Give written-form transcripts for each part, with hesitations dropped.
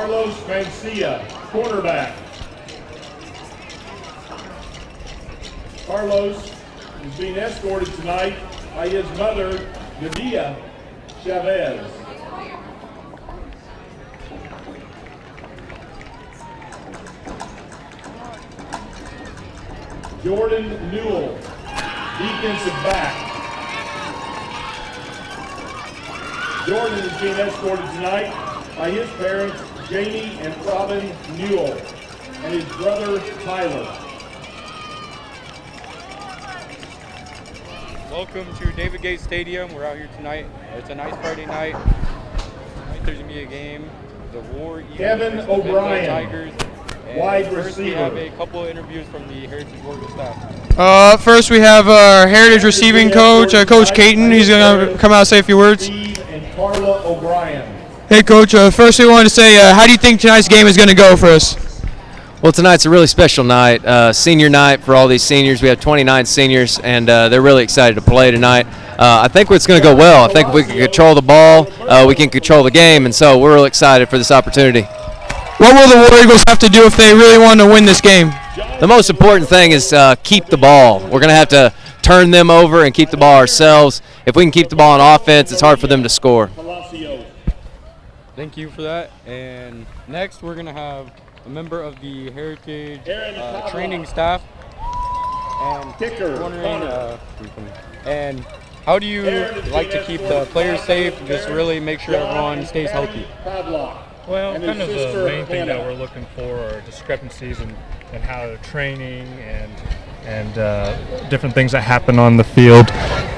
Carlos Mancia, cornerback. Carlos is being escorted tonight by his mother, Nadia Chavez. Jordan Newell, defensive back. Jordan is being escorted tonight by his parents, Jamie and Robin Newell, and his brother, Tyler. Welcome to David Gates Stadium. We're out here tonight. It's a nice Friday night. Tonight there's going to be a game. The War Eagles Kevin versus the Bengal O'Brien, Tigers. And wide first we receiver. have a couple of interviews from the Heritage Warriors staff. First we have our Heritage receiving coach, Coach Caton. He's going to come out and say a few words. Steve and Carla O'Brien. Hey Coach, first we wanted to say, how do you think tonight's game is going to go for us? Well, tonight's a really special night, senior night for all these seniors. We have 29 seniors, and they're really excited to play tonight. I think it's going to go well. I think if we can control the ball, we can control the game, and so we're really excited for this opportunity. What will the War Eagles have to do if they really want to win this game? The most important thing is keep the ball. We're going to have to turn them over and keep the ball ourselves. If we can keep the ball on offense, it's hard for them to score. Thank you for that. And next we're going to have a member of the Heritage training staff. And wondering, and how do you like to keep the players safe, just really make sure everyone stays healthy? Well, kind of the main thing that we're looking for are discrepancies in how training and different things that happen on the field.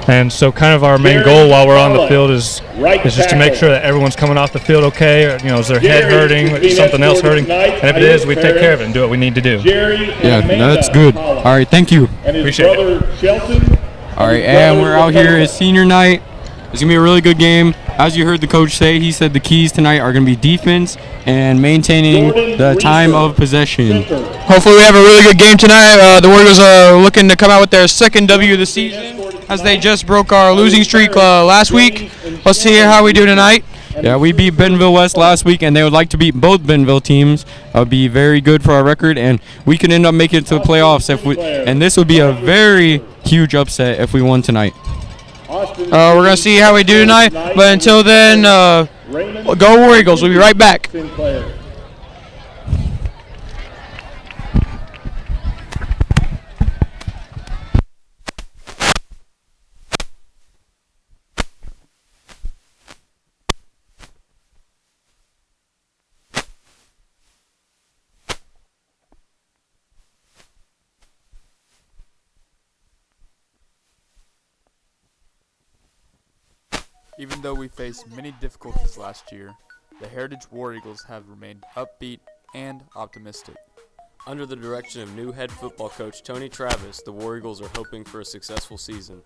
And so kind of our main goal while we're on the field is just to make sure that everyone's coming off the field okay. Or, is their head hurting, is something else hurting? And if it is, we take care of it and do what we need to do. Yeah, that's good. All right, thank you. Appreciate it. All right, and we're out here at senior night. It's going to be a really good game. As you heard the coach say, he said the keys tonight are going to be defense and maintaining the time of possession. Hopefully we have a really good game tonight. The Warriors are looking to come out with their second W of the season as they just broke our losing streak last week. Let's see how we do tonight. Yeah, we beat Bentonville West last week, and they would like to beat both Bentonville teams. That would be very good for our record, and we could end up making it to the playoffs and this would be a very huge upset if we won tonight. We're going to see how we do tonight, but until then, go War Eagles. We'll be right back. Even though we faced many difficulties last year, the Heritage War Eagles have remained upbeat and optimistic. Under the direction of new head football coach Tony Travis, the War Eagles are hoping for a successful season.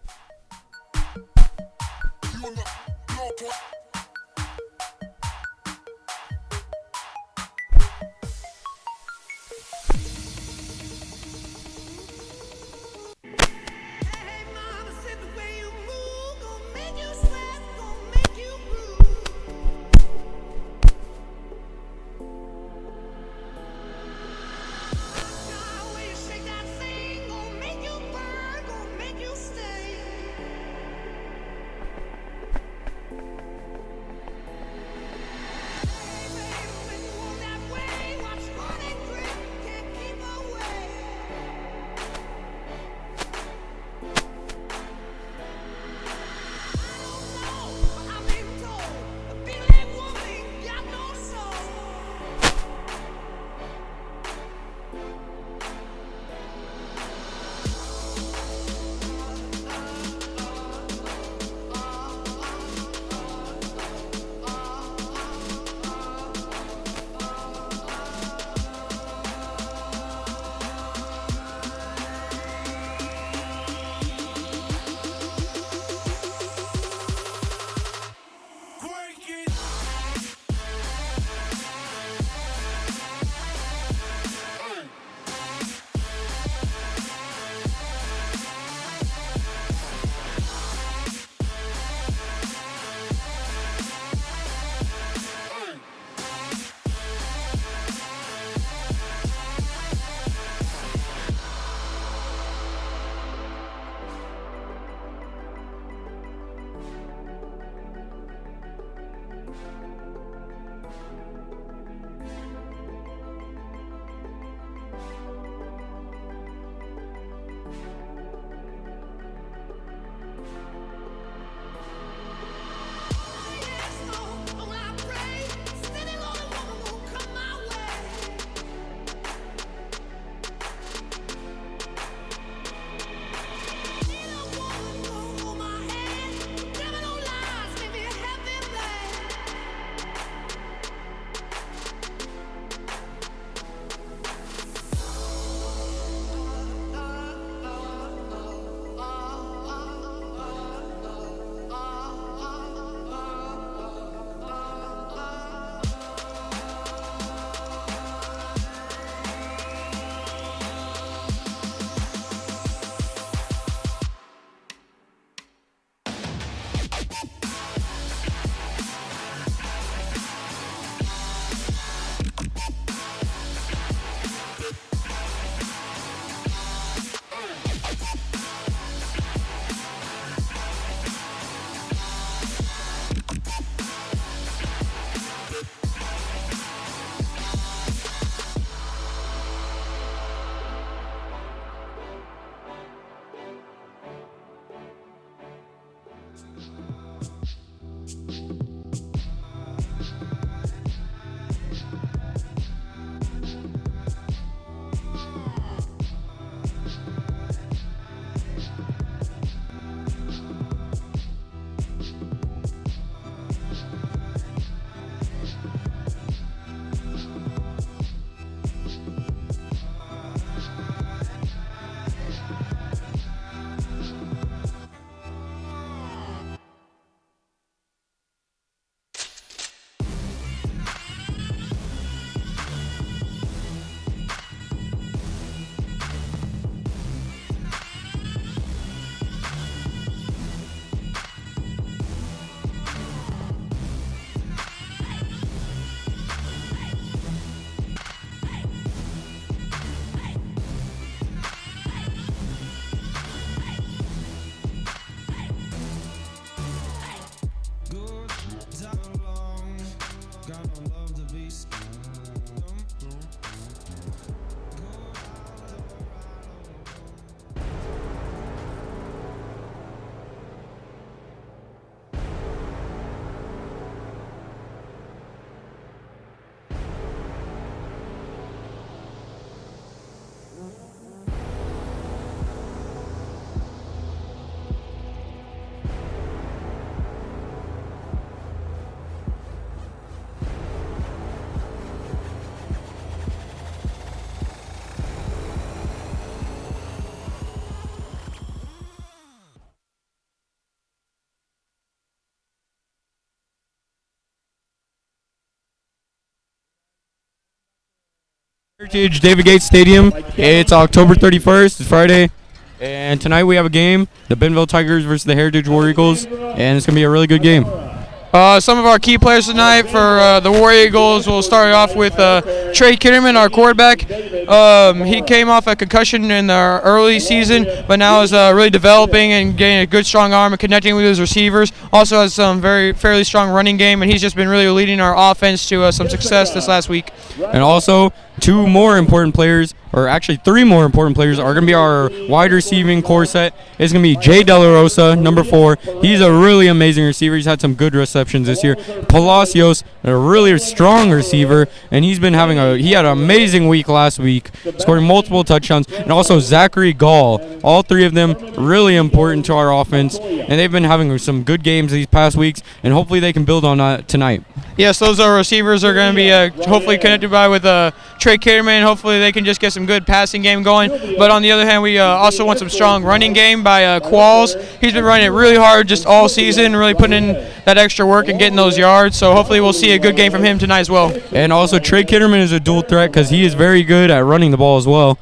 Heritage David Gates Stadium. It's October 31st. It's Friday. And tonight we have a game, the Bentonville Tigers versus the Heritage War Eagles. And it's going to be a really good game. Some of our key players tonight for the War Eagles, we'll start off with Trey Kitterman, our quarterback. He came off a concussion in the early season, but now is really developing and getting a good, strong arm and connecting with his receivers. Also has some fairly strong running game, and he's just been really leading our offense to some success this last week. And also, two more important players, or actually three more important players, are going to be our wide receiving core set. It's going to be Jay De La Rosa, number 4. He's a really amazing receiver. He's had some good receptions this year. Palacios, a really strong receiver, and he had an amazing week last week, scoring multiple touchdowns. And also Zachary Gall. All three of them really important to our offense, and they've been having some good games these past weeks, and hopefully they can build on that tonight. Yes, those receivers are going to be hopefully connected with Trey Kitterman. Hopefully they can just get some good passing game going. But on the other hand, we also want some strong running game by Qualls. He's been running it really hard just all season, really putting in that extra work and getting those yards. So hopefully we'll see a good game from him tonight as well. And also Trey Kitterman is a dual threat because he is very good at running the ball as well.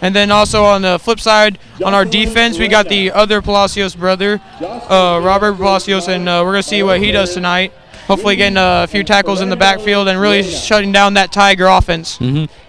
And then also on the flip side, on our defense, we got the other Palacios brother, Robert Palacios, and we're going to see what he does tonight. Hopefully getting a few tackles in the backfield and really shutting down that Tiger offense.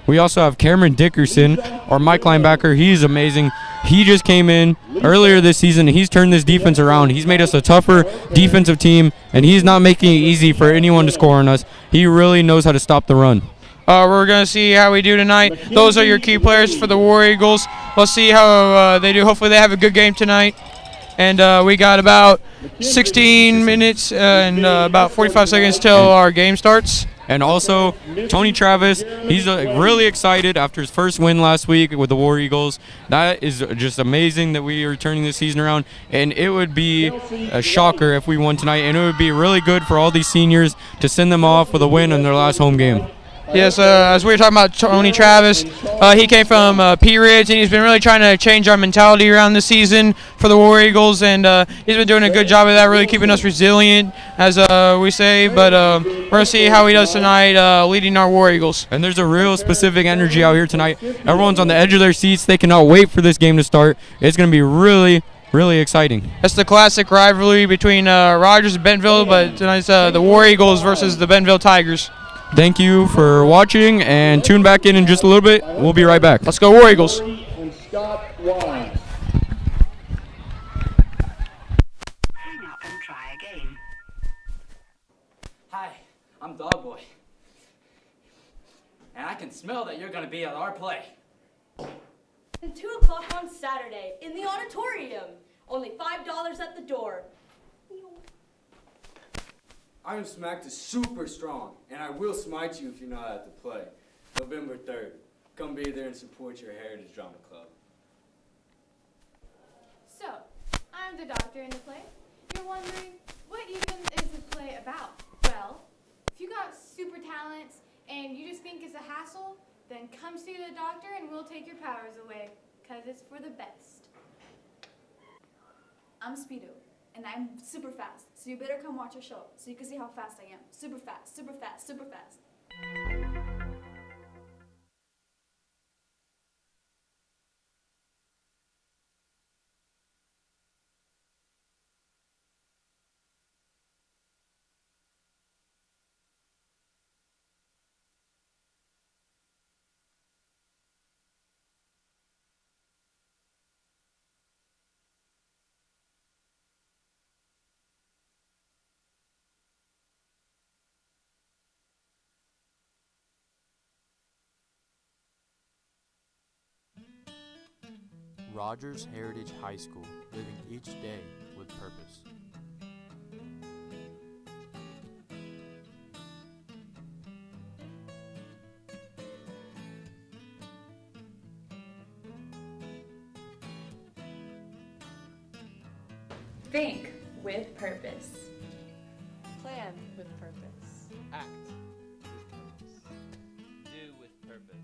We also have Cameron Dickerson, our Mike linebacker. He's amazing. He just came in earlier this season, and he's turned this defense around. He's made us a tougher defensive team, and he's not making it easy for anyone to score on us. He really knows how to stop the run. We're going to see how we do tonight. Those are your key players for the War Eagles. Let's see how they do. Hopefully they have a good game tonight. And we got about 16 minutes and about 45 seconds till our game starts. And also, Tony Travis, he's really excited after his first win last week with the War Eagles. That is just amazing that we are turning this season around. And it would be a shocker if we won tonight. And it would be really good for all these seniors to send them off with a win in their last home game. Yes, as we were talking about Tony Travis, he came from Pea Ridge, and he's been really trying to change our mentality around this season for the War Eagles, and he's been doing a good job of that, really keeping us resilient, as we say. But we're going to see how he does tonight leading our War Eagles. And there's a real specific energy out here tonight. Everyone's on the edge of their seats. They cannot wait for this game to start. It's going to be really exciting. That's the classic rivalry between Rogers and Bentonville, but tonight's the War Eagles versus the Bentonville Tigers. Thank you for watching, and tune back in just a little bit. We'll be right back. Let's go War Eagles. And Scott Wine. Hang up and try again. Hi, I'm Dog Boy. And I can smell that you're going to be at our play. At 2 o'clock on Saturday in the auditorium. Only $5 at the door. Iron Smacked is super strong, and I will smite you if you're not at the play. November 3rd. Come be there and support your Heritage Drama Club. So, I'm the doctor in the play. You're wondering, what even is the play about? Well, if you got super talents and you just think it's a hassle, then come see the doctor and we'll take your powers away, because it's for the best. I'm Speedo, and I'm super fast, so you better come watch our show so you can see how fast I am. Super fast, super fast, super fast. Rogers Heritage High School, living each day with purpose. Think with purpose. Plan with purpose. Act with purpose. Do with purpose.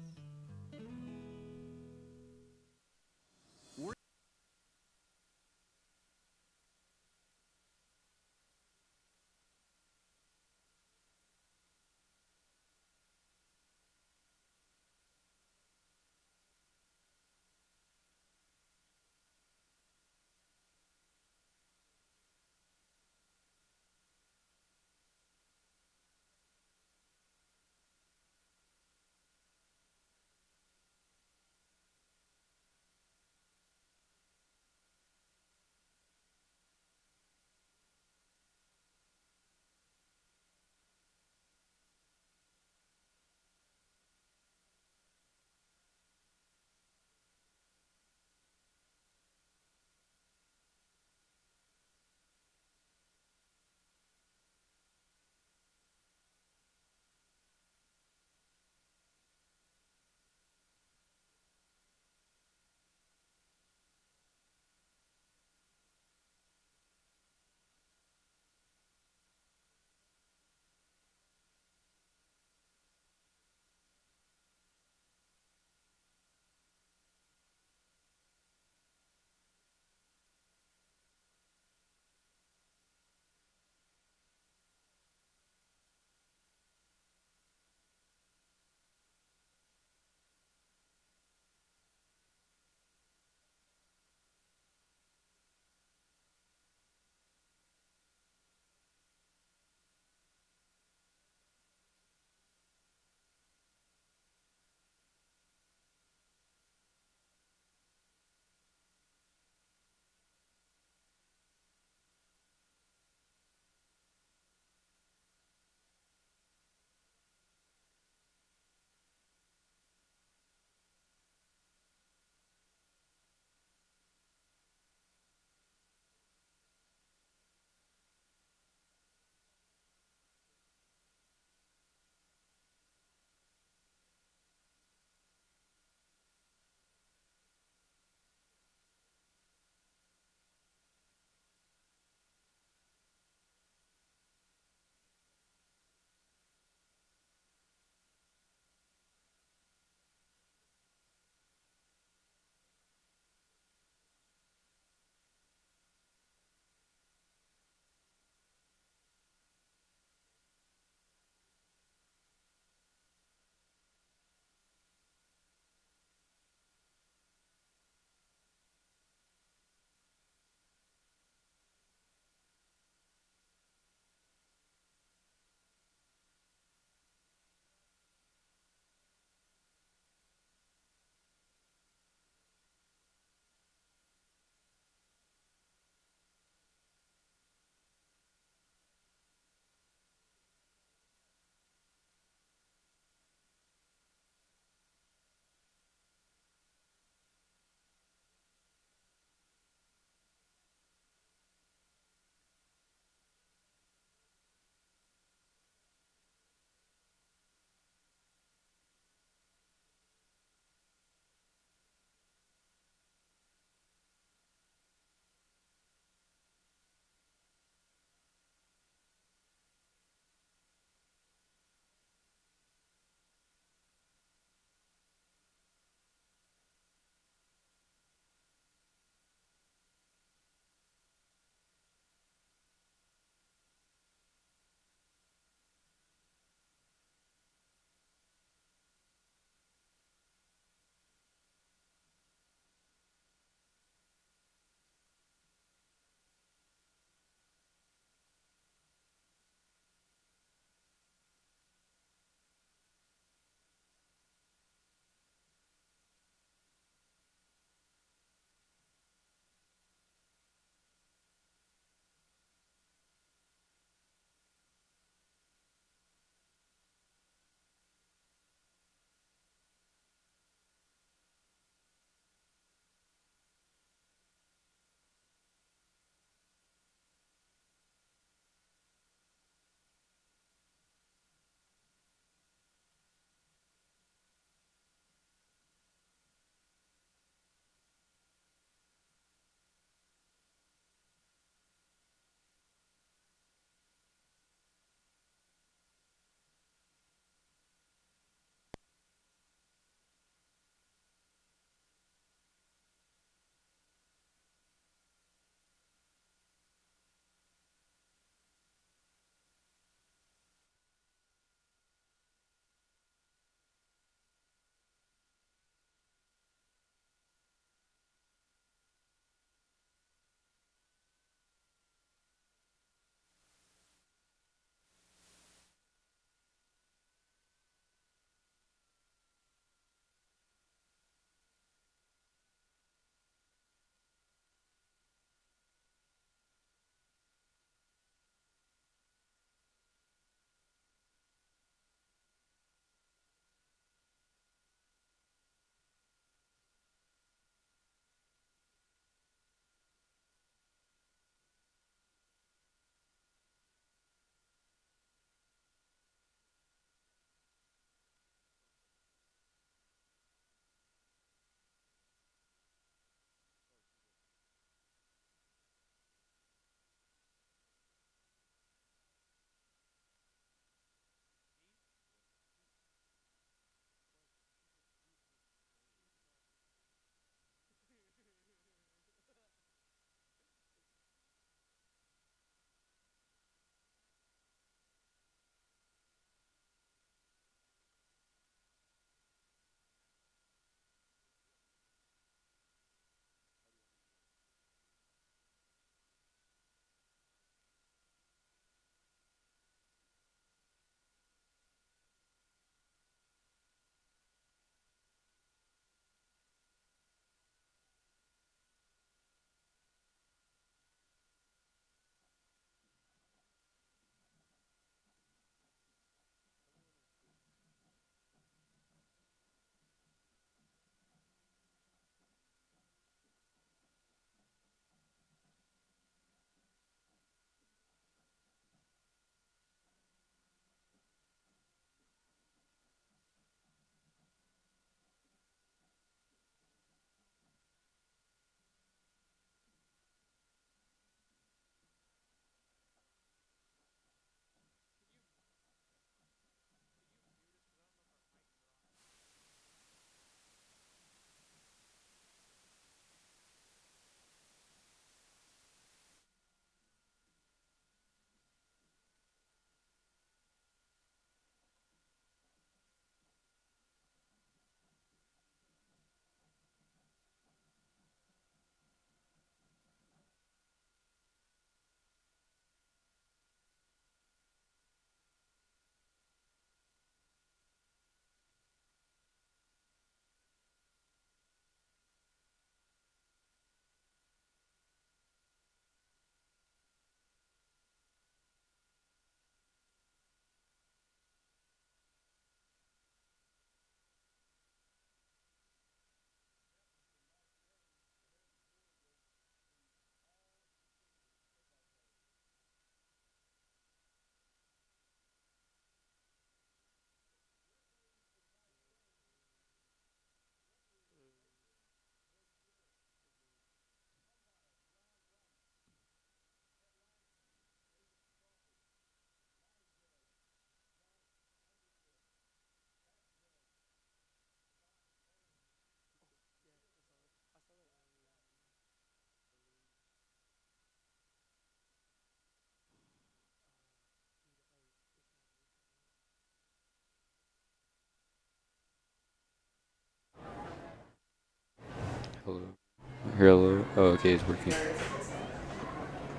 Hello. Oh, okay, it's working.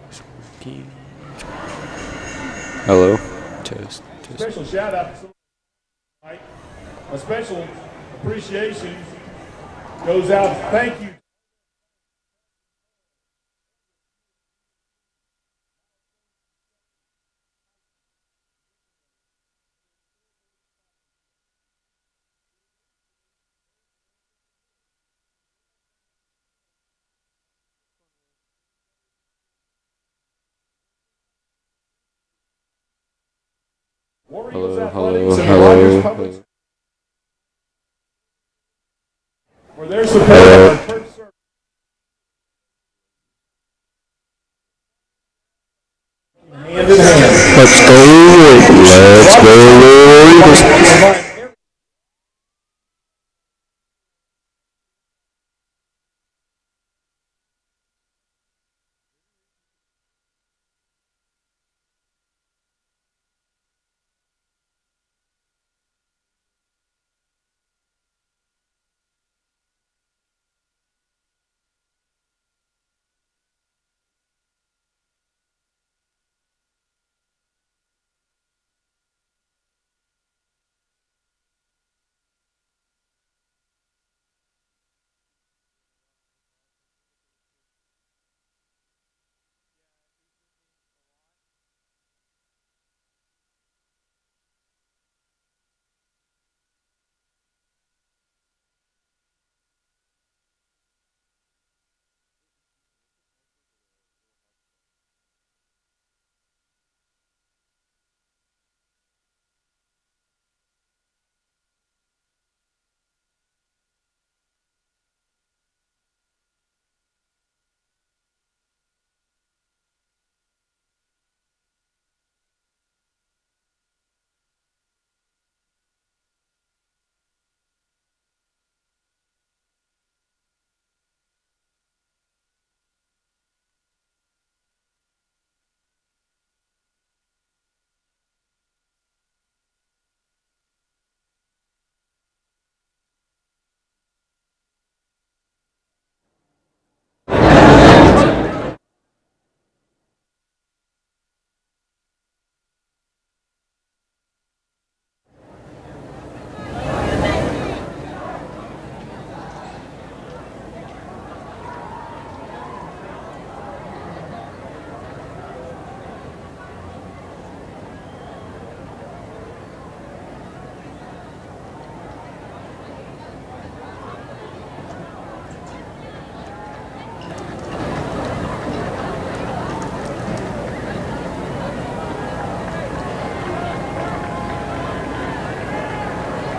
It's working. Hello. Test. Test. Special shout out to tonight. A special appreciation goes out. Thank you. Hello. For their support of our church service. Hand in hand. Let's go, Eagles.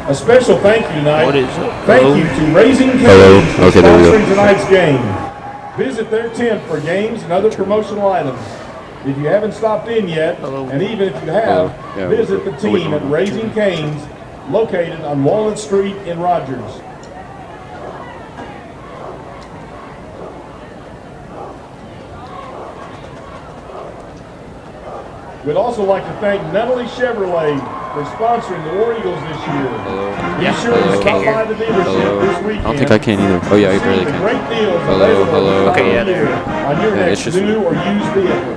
A special thank you tonight. What is it? Thank Hello? you to Raising Cane's Hello? for Okay, there we go. sponsoring tonight's game. Visit their tent for games and other promotional items. If you haven't stopped in yet, and even if you have, Yeah, visit the wait, team hold at on. Raising Cane's, located on Walnut Street in Rogers. We'd also like to thank Nunnally Chevrolet for sponsoring the War Eagles this year. Be sure to stop by the dealership this weekend. I don't think I can either. Oh yeah, I barely See the can. great deals Hello, available hello. this Okay, time yeah, of year on your Yeah, next it's just new or used vehicle.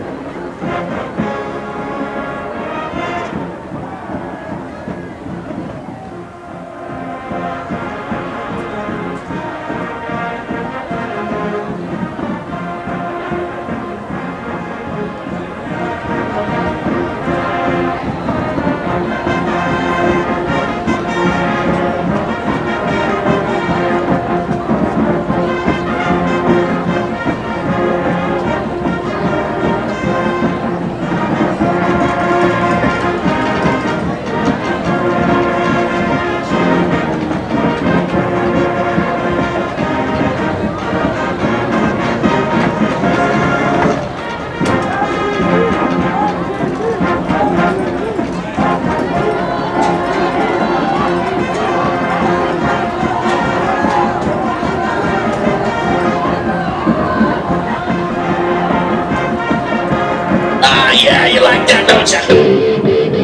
Yeah, you like that, don't you?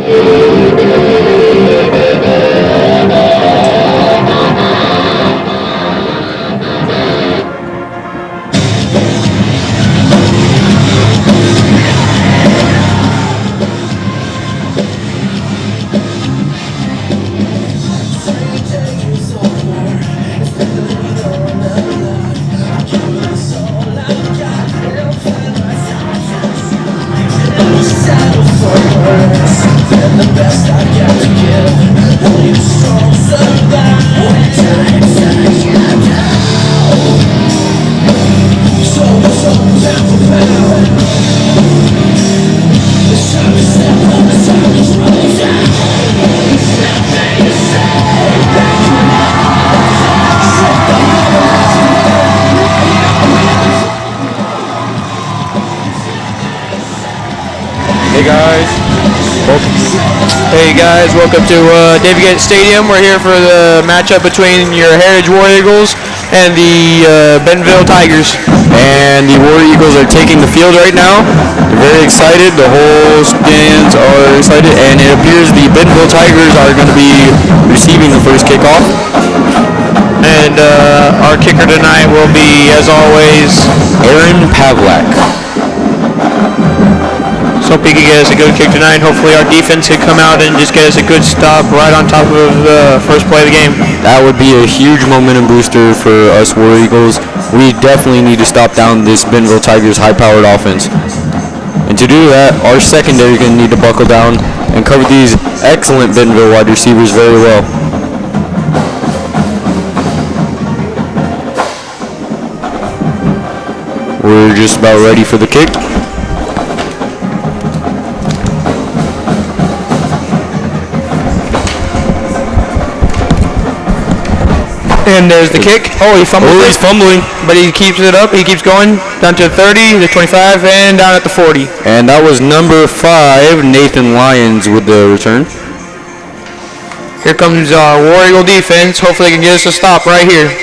Hey guys, welcome to David Gate Stadium. We're here for the matchup between your Heritage War Eagles and the Bentonville Tigers. And the War Eagles are taking the field right now. They're very excited. The whole stands are excited, and it appears the Bentonville Tigers are going to be receiving the first kickoff. And our kicker tonight will be, as always, Aaron Pavlak. So hope he can get us a good kick tonight. Hopefully our defense can come out and just get us a good stop right on top of the first play of the game. That would be a huge momentum booster for us War Eagles. We definitely need to stop down this Bentonville Tigers high-powered offense. And to do that, our secondary is going to need to buckle down and cover these excellent Bentonville wide receivers very well. We're just about ready for the kick. And there's the kick. Oh, he fumbled it. He's fumbling. But he keeps it up. He keeps going down to the 30, the 25, and down at the 40. And that was number 5, Nathan Lyons, with the return. Here comes our War Eagle defense. Hopefully they can get us a stop right here.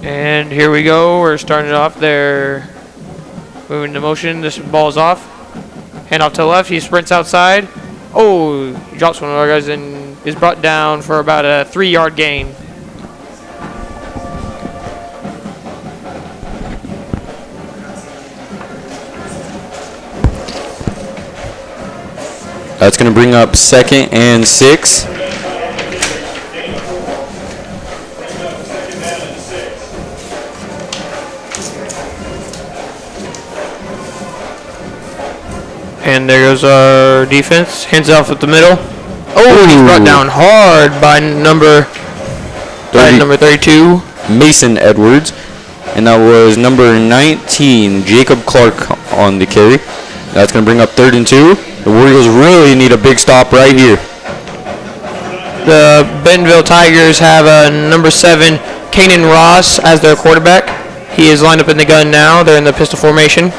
And here we go. We're starting it off there. Moving to motion. This ball is off. Hand off to the left. He sprints outside. Oh, he drops one of our guys and is brought down for about a 3-yard gain. That's going to bring up 2nd and 6. And there goes our defense. Hands off at the middle. Oh, he's brought down hard by number 32. Mason Edwards. And that was number 19, Jacob Clark, on the carry. That's going to bring up 3rd and 2. The War Eagles really need a big stop right here. The Bentonville Tigers have number 7, Kanan Ross, as their quarterback. He is lined up in the gun now. They're in the pistol formation.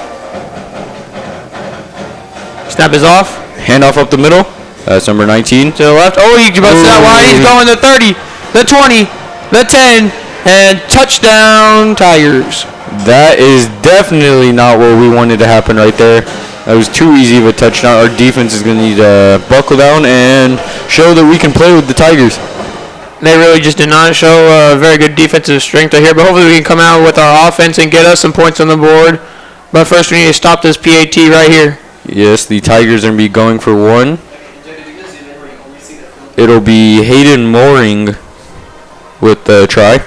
Snap is off. Handoff up the middle. That's number 19. To the left. Oh, he busts it out wide. He's going the 30, the 20, the 10, and touchdown Tigers. That is definitely not what we wanted to happen right there. That was too easy of a touchdown. Our defense is going to need to buckle down and show that we can play with the Tigers. They really just did not show a very good defensive strength right here, but hopefully we can come out with our offense and get us some points on the board. But first we need to stop this PAT right here. Yes, the Tigers are going to be going for 1. It'll be Hayden Mooring with the try.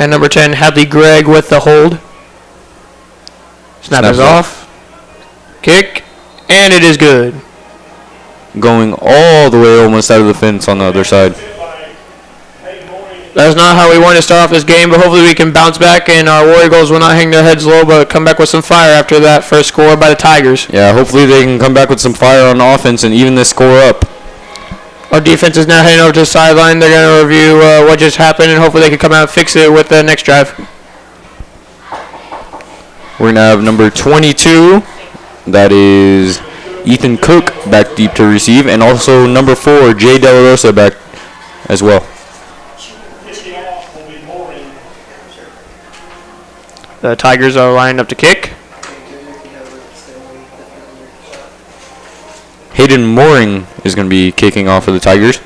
And number 10, Hadley Gregg with the hold. Snap is off. Kick. And it is good. Going all the way almost out of the fence on the other side. That's not how we want to start off this game, but hopefully we can bounce back and our War Eagles will not hang their heads low, but come back with some fire after that first score by the Tigers. Yeah, hopefully they can come back with some fire on offense and even this score up. Our defense is now heading over to the sideline. They're going to review what just happened, and hopefully they can come out and fix it with the next drive. We're going to have number 22. That is Ethan Cook back deep to receive, and also number 4, Jay De La Rosa, back as well. The Tigers are lined up to kick. Hayden Mooring is going to be kicking off for the Tigers.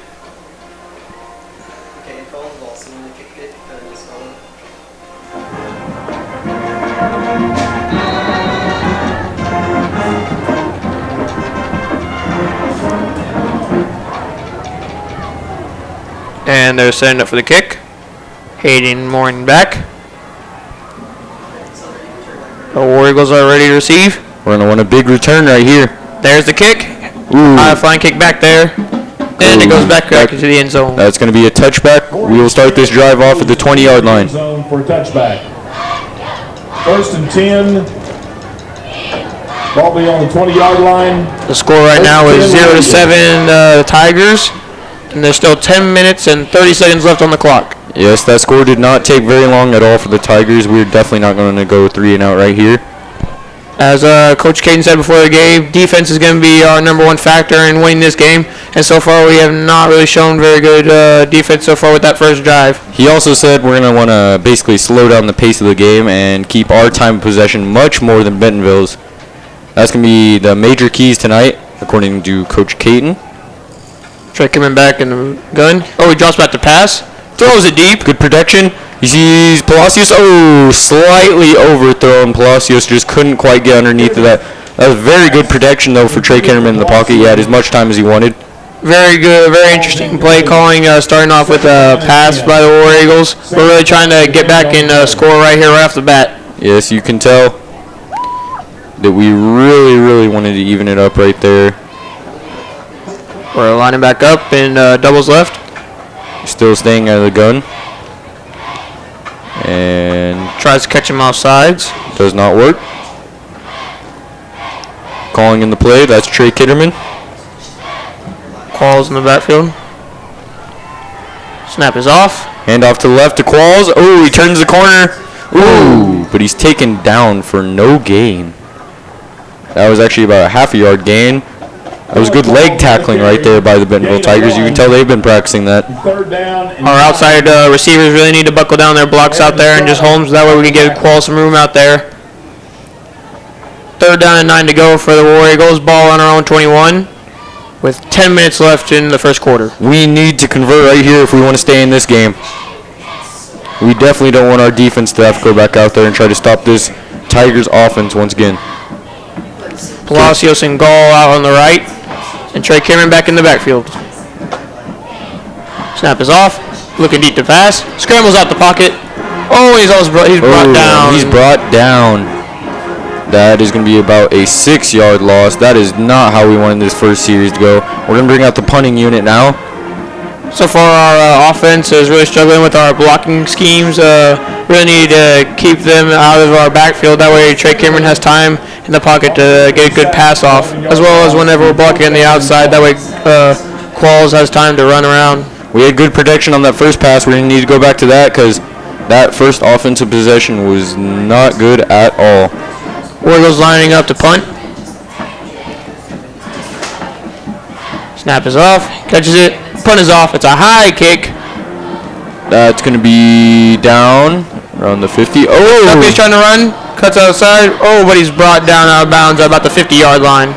And they're setting up for the kick. Hayden Morin back. The War Eagles are ready to receive. We're going to want a big return right here. There's the kick. Ooh. High flying kick back there. And it goes back into the end zone. That's going to be a touchback. We will start this drive off at the 20-yard line. Zone for a touchback. 1st and 10. Ball be on the 20-yard line. The score right now is 0-7 the Tigers. And there's still 10 minutes and 30 seconds left on the clock. Yes, that score did not take very long at all for the Tigers. We're definitely not going to go 3 and out right here. As Coach Caden said before the game, defense is going to be our #1 factor in winning this game. And so far, we have not really shown very good defense so far with that first drive. He also said we're going to want to basically slow down the pace of the game and keep our time of possession much more than Bentonville's. That's going to be the major keys tonight, according to Coach Caden. Trey coming back in the gun. Oh, he drops back to pass. Throws it deep. Good protection. He sees Palacios. Oh, slightly overthrown. Palacios just couldn't quite get underneath of that. That was very good protection, though, for Trey Kinnerman in the pocket. He had as much time as he wanted. Very good, very interesting play calling, starting off with a pass by the War Eagles. We're really trying to get back and score right here, right off the bat. Yes, you can tell that we really, really wanted to even it up right there. We're lining back up and doubles left. Still staying out of the gun. And tries to catch him off sides. Does not work. Calling in the play, that's Trey Kitterman. Qualls in the backfield. Snap is off. Hand off to the left to Qualls. Oh, he turns the corner. Ooh, but he's taken down for no gain. That was actually about a half a yard gain. That was good leg tackling right there by the Bentonville Tigers. You can tell they've been practicing that. Our outside receivers really need to buckle down their blocks out there and just Holmes. That way we can give Qualls some room out there. 3rd down and 9 to go for the War Eagles. Ball on our own 21 with 10 minutes left in the first quarter. We need to convert right here if we want to stay in this game. We definitely don't want our defense to have to go back out there and try to stop this Tigers offense once again. Palacios and Gall out on the right. And Trey Cameron back in the backfield. Snap is off. Looking deep to pass. Scrambles out the pocket. Oh, he's brought down. He's brought down. That is going to be about a 6-yard loss. That is not how we wanted this first series to go. We're going to bring out the punting unit now. So far, our offense is really struggling with our blocking schemes. Really need to keep them out of our backfield. That way, Trey Cameron has time in the pocket to get a good pass off, as well as whenever we're blocking on the outside. That way, Qualls has time to run around. We had good protection on that first pass. We're going to need to go back to that because that first offensive possession was not good at all. War Eagles lining up to punt. Snap is off. Catches it. Punt is off. It's a high kick. That's going to be down around the 50. Oh! He's trying to run. Cuts outside. Oh, but he's brought down out of bounds at about the 50-yard line.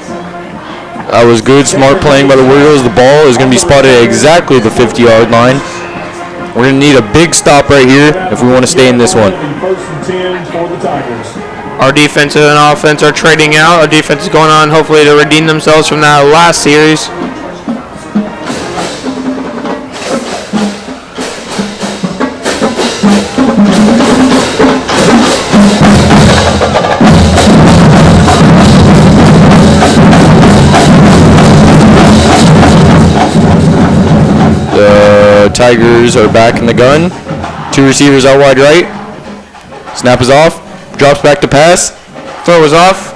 That was good, smart playing by the War Eagles. The ball is going to be spotted at exactly the 50-yard line. We're going to need a big stop right here if we want to stay in this one. 1st and 10 for the Tigers. Our defense and offense are trading out. Our defense is going on hopefully to redeem themselves from that last series. The Tigers are back in the gun. 2 receivers out wide right. Snap is off. Drops back to pass. Throw is off.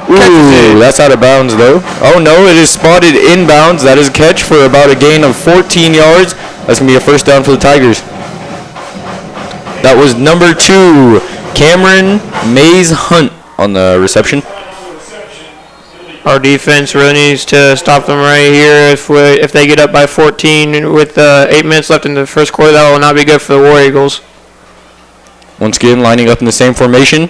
Ooh, that's out of bounds though. Oh no, it is spotted inbounds. That is a catch for about a gain of 14 yards. That's going to be a first down for the Tigers. That was number 2, Cameron Mays Hunt on the reception. Our defense really needs to stop them right here. If they get up by 14 with 8 minutes left in the first quarter, that will not be good for the War Eagles. Once again, lining up in the same formation.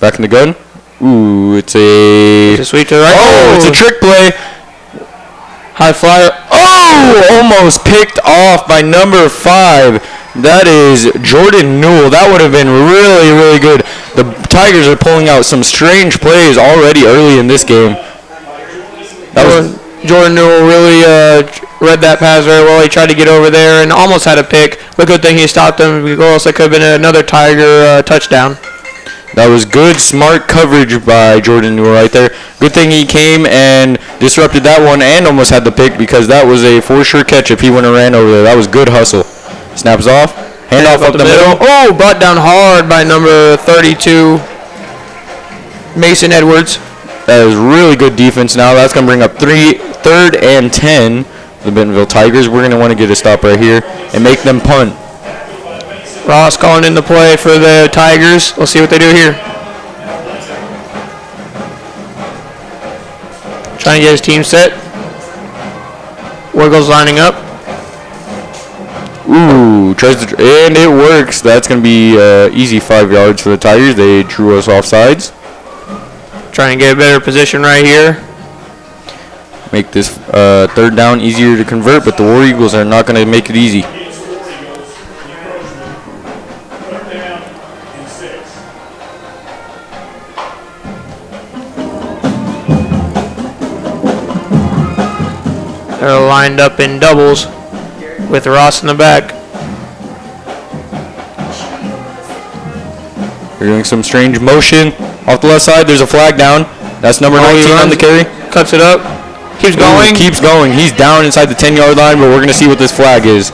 Back in the gun. Ooh, it's a sweep to the right. Oh, it's a trick play. High flyer. Oh, almost picked off by number 5. That is Jordan Newell. That would have been really, really good. The Tigers are pulling out some strange plays already early in this game. That Jordan Newell really read that pass very well. He tried to get over there and almost had a pick, but good thing he stopped him, or else it could have been another Tiger touchdown. That was good, smart coverage by Jordan Newell right there. Good thing he came and disrupted that one and almost had the pick, because that was a for sure catch if he wouldn't have ran over there. That was good hustle. Snaps off. Handoff up the middle. Oh, brought down hard by number 32, Mason Edwards. That is really good defense now. That's going to bring up 3rd and 10 for the Bentonville Tigers. We're going to want to get a stop right here and make them punt. Ross calling in the play for the Tigers. We'll see what they do here. Trying to get his team set. Wiggles lining up. Ooh, and it works. That's going to be easy 5 yards for the Tigers. They drew us offsides. Trying to get a better position right here. Make this 3rd down easier to convert, but the War Eagles are not going to make it easy. They're lined up in doubles with Ross in the back. They're doing some strange motion. Off the left side, there's a flag down. That's number 19 on the carry. Cuts it up. Keeps going. Keeps going. He's down inside the 10-yard line, but we're going to see what this flag is.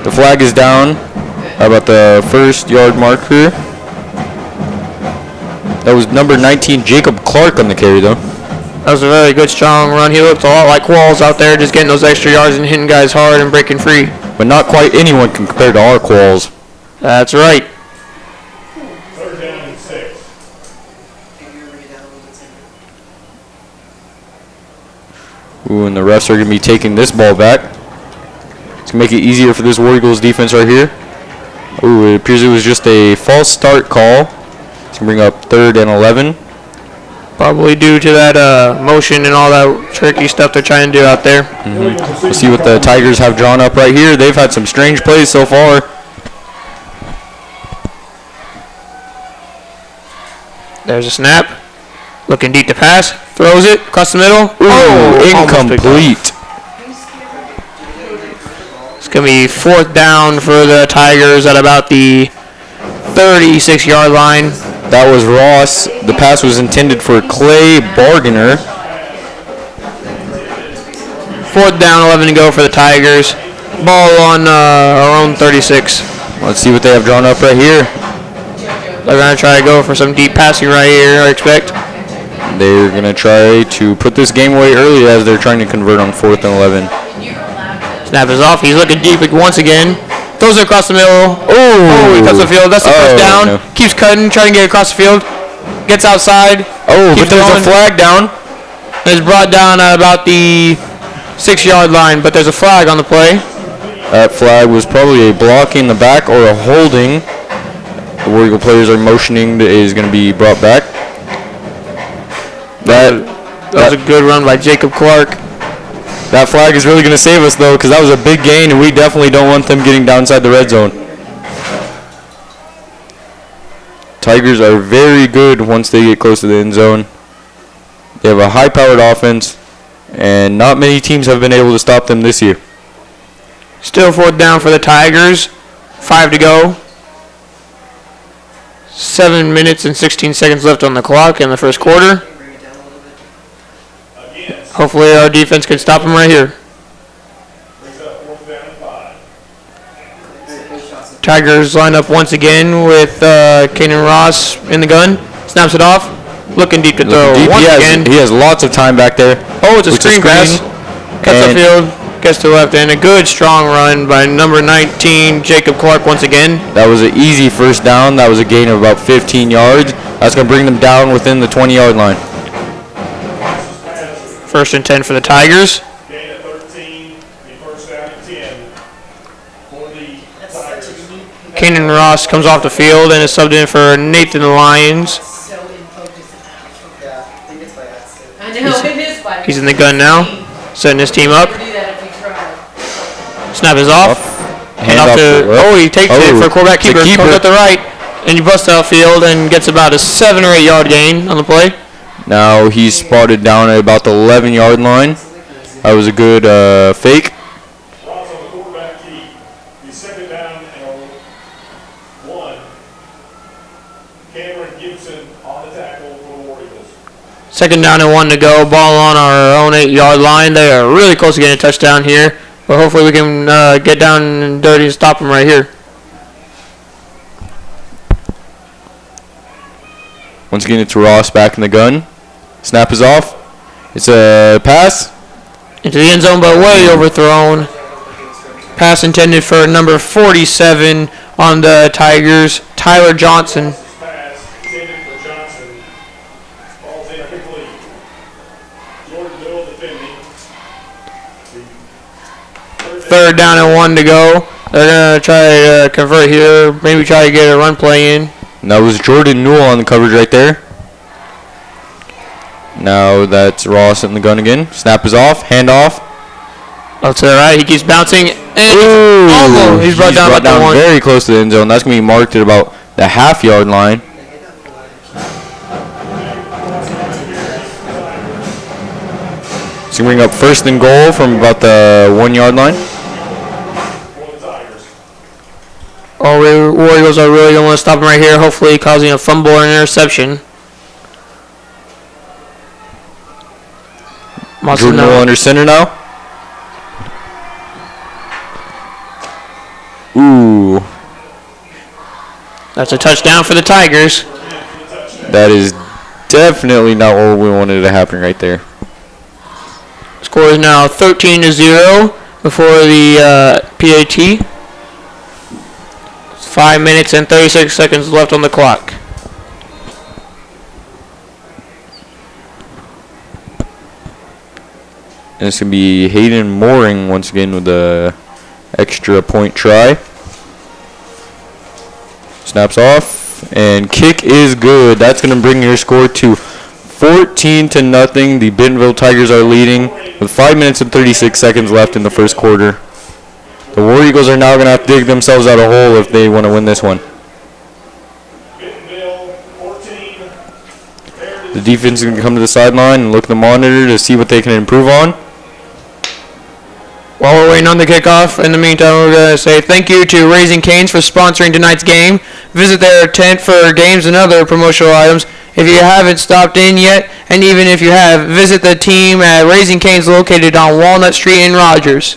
The flag is down about the 1st yard marker. That was number 19, Jacob Clark, on the carry, though. That was a very good, strong run. He looked a lot like Qualls out there, just getting those extra yards and hitting guys hard and breaking free. But not quite anyone can compare to our Qualls. That's right. 3rd down and 6. Ooh, and the refs are going to be taking this ball back. It's going to make it easier for this War Eagles defense right here. Ooh, it appears it was just a false start call. It's going to bring up 3rd and 11. Probably due to that motion and all that tricky stuff they're trying to do out there. We'll see what the Tigers have drawn up right here. They've had some strange plays so far. There's a snap. Looking deep to pass. Throws it across the middle. Ooh, incomplete. It's going to be 4th down for the Tigers at about the 36-yard line. That was Ross. The pass was intended for Clay Bargainer. 4th down, 11 to go for the Tigers. Ball on our own 36. Let's see what they have drawn up right here. They're going to try to go for some deep passing right here, I expect. They're going to try to put this game away early as they're trying to convert on 4th and 11. Snap is off. He's looking deep once again. Throws it across the middle. Oh, he cuts the field. That's the 1st down. No. Keeps cutting, trying to get across the field. Gets outside. Oh, but there's a flag down. It's brought down at about the 6-yard line, but there's a flag on the play. That flag was probably a block in the back or a holding. The War Eagle players are motioning that it is going to be brought back. That was a good run by Jacob Clark. That flag is really going to save us, though, because that was a big gain, and we definitely don't want them getting downside the red zone. Tigers are very good once they get close to the end zone. They have a high-powered offense, and not many teams have been able to stop them this year. Still 4th down for the Tigers. 5 to go. 7 minutes and 16 seconds left on the clock in the 1st quarter. Hopefully our defense can stop them right here. Tigers line up once again with Kanan Ross in the gun. Snaps it off. Looking deep to throw once again. He has lots of time back there. Oh, it's a screen pass. Cuts the field. Gets to the left end. A good strong run by number 19, Jacob Clark once again. That was an easy 1st down. That was a gain of about 15 yards. That's going to bring them down within the 20-yard line. 1st and 10 for the Tigers. Gain of 13, 1st down and 10 for the Tigers. Kanan Ross comes off the field and is subbed in for Nathan Lyons. He's in the gun now, setting his team up. Snap is off. He takes it for quarterback keeper. Comes at the right, and he busts outfield and gets about a 7 or 8 yard gain on the play. Now he's spotted down at about the 11-yard line. That was a good fake. Ross on the quarterback keep. The second down and 1. Cameron Gibson on the tackle for the War Eagles. Second down and 1 to go. Ball on our own 8-yard line. They are really close to getting a touchdown here, but hopefully we can get down and dirty and stop them right here. Once again, it's Ross back in the gun. Snap is off. It's a pass. Into the end zone, but way overthrown. Pass intended for number 47 on the Tigers, Tyler Johnson. Pass intended for Johnson. Ball's incomplete. Jordan Newell defending. Third down and 1 to go. They're going to try to convert here, maybe try to get a run play in. And that was Jordan Newell on the coverage right there. Now that's Ross in the gun again. Snap is off. Hand off. Oh, to the right. He keeps bouncing. And almost. He's brought down about the 1. Very close to the end zone. That's going to be marked at about the half-yard line. So bring up first and goal from about the 1-yard line. Oh, War Eagles are really going to want to stop him right here, hopefully causing a fumble or an interception. Jordan Newell under center now. Ooh. That's a touchdown for the Tigers. That is definitely not what we wanted to happen right there. Score is now 13-0 before the PAT. 5 minutes and 36 seconds left on the clock. And it's going to be Hayden Mooring once again with the extra point try. Snaps off. And kick is good. That's going to bring your score to 14-0. The Bentonville Tigers are leading with 5 minutes and 36 seconds left in the first quarter. The War Eagles are now going to have to dig themselves out a hole if they want to win this one. The defense is going to come to the sideline and look at the monitor to see what they can improve on. While we're waiting on the kickoff, in the meantime, we're going to say thank you to Raising Cane's for sponsoring tonight's game. Visit their tent for games and other promotional items. If you haven't stopped in yet, and even if you have, visit the team at Raising Cane's located on Walnut Street in Rogers.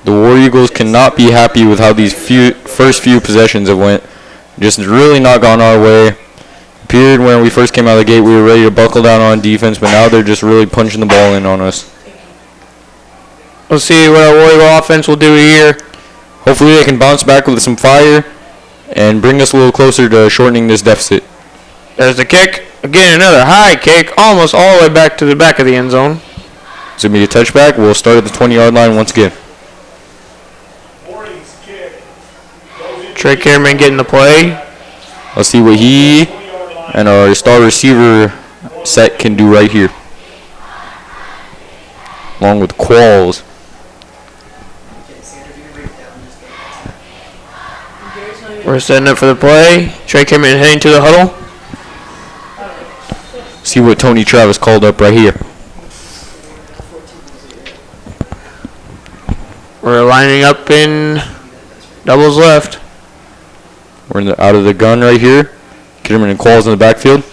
The War Eagles cannot be happy with how these first few possessions have went. Just really not gone our way. Appeared when we first came out of the gate, we were ready to buckle down on defense, but now they're just really punching the ball in on us. We'll see what our War Eagle offense will do here. Hopefully they can bounce back with some fire and bring us a little closer to shortening this deficit. There's the kick. Again, another high kick, almost all the way back to the back of the end zone. It's going to be a touchback. We'll start at the 20-yard line once again. Trey Kierman getting the play. Let's see what he and our star receiver set can do right here. Along with Qualls. We're setting up for the play. Trey Kierman heading to the huddle. See what Tony Travis called up right here. We're lining up in doubles left. We're out of the gun right here. Kidderman and Qualls in the backfield.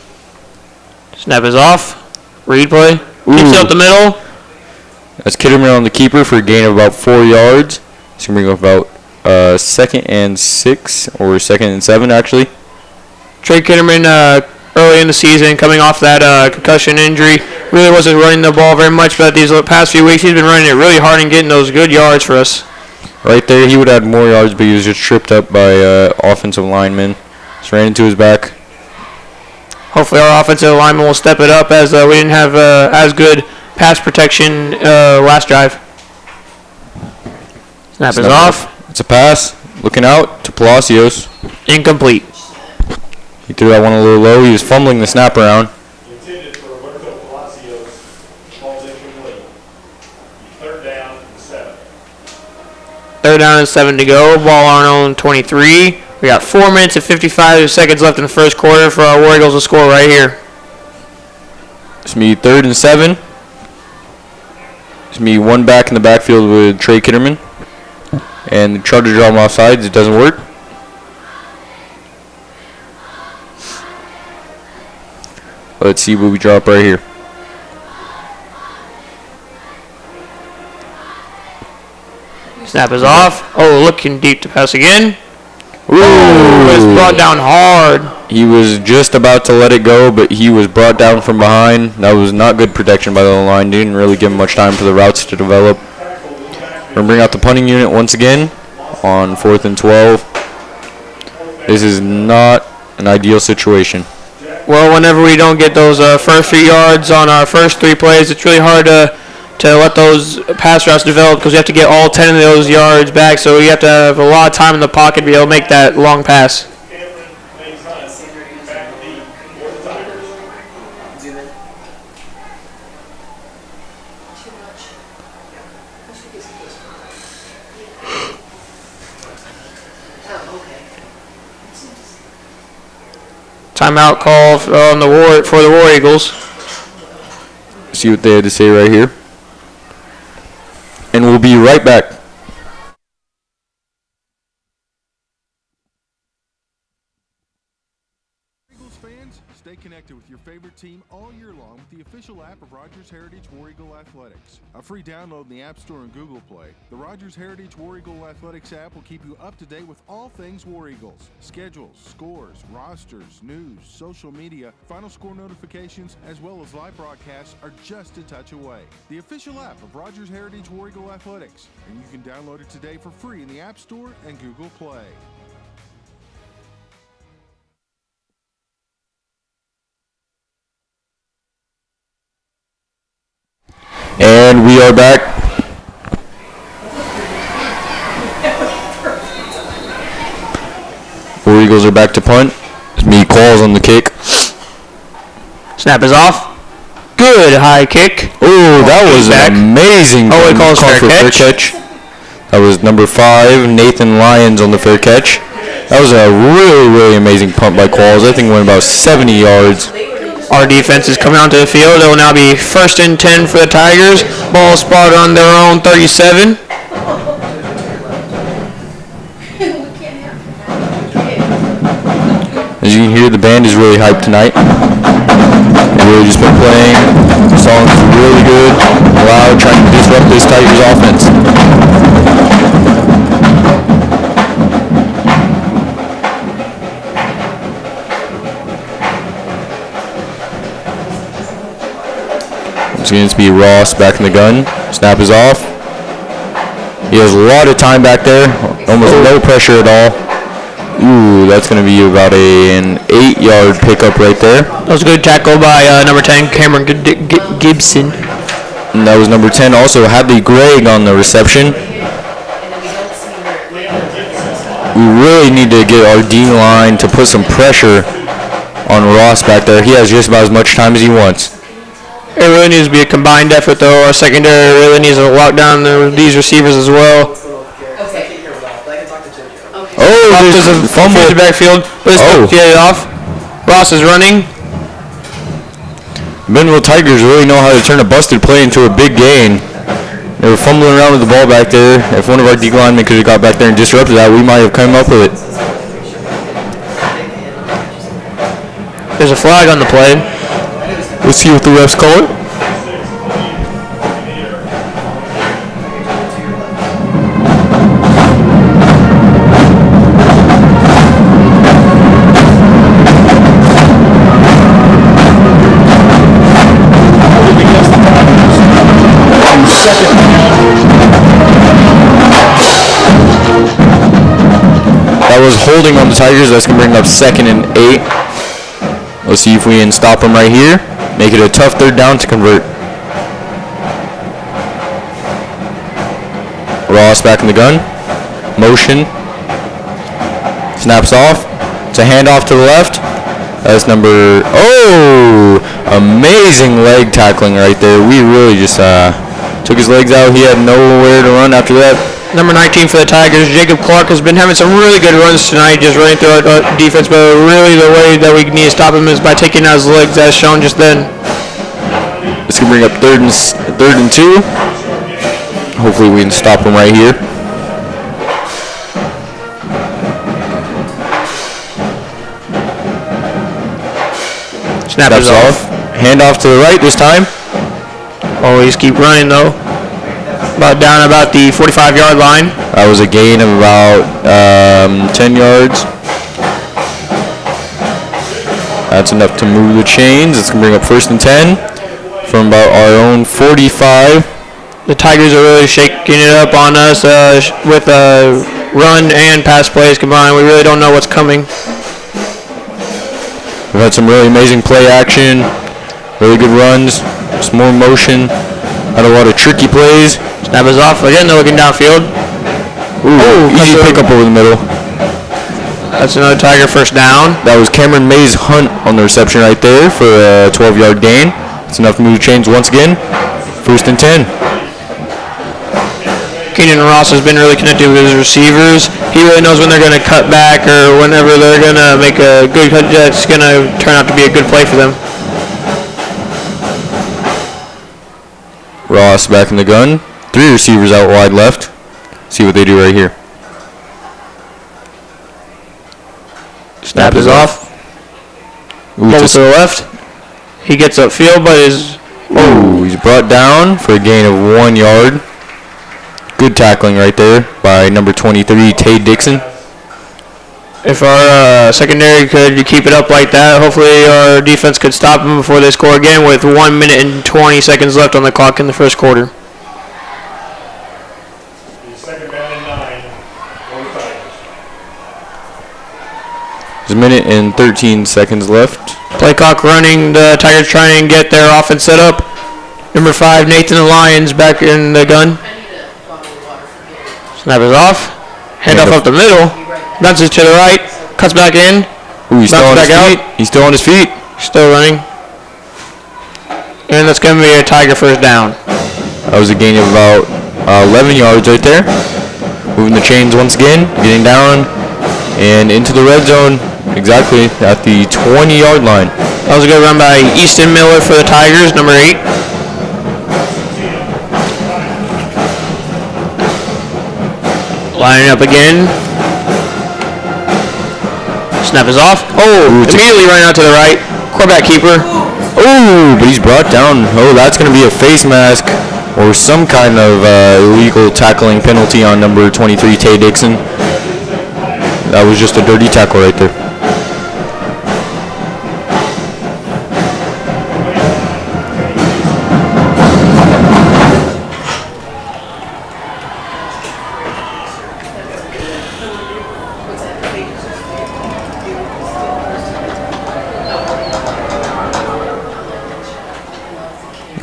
Snap is off. Read play. Keeps up the middle. That's Kidderman on the keeper for a gain of about 4 yards. It's going to bring up about 2nd and 6 or 2nd and 7 actually. Trey Kidderman early in the season coming off that concussion injury. Really wasn't running the ball very much, but these past few weeks he's been running it really hard and getting those good yards for us. Right there, he would have had more yards, but he was just tripped up by offensive linemen. Just ran into his back. Hopefully our offensive lineman will step it up as we didn't have as good pass protection last drive. Snap is off. It's a pass. Looking out to Palacios. Incomplete. He threw that one a little low. He was fumbling the snap around. Intended for Roberto Palacios. Ball's incomplete. 3rd down and 7. 3rd down and 7 to go. Ball on our own 23. We got 4 minutes and 55 seconds left in the first quarter for our War Eagles to score right here. It's me 3rd and 7. It's me one back in the backfield with Trey Kitterman. And the Chargers draw him off sides. It doesn't work. Let's see what we drop right here. Snap is off. Oh, looking deep to pass again. Ooh, was brought down hard. He was just about to let it go, but he was brought down from behind. That was not good protection by the line. Didn't really give him much time for the routes to develop. We're going to bring out the punting unit once again on 4th and 12. This is not an ideal situation. Well, whenever we don't get those first 3 yards on our first 3 plays, it's really hard to let those pass routes develop because you have to get all 10 of those yards back. So you have to have a lot of time in the pocket to be able to make that long pass. Timeout call on for the War Eagles. See what they had to say right here. And we'll be right back. Eagles fans, stay connected with your favorite team all year long with the official app of Rogers Heritage War Eagle Athletics. A free download in the App Store and Google Play. The Rogers Heritage War Eagle Athletics app will keep you up to date with all things War Eagles. Schedules, scores, rosters, news, social media, final score notifications, as well as live broadcasts are just a touch away. The official app of Rogers Heritage War Eagle Athletics, and you can download it today for free in the App Store and Google Play. And we are back. War Eagles are back to punt. It's me, Qualls, on the kick. Snap is off. Good high kick. Oh, that was an amazing he calls call for fair catch. That was number 5, Nathan Lyons, on the fair catch. That was a really, really amazing punt by Qualls. I think it went about 70 yards. Our defense is coming onto the field. It will now be 1st and 10 for the Tigers. Ball spotted on their own 37. As you can hear, the band is really hyped tonight. They've really just been playing. The songs are really good, loud, trying to disrupt this Tigers offense. It's going to be Ross back in the gun. Snap is off. He has a lot of time back there. Almost no pressure at all. Ooh, that's going to be about an 8-yard pickup right there. That was a good tackle by number 10, Cameron Gibson. And that was number 10. Also, Hadley Gregg on the reception. We really need to get our D line to put some pressure on Ross back there. He has just about as much time as he wants. It really needs to be a combined effort, though. Our secondary really needs to lock down these receivers as well. Oh, there's a fumble. The backfield. Get it off. Ross is running. Bentonville Tigers really know how to turn a busted play into a big gain. They were fumbling around with the ball back there. If one of our D linemen could have got back there and disrupted that, we might have come up with it. There's a flag on the play. Let's see what the refs call it. That was holding on the Tigers. That's going to bring up 2nd and 8. Let's see if we can stop them right here. Make it a tough 3rd down to convert. Ross back in the gun. Motion. Snaps off. It's a handoff to the left. That's number... Oh! Amazing leg tackling right there. We really just took his legs out. He had nowhere to run after that. Number 19 for the Tigers, Jacob Clark, has been having some really good runs tonight, just running through our defense, but really the way that we need to stop him is by taking out his legs, as shown just then. This can bring up third and 2. Hopefully we can stop him right here. Snap is off. Handoff to the right this time. Always keep running though. Down about the 45-yard line. That was a gain of about 10 yards. That's enough to move the chains. It's going to bring up first and 10 from about our own 45. The Tigers are really shaking it up on us with run and pass plays combined. We really don't know what's coming. We've had some really amazing play action, really good runs, some more motion, had a lot of tricky plays. Snap is off again. They're looking downfield. Ooh, easy pickup over the middle. That's another Tiger first down. That was Cameron Mays Hunt on the reception right there for a 12-yard gain. It's enough to move the chains once again. First and 10. Keenan Ross has been really connected with his receivers. He really knows when they're going to cut back or whenever they're going to make a good cut. It's going to turn out to be a good play for them. Ross back in the gun. 3 receivers out wide left. See what they do right here. Snap is off. Ball to the left. He gets upfield, but he's brought down for a gain of 1 yard. Good tackling right there by number 23, Tay Dixon. If our secondary could keep it up like that, hopefully our defense could stop them before they score again with 1 minute and 20 seconds left on the clock in the first quarter. Second down and 9 for the Tigers. There's a minute and 13 seconds left. Play clock running. The Tigers trying to get their offense set up. Number 5, Nathan the Lions back in the gun. Snap is off. Handoff up the middle. Bounces to the right. Cuts back in. Ooh, he's still on his feet. He's still on his feet. Still running. And that's going to be a Tiger first down. That was a gain of about 11 yards right there. Moving the chains once again. Getting down and into the red zone. Exactly at the 20-yard line. That was a good run by Easton Miller for the Tigers, number 8. Lining up again. Snap is off. Immediately running out to the right. Quarterback keeper. Oh, but he's brought down. Oh, that's going to be a face mask or some kind of illegal tackling penalty on number 23, Tay Dixon. That was just a dirty tackle right there.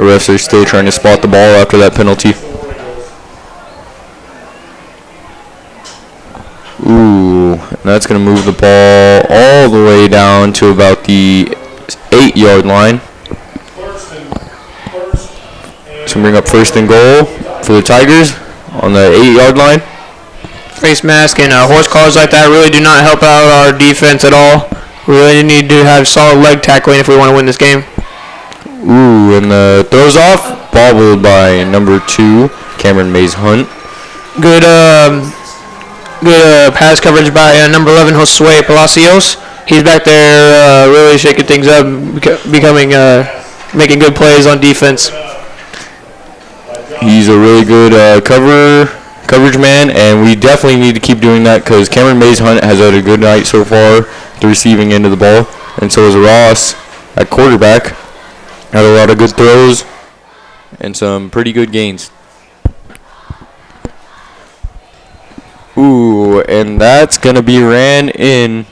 The refs are still trying to spot the ball after that penalty. Ooh, and that's going to move the ball all the way down to about the 8-yard line. It's going to bring up first and goal for the Tigers on the 8-yard line. Face mask and horse collars like that really do not help out our defense at all. We really need to have solid leg tackling if we want to win this game. Ooh, and the throws off, bobbled by number 2, Cameron Mays Hunt. Good pass coverage by number 11, Josue Palacios. He's back there really shaking things up, making good plays on defense. He's a really good coverage man, and we definitely need to keep doing that because Cameron Mays Hunt has had a good night so far, the receiving end of the ball, and so is Ross at quarterback. Had a lot of good throws and some pretty good gains. Ooh, and that's going to be ran in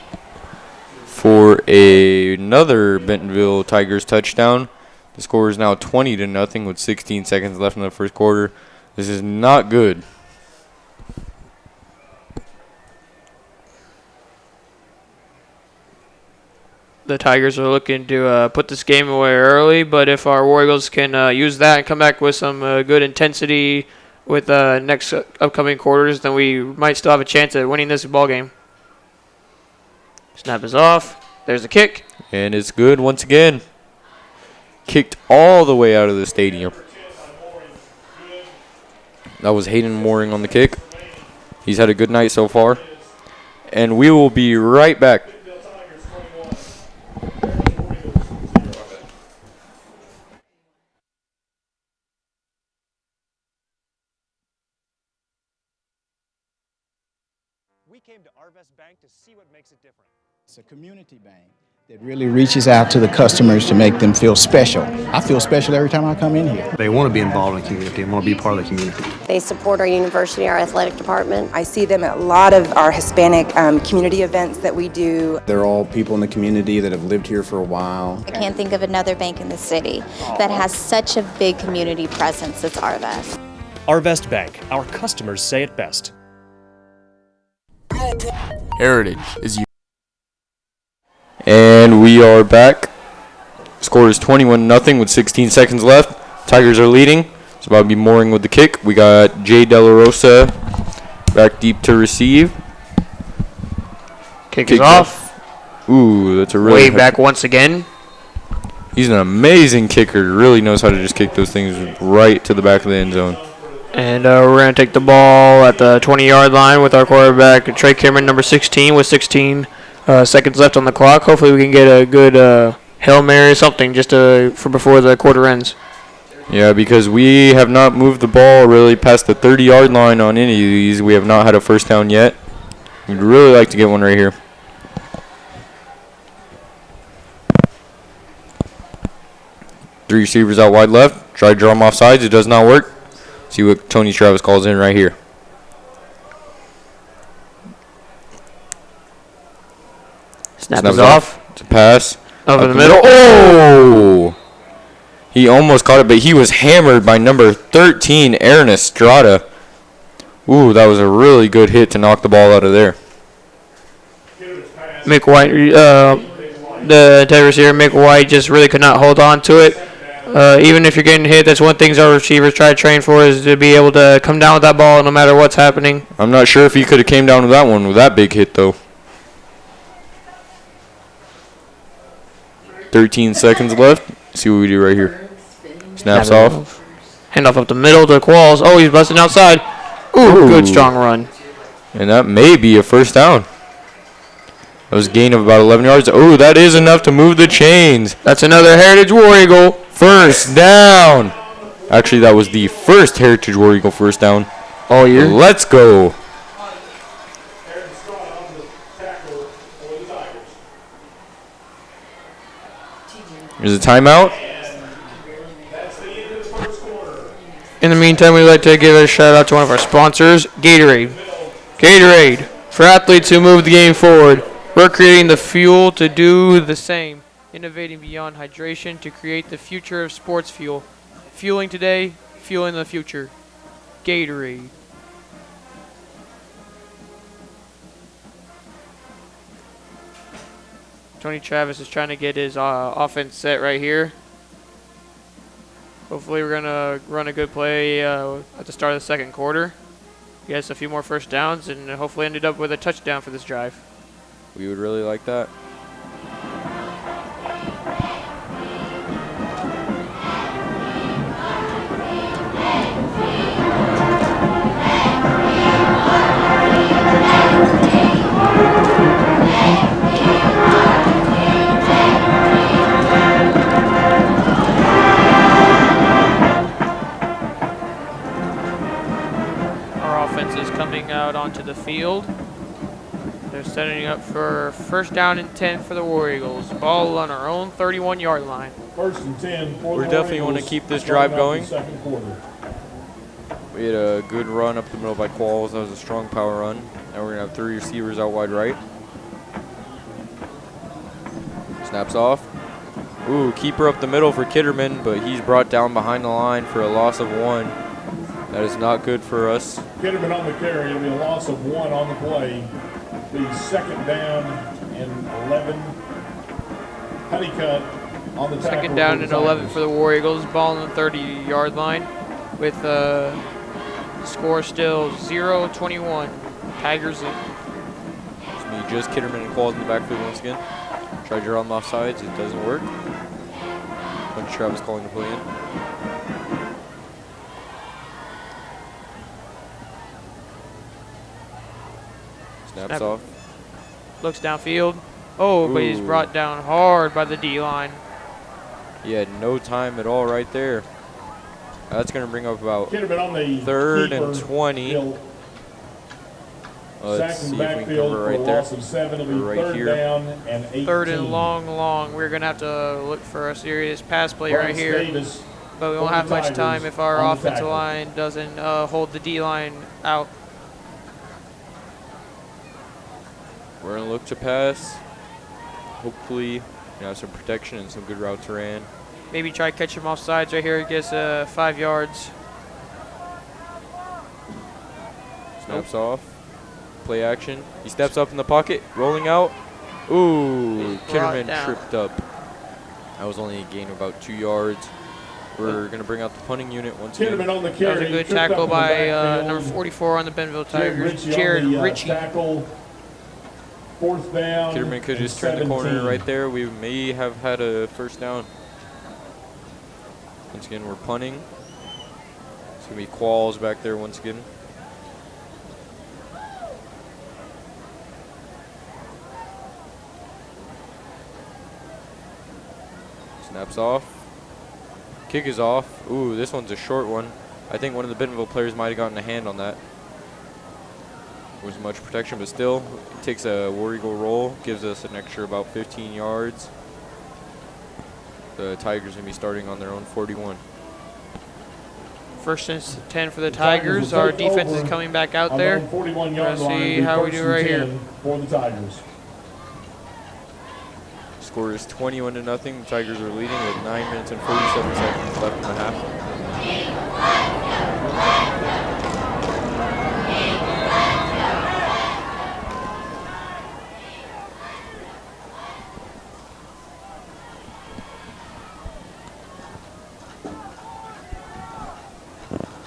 for another Bentonville Tigers touchdown. The score is now 20-0 with 16 seconds left in the first quarter. This is not good. The Tigers are looking to put this game away early, but if our War Eagles can use that and come back with some good intensity with next upcoming quarters, then we might still have a chance at winning this ball game. Snap is off. There's the kick. And it's good once again. kicked all the way out of the stadium. That was Hayden Mooring on the kick. He's had a good night so far. And we will be right back. We came to Arvest Bank to see what makes it different. It's a community bank that really reaches out to the customers to make them feel special. I feel special every time I come in here. They want to be involved in the community and want to be part of the community. They support our university, our athletic department. I see them at a lot of our Hispanic community events that we do. They're all people in the community that have lived here for a while. I can't think of another bank in the city that has such a big community presence as Arvest. Arvest Bank, our customers say it best. Heritage is you. And we are back. Score is 21-0 with 16 seconds left. Tigers are leading. It's about to be Mooring with the kick. We got Jay De La Rosa back deep to receive. Kick is off. Ooh, that's a really way back once again. He's an amazing kicker. Really knows how to just kick those things right to the back of the end zone. And we're going to take the ball at the 20-yard line with our quarterback, Trey Cameron, number 16, with 16 seconds left on the clock. Hopefully we can get a good Hail Mary or something just for before the quarter ends. Yeah, because we have not moved the ball really past the 30-yard line on any of these. We have not had a first down yet. We'd really like to get one right here. Three receivers out wide left. Try to draw them off sides. It does not work. See what Tony Travis calls in right here. Snap is off. It's a pass. Over the middle. Oh! He almost caught it, but he was hammered by number 13, Aaron Estrada. Ooh, that was a really good hit to knock the ball out of there. Mick White, the tight receiver, Mick White, just really could not hold on to it. Even if you're getting hit, that's one thing our receivers try to train for, is to be able to come down with that ball no matter what's happening. I'm not sure if he could have came down with that one with that big hit, though. 13 seconds left. See what we do right here. Snaps off. Handoff up the middle to Qualls. Oh, he's busting outside. Ooh, good strong run. And that may be a first down. That was a gain of about 11 yards. Oh, that is enough to move the chains. That's another Heritage War Eagle. First down. Actually, that was the first Heritage War Eagle first down all year. Let's go. There's a timeout. In the meantime, we'd like to give a shout out to one of our sponsors, Gatorade. Gatorade, for athletes who move the game forward. We're creating the fuel to do the same, innovating beyond hydration to create the future of sports fuel. Fueling today, fueling the future. Gatorade. Tony Travis is trying to get his offense set right here. Hopefully we're going to run a good play at the start of the second quarter. Get us a few more first downs and hopefully ended up with a touchdown for this drive. We would really like that. Coming out onto the field. They're setting up for first down and 10 for the War Eagles. Ball on our own 31-yard line. First and 10 for we the definitely War want to Eagles keep this drive going. Second quarter. We had a good run up the middle by Qualls. That was a strong power run. Now we're going to have three receivers out wide right. Snaps off. Ooh, keeper up the middle for Kitterman, but he's brought down behind the line for a loss of 1. That is not good for us. Kitterman on the carry. It'll be a loss of 1 on the play. The second down and 11. Honeycutt on the tackle. Second down and 11 for the War Eagles. Ball on the 30-yard line with score still 0-21. Tigers in. It's me, just Kitterman and Qualls in the backfield once again. Try to draw them off sides. It doesn't work. Coach Travis calling the play in. Snaps off. Looks downfield. Oh, but he's brought down hard by the D-line. He had no time at all right there. That's going to bring up about Could have been on the 3rd and keeper. 20. He'll Let's sack see in if we can backfield cover for a right there. loss of 7. It'll be Right 3rd here. down and 18. 3rd and long. We're going to have to look for a serious pass play right Bryce here. Davis But we for won't the have much Tigers time if our on the offensive tackle. line doesn't hold the D-line out. We're going to look to pass. Hopefully, have some protection and some good routes ran. Maybe try to catch him off sides right here. He gets 5 yards. Snaps off. Play action. He steps up in the pocket, rolling out. Ooh, Kitterman tripped up. That was only a gain of about 2 yards. We're going to bring out the punting unit once again. Kitterman on the That carry. was a good tripped up tackle in the by backfield. number 44 on the Bentonville Tigers, Jared Jared on the, Ritchie. Tackle. 4th down. Kitterman could and just turn the corner 17. right there. We may have had a first down. Once again, we're punting. It's going to be Qualls back there once again. Snaps off. Kick is off. Ooh, this one's a short one. I think one of the Bentonville players might have gotten a hand on that. Wasn't much protection, but still, it takes a War Eagle roll, gives us an extra about 15 yards. The Tigers going to be starting on their own 41. 1st and 10 for the Tigers. Our defense is coming back out there. 41-yard Let's see how we do right here. For the Tigers. Score is 21-0. The Tigers are leading with 9 minutes and 47 seconds left in the half.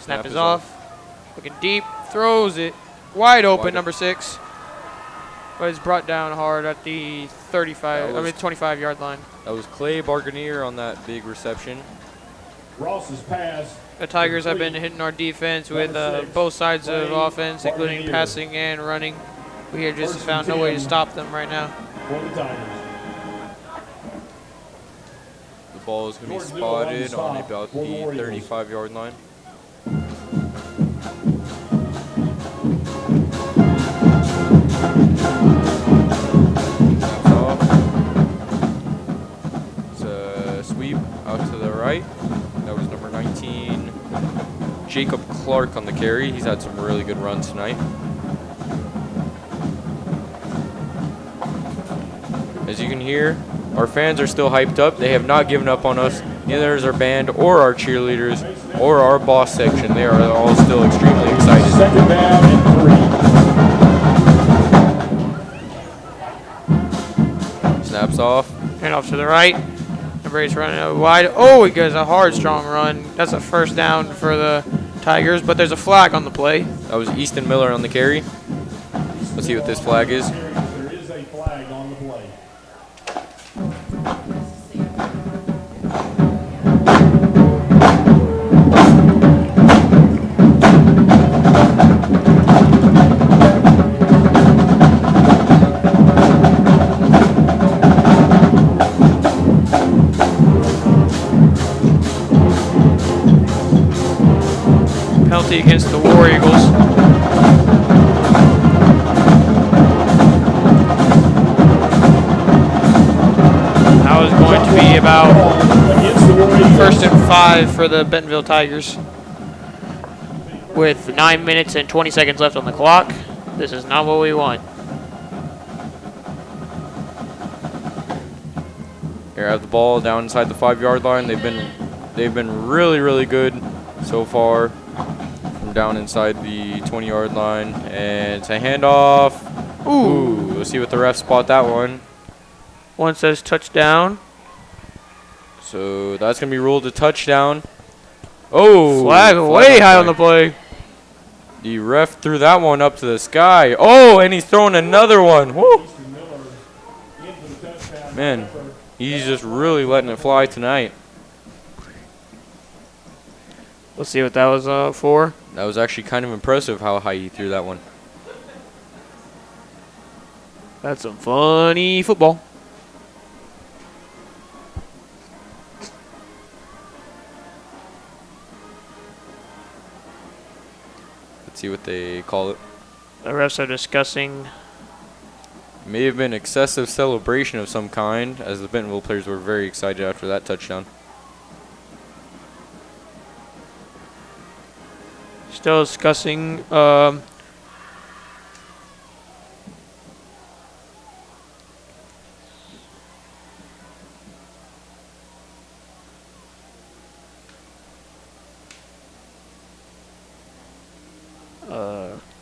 Snap is off. Looking deep. Throws it. Wide open, number 6. But it's brought down hard at the 25-yard line. That was Clay Barganier on that big reception. Ross's pass. The Tigers have been hitting our defense with both sides of offense, including passing and running. We have just found no way to stop them right now. For the Tigers. The ball is going to be spotted on about the 35-yard line. Snaps off. It's a sweep out to the right. That was number 19, Jacob Clark on the carry. He's had some really good runs tonight. As you can hear, our fans are still hyped up. They have not given up on us. Neither is our band or our cheerleaders or our boss section. They are all still extremely excited. 2nd down and 3. Snaps off. Hand off to the right. Number 8's running out wide. Oh, he goes a hard, strong run. That's a 1st down for the Tigers, but there's a flag on the play. That was Easton Miller on the carry. Let's see what this flag is. There is a flag on the play. Penalty against the War Eagles. That was going to be about 1st and 5 for the Bentonville Tigers. With 9 minutes and 20 seconds left on the clock. This is not what we want. Here, I have the ball down inside the 5-yard line. They've been really good so far from down inside the 20-yard line, and it's a handoff. Ooh, let's see what the refs spot that one. One says touchdown. So that's gonna be ruled a touchdown. Oh, flag way high on the play. The ref threw that one up to the sky. Oh, and he's throwing another one. Woo! Man, he's just really letting it fly tonight. Let's see what that was for. That was actually kind of impressive how high he threw that one. That's some funny football. Let's see what they call it. The refs are discussing. May have been excessive celebration of some kind, as the Bentonville players were very excited after that touchdown. Still discussing.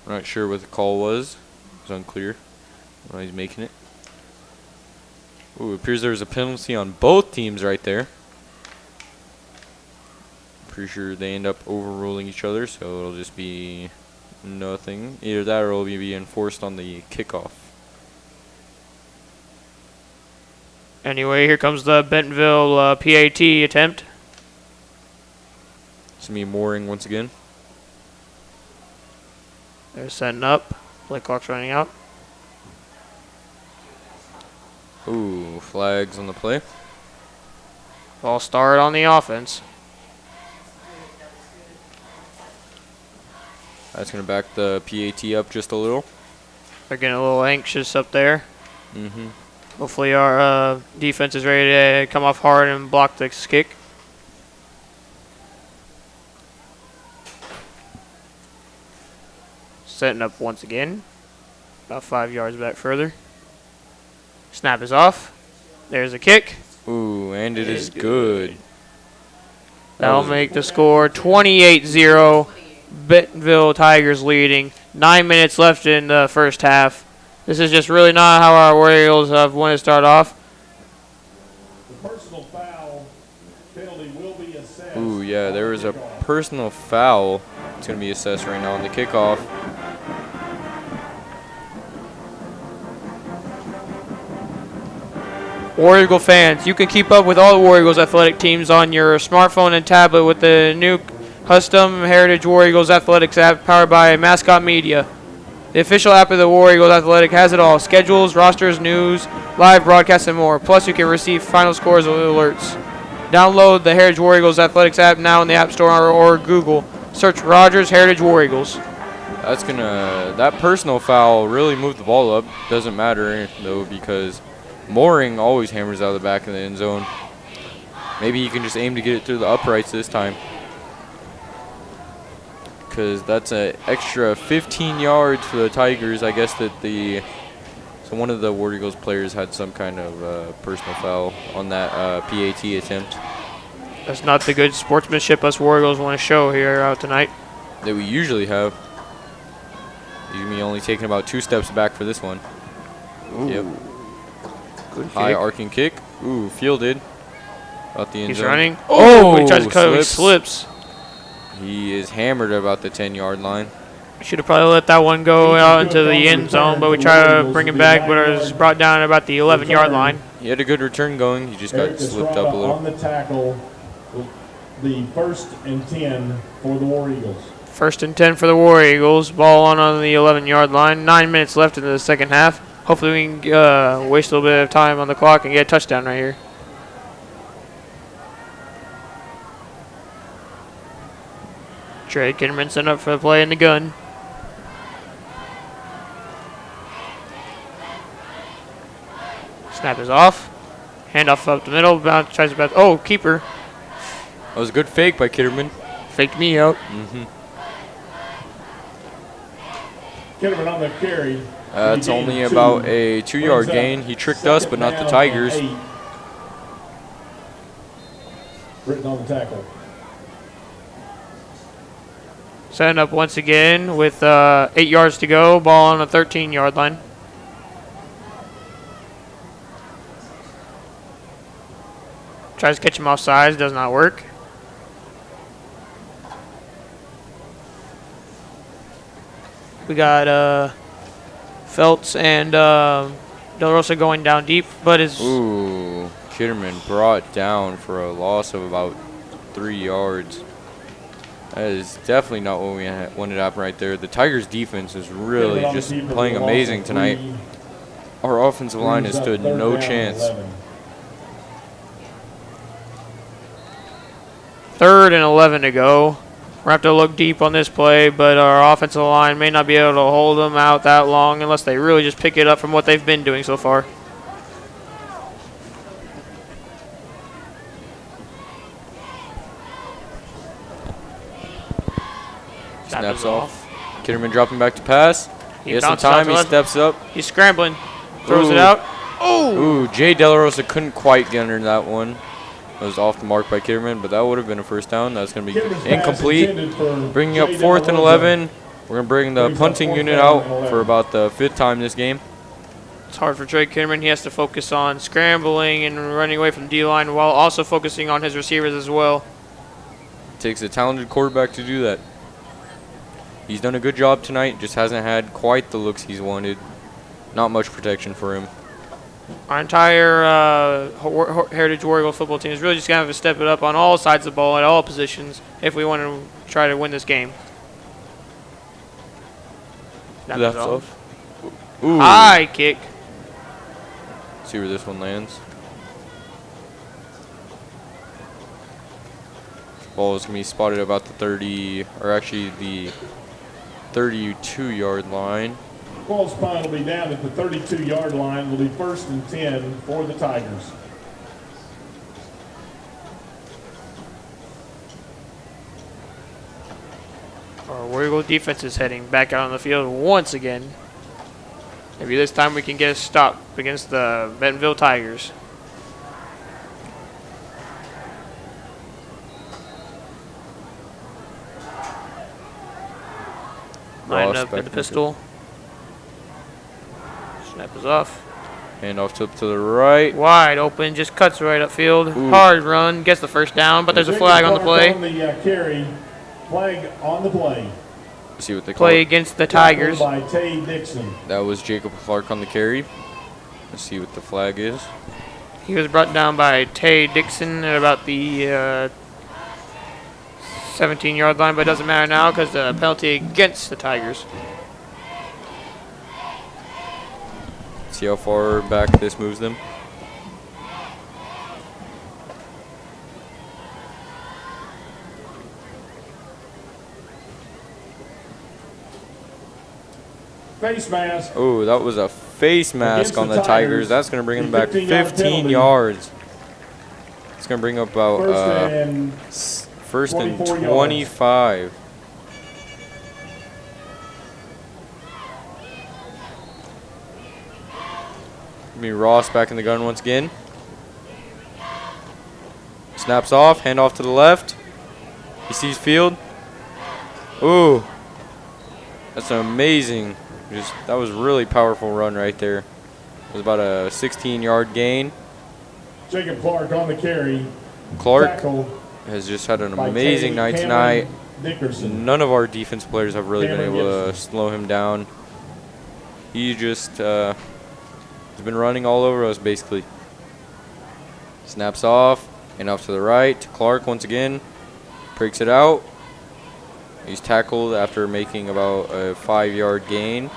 Not sure what the call was. It's unclear when he's making it. Ooh, it appears there was a penalty on both teams right there. Pretty sure they end up overruling each other, so it'll just be nothing. Either that or it'll be enforced on the kickoff. Anyway, here comes the Bentonville PAT attempt. It's going to be Mooring once again. They're setting up. Play clock's running out. Ooh, flags on the play. Ball started on the offense. That's going to back the PAT up just a little. They're getting a little anxious up there. Mm-hmm. Hopefully our defense is ready to come off hard and block this kick. Setting up once again. About 5 yards back further. Snap is off. There's a kick. Ooh, and it is good. That'll make the score 28-0. Bentonville Tigers leading. 9 minutes left in the first half. This is just really not how our War Eagles have wanted to start off. The personal foul penalty will be assessed. Ooh, yeah, there was a personal foul. It's going to be assessed right now on the kickoff. War Eagle fans, you can keep up with all the War Eagles athletic teams on your smartphone and tablet with the new custom Heritage War Eagles Athletics app powered by Mascot Media. The official app of the War Eagles Athletic has it all: schedules, rosters, news, live broadcasts, and more. Plus, you can receive final scores alerts. Download the Heritage War Eagles Athletics app now in the App Store or Google. Search Rogers Heritage War Eagles. That personal foul really moved the ball up. Doesn't matter though, because Mooring always hammers out of the back of the end zone. Maybe you can just aim to get it through the uprights this time, because that's an extra 15 yards for the Tigers. I guess that so one of the War Eagles players had some kind of personal foul on that PAT attempt. That's not the good sportsmanship us War Eagles want to show here out tonight. That we usually have. You only taking about 2 steps back for this one. Ooh. Yep. Good High kick. arcing kick. Ooh, fielded. About the end He's zone. running. Oh, he tries to cut. He slips. He is hammered about the 10-yard line. Should have probably let that one go out into the end zone, but we try to bring him back, but it was brought down at about the 11-yard line. He had a good return going. He just got slipped up a little. On the tackle, the 1st and 10 for the War Eagles. 1st and 10 for the War Eagles. Ball on the 11-yard line. 9 minutes left in the second half. Hopefully we can waste a little bit of time on the clock and get a touchdown right here. Trey Kinderman setting up for the play in the gun. Snap is off. Handoff up the middle. Bounce, tries to bounce. Oh, keeper. That was a good fake by Kitterman. Faked me out. Mm-hmm. Kitterman on the carry. That's only about a 2-yard gain. He tricked us, but not the Tigers. Written on the tackle. Setting up once again with 8 yards to go. Ball on the 13-yard line. Tries to catch him off sides. Does not work. We got Feltz and Del Rosa going down deep, but is Ooh, Kitterman brought down for a loss of about 3 yards. That is definitely not what we wanted to happen right there. The Tigers' defense is really just playing amazing tonight. Our offensive line has stood no chance. 3rd and 11 to go. We're going to have to look deep on this play, but our offensive line may not be able to hold them out that long unless they really just pick it up from what they've been doing so far. Snaps off. Kitterman dropping back to pass. He has some time. He steps up. He's scrambling. Throws it out. Oh! Ooh, Jay De La Rosa couldn't quite get under that one. It was off the mark by Kitterman, but that would have been a first down. That's going to be incomplete. Bringing up 4th and 11. We're going to bring the punting unit out for about the 5th time this game. It's hard for Trey Kitterman. He has to focus on scrambling and running away from the D-line while also focusing on his receivers as well. It takes a talented quarterback to do that. He's done a good job tonight, just hasn't had quite the looks he's wanted. Not much protection for him. Our entire Heritage War Eagles football team is really just going to have to step it up on all sides of the ball at all positions if we want to try to win this game. That's off. Ooh. High kick. See where this one lands. Ball is going to be spotted about the 30, or actually the 32-yard line. Ball's punt will be down at the 32-yard line. Will be 1st and 10 for the Tigers. Our War Eagle defense is heading back out on the field once again. Maybe this time we can get a stop against the Bentonville Tigers. Line up at the pistol. Snap is off. Hand off to the right. Wide open, just cuts right upfield. Ooh. Hard run, gets the first down, but there's a flag on the play. On the carry, flag on the play. Let's see what they call play it. Against the Tigers. By Tay Dixon. That was Jacob Clark on the carry. Let's see what the flag is. He was brought down by Tay Dixon at about the 17-yard line, but it doesn't matter now because the penalty against the Tigers. See how far back this moves them. Face mask. Oh, that was a face mask on the Tigers. That's going to bring them back 15 yards. It's going to bring up about first and 25. Me Ross back in the gun once again. Snaps off, hand off to the left. He sees field. Ooh, that's an amazing. That was really powerful run right there. It was about a 16-yard gain. Jacob Clark on the carry. Clark has just had an amazing night tonight. Dickerson. None of our defense players have really been able to slow him down. He just has been running all over us basically. Snaps off and off to the right. Clark once again breaks it out. He's tackled after making about a 5-yard gain.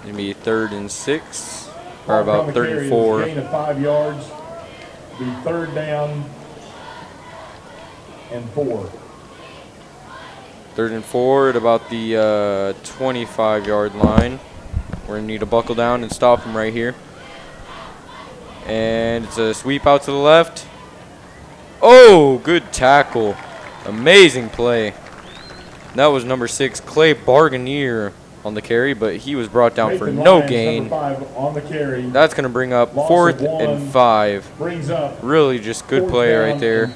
It'll be 3rd and 6, or about 3rd and 4. Gain of 5 yards. Be 3rd down and 4. 3rd and 4 at about the 25-yard line. We're gonna need to buckle down and stop him right here. And it's a sweep out to the left. Oh, good tackle. Amazing play. That was number 6, Clay Barganier on the carry, but he was brought down for no gain. On the carry. That's going to bring up 4th and 5. Brings up really just good play right there.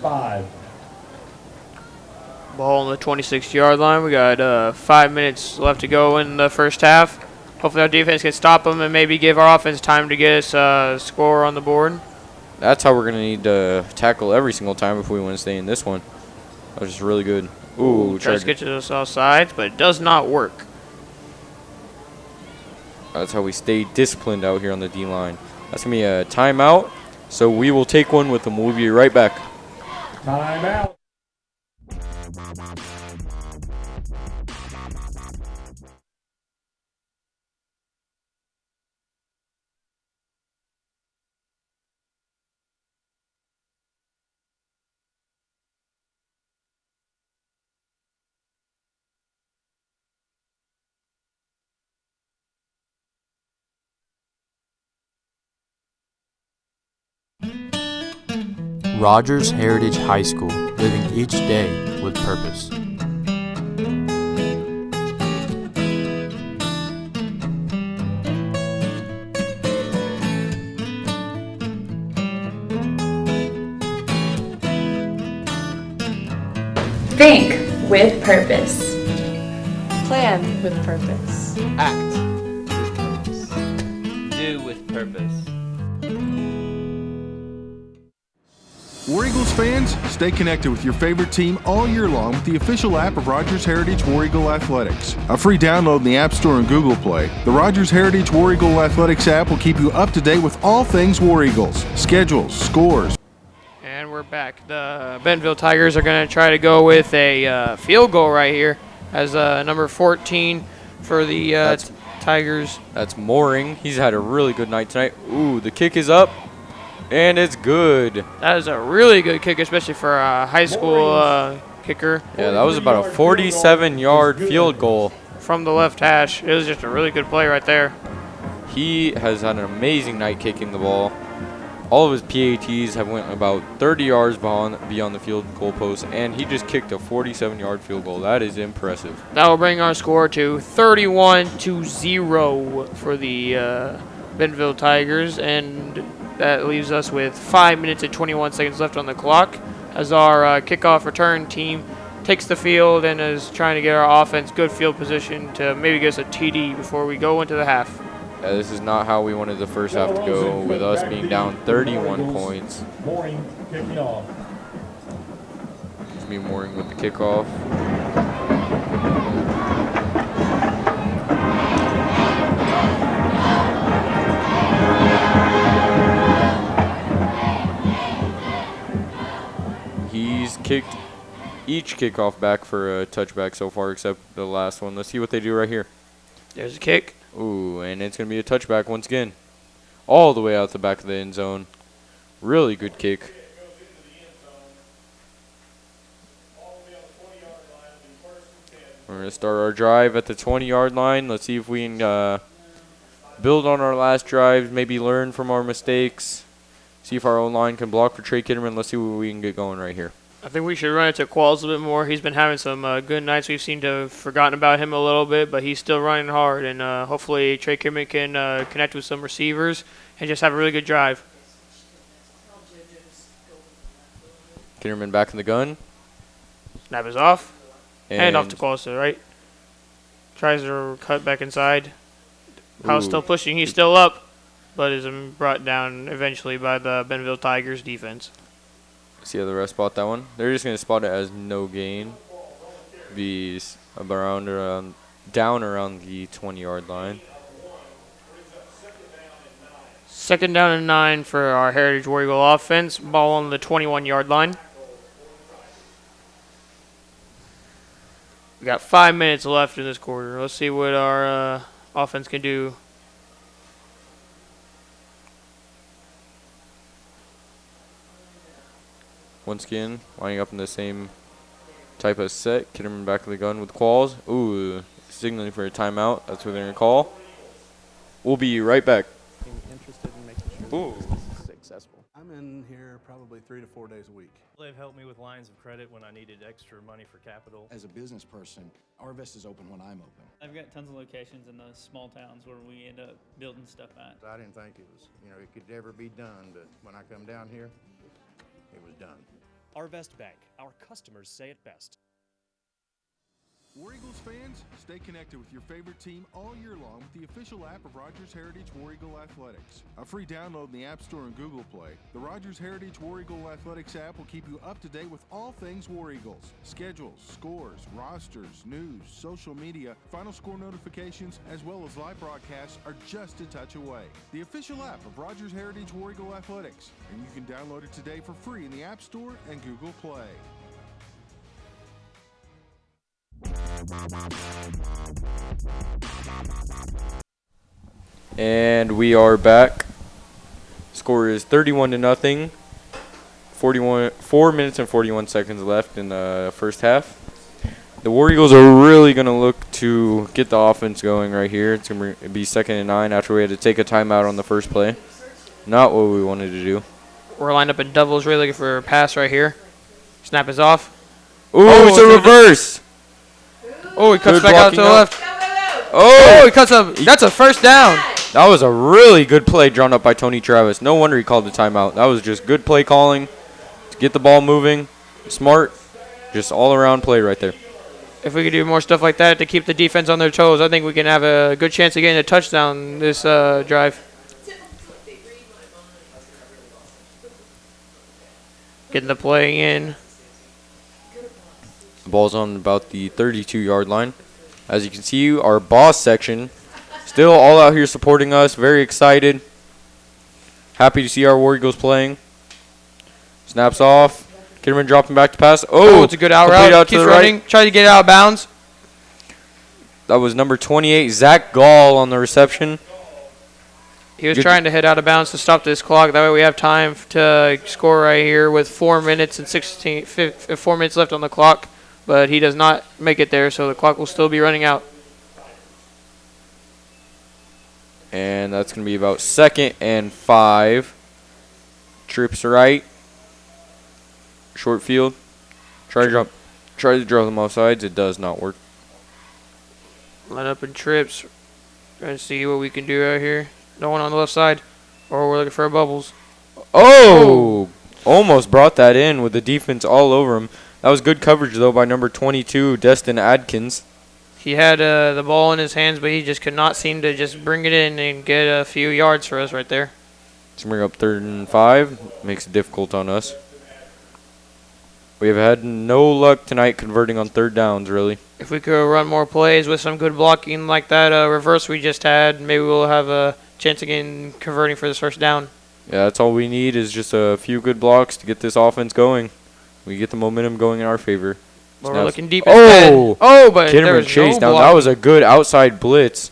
Ball on the 26-yard line. We got 5 minutes left to go in the first half. Hopefully our defense can stop them and maybe give our offense time to get us a score on the board. That's how we're going to need to tackle every single time if we want to stay in this one. That was just really good. Ooh, tries to get to us off sides, but it does not work. That's how we stay disciplined out here on the D-line. That's going to be a timeout, so we will take one with them. We'll be right back. Timeout. Rogers Heritage High School, living each day with purpose. Think with purpose. Plan with purpose. Act with purpose. Do with purpose. War Eagles fans, stay connected with your favorite team all year long with the official app of Rogers Heritage War Eagle Athletics. A free download in the App Store and Google Play, the Rogers Heritage War Eagle Athletics app will keep you up to date with all things War Eagles, schedules, scores. And we're back. The Bentonville Tigers are going to try to go with a field goal right here as number 14 for the Tigers. That's Mooring. He's had a really good night tonight. Ooh, the kick is up, and it's good. That is a really good kick, especially for a high school kicker. Yeah, that was about a 47-yard field goal. From the left hash. It was just a really good play right there. He has had an amazing night kicking the ball. All of his PATs have went about 30 yards beyond the field goal post, and he just kicked a 47-yard field goal. That is impressive. That will bring our score to 31-0 for the Bentonville Tigers, and that leaves us with 5 minutes and 21 seconds left on the clock as our kickoff return team takes the field and is trying to get our offense good field position to maybe get us a TD before we go into the half. This is not how we wanted the first half to go, with us being down 31 points. Mooring kicking off. It's me Mooring with the kickoff. He's kicked each kickoff back for a touchback so far, except the last one. Let's see what they do right here. There's a kick. Ooh, and it's going to be a touchback once again. All the way out the back of the end zone. Really good kick. We're going to start our drive at the 20-yard line. Let's see if we can build on our last drives, maybe learn from our mistakes. See if our own line can block for Trey Kitterman. Let's see what we can get going right here. I think we should run it to Qualls a bit more. He's been having some good nights. We've seemed to have forgotten about him a little bit, but he's still running hard. And hopefully Trey Kitterman can connect with some receivers and just have a really good drive. Kitterman back in the gun. Snap is off. And off to Qualls to the right. Tries to cut back inside. Powell's still pushing. He's still up, but is brought down eventually by the Bentonville Tigers defense. See how the rest spot that one? They're just going to spot it as no gain. Be down around the 20-yard line. Second down and 9 for our Heritage War Eagle offense. Ball on the 21-yard line. We got 5 minutes left in this quarter. Let's see what our offense can do. Once again, lining up in the same type of set. Kitterman back of the gun with Qualls. Ooh, signaling for a timeout. That's what they're going to call. We'll be right back. Interested in making sure this is successful. I'm in here probably 3 to 4 days a week. They've helped me with lines of credit when I needed extra money for capital. As a business person, Arvest is open when I'm open. I've got tons of locations in those small towns where we end up building stuff at. I didn't think it was, it could ever be done, but when I come down here, it was done. Arvest Bank. Our customers say it best. War Eagles fans, stay connected with your favorite team all year long with the official app of Rogers Heritage War Eagle Athletics. A free download in the App Store and Google Play, the Rogers Heritage War Eagle Athletics app will keep you up to date with all things War Eagles. Schedules, scores, rosters, news, social media, final score notifications, as well as live broadcasts are just a touch away. The official app of Rogers Heritage War Eagle Athletics, and you can download it today for free in the App Store and Google Play. And we are back. Score is 31-0. 4 minutes and 41 seconds left in the first half. The War Eagles are really going to look to get the offense going right here. It's going to be 2nd and 9 after we had to take a timeout on the first play. Not what we wanted to do. We're lined up in doubles, really looking for a pass right here. Snap is off. Ooh, it's a reverse. Oh, he cuts Good back out to blocking the out. left. Oh, He cuts up. That's a first down. that was a really good play drawn up by Tony Travis. No wonder he called the timeout. That was just good play calling to get the ball moving. Smart, just all-around play right there. If we could do more stuff like that to keep the defense on their toes, I think we can have a good chance of getting a touchdown this drive. Getting the play in. The ball's on about the 32-yard line. As you can see, our boss section still all out here supporting us. Very excited. Happy to see our War Eagles playing. Snaps off. Kitterman dropping back to pass. Oh, it's a good out route. Out Keeps to the running. right. Trying to get out of bounds. That was number 28, Zach Gall on the reception. He was trying to head out of bounds to stop this clock. That way we have time to score right here with 4 minutes and 4 minutes left on the clock. But he does not make it there, so the clock will still be running out. And that's going to be about 2nd and 5. Trips right. Short field. Try to draw them off sides. It does not work. Line up in trips. Trying to see what we can do out here. No one on the left side. Or we're looking for bubbles. Oh! Almost brought that in with the defense all over him. That was good coverage, though, by number 22, Destin Adkins. He had the ball in his hands, but he just could not seem to just bring it in and get a few yards for us right there. Let's bring up 3rd and 5. Makes it difficult on us. We have had no luck tonight converting on 3rd downs, really. If we could run more plays with some good blocking like that reverse we just had, maybe we'll have a chance again converting for this 1st down. Yeah, that's all we need is just a few good blocks to get this offense going. We get the momentum going in our favor. Well, we're looking deep instead. Oh, but there was chase no down. block. That was a good outside blitz.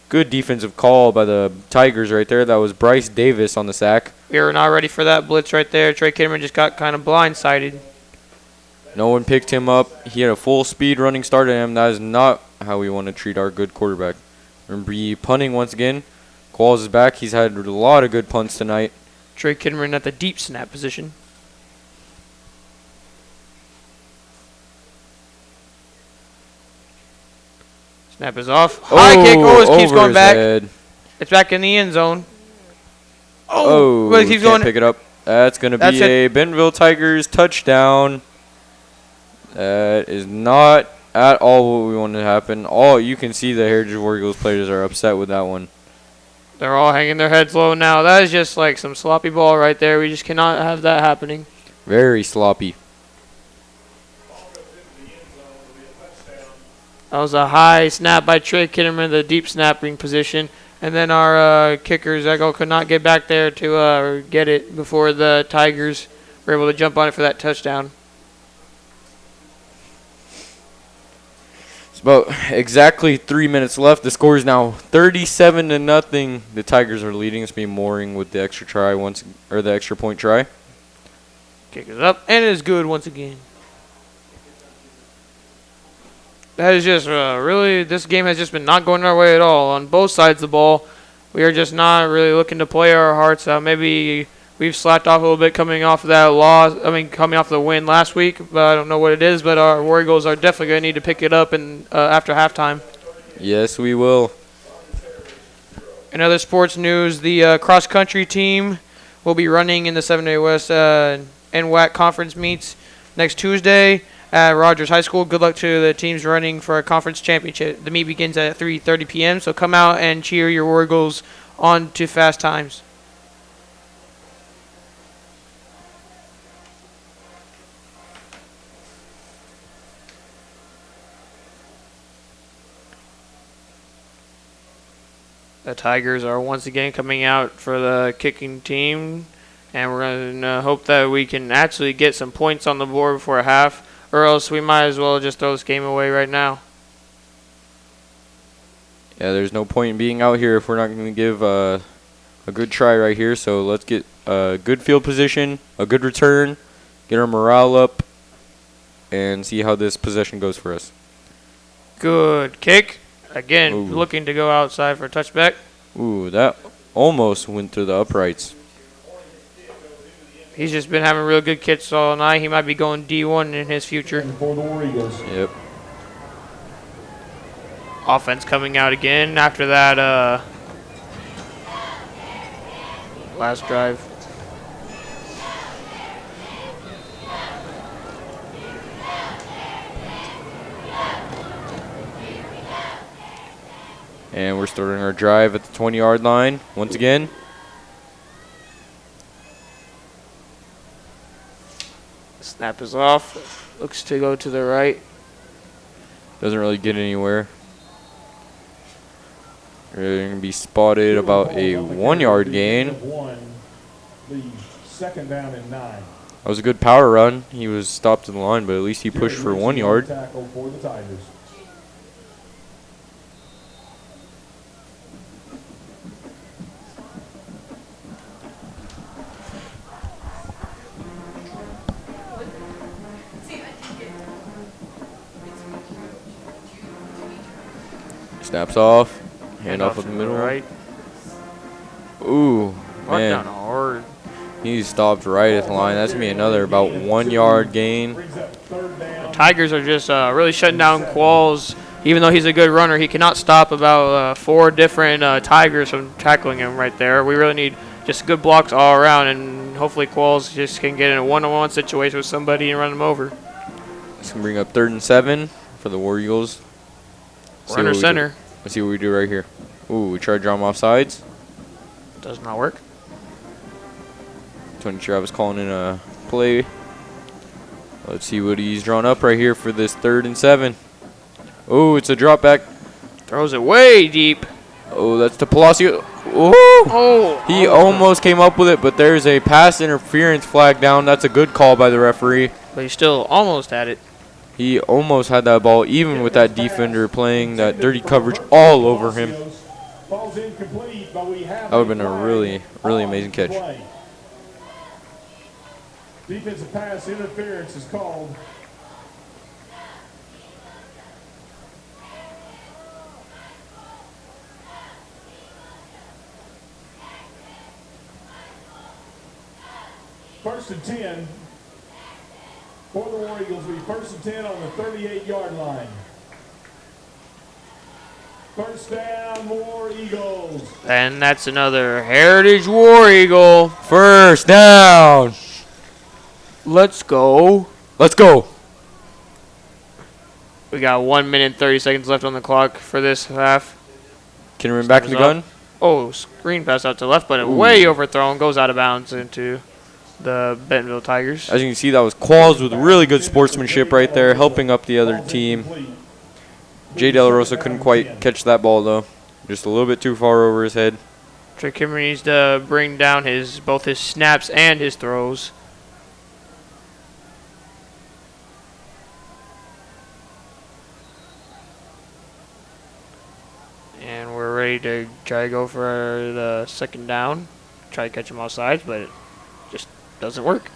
Good defensive call by the Tigers right there. That was Bryce Davis on the sack. We were not ready for that blitz right there. Trey Kitterman just got kind of blindsided. No one picked him up. He had a full speed running start at him. That is not how we want to treat our good quarterback. We're going to be punting once again. Qualls is back. He's had a lot of good punts tonight. Trey Kitterman at the deep snap position. Snap is off. High kick. Oh, it keeps going back. Head. It's back in the end zone. Oh, but it keeps going. Pick it up. That's going to be a Bentonville Tigers touchdown. That is not at all what we wanted to happen. All you can see the Heritage War Eagles players are upset with that one. They're all hanging their heads low now. That is just like some sloppy ball right there. We just cannot have that happening. Very sloppy. That was a high snap by Trey Kitterman, the deep snapping position. And then our kicker, Zeggo, could not get back there to get it before the Tigers were able to jump on it for that touchdown. It's about exactly 3 minutes left. The score is now 37-0. The Tigers are leading. It's being Mooring with the extra try the extra point try. Kick is up, and it is good once again. That is just really, this game has just been not going our way at all. On both sides of the ball, we are just not really looking to play our hearts out. Maybe we've slacked off a little bit coming off of that loss. Coming off the win last week, but I don't know what it is. But our War Eagles are definitely going to need to pick it up after halftime. Yes, we will. In other sports news, the cross-country team will be running in the 7A West NWAC conference meets next Tuesday at Rogers High School. Good luck to the teams running for a conference championship. The meet begins at 3:30 p.m., so come out and cheer your War Eagles on to fast times. The Tigers are once again coming out for the kicking team, and we're going to hope that we can actually get some points on the board before half, or else we might as well just throw this game away right now. Yeah, there's no point in being out here if we're not going to give a good try right here. So let's get a good field position, a good return, get our morale up, and see how this possession goes for us. Good kick. Again, Ooh. looking to go outside for a touchback. Ooh, that almost went through the uprights. He's just been having real good kits all night. He might be going D1 in his future. For the War Eagles. Yep. Offense coming out again after that last drive. And we're starting our drive at the 20-yard line once again. Snap is off. Looks to go to the right. Doesn't really get anywhere. We're going to be spotted about a 1-yard gain. The second down and 9. That was a good power run. He was stopped in the line, but at least he pushed for 1 yard. Tackle for the Tigers. Snaps off. Hand off of the middle. Right. Ooh, man. Down hard. He stopped right at the line. That's going to be another about 1 yard gain. The Tigers are just really shutting down Qualls. Even though he's a good runner, he cannot stop about 4 different Tigers from tackling him right there. We really need just good blocks all around, and hopefully Qualls just can get in a one-on-one situation with somebody and run him over. This can bring up 3rd and 7 for the War Eagles. Runner center. Let's see what we do right here. Ooh, we try to draw him off sides. Does not work. Tony Travis calling in a play. Let's see what he's drawn up right here for this 3rd and 7. Oh, it's a drop back. Throws it way deep. Oh, that's to Palacio. Oh! He almost came up with it, but there's a pass interference flag down. That's a good call by the referee. But he still almost had it. He almost had that ball, even with that defender playing that dirty coverage all over him. That would have been a really, really amazing catch. Defensive pass interference is called. First and 10 for the War Eagles. Will be 1st and 10 on the 38-yard line. First down, War Eagles. And that's another Heritage War Eagle. First down. Let's go. Let's go. We got 1 minute and 30 seconds left on the clock for this half. Kinnerman back in the gun. Oh, screen pass out to left, but way overthrown. Goes out of bounds into the Bentonville Tigers. As you can see, that was Qualls with really good sportsmanship right there, helping up the other team. Jay De La Rosa couldn't quite catch that ball, though. Just a little bit too far over his head. Trey Kimmer needs to bring down both his snaps and his throws. And we're ready to try to go for the 2nd down. Try to catch him outside, but it just doesn't work.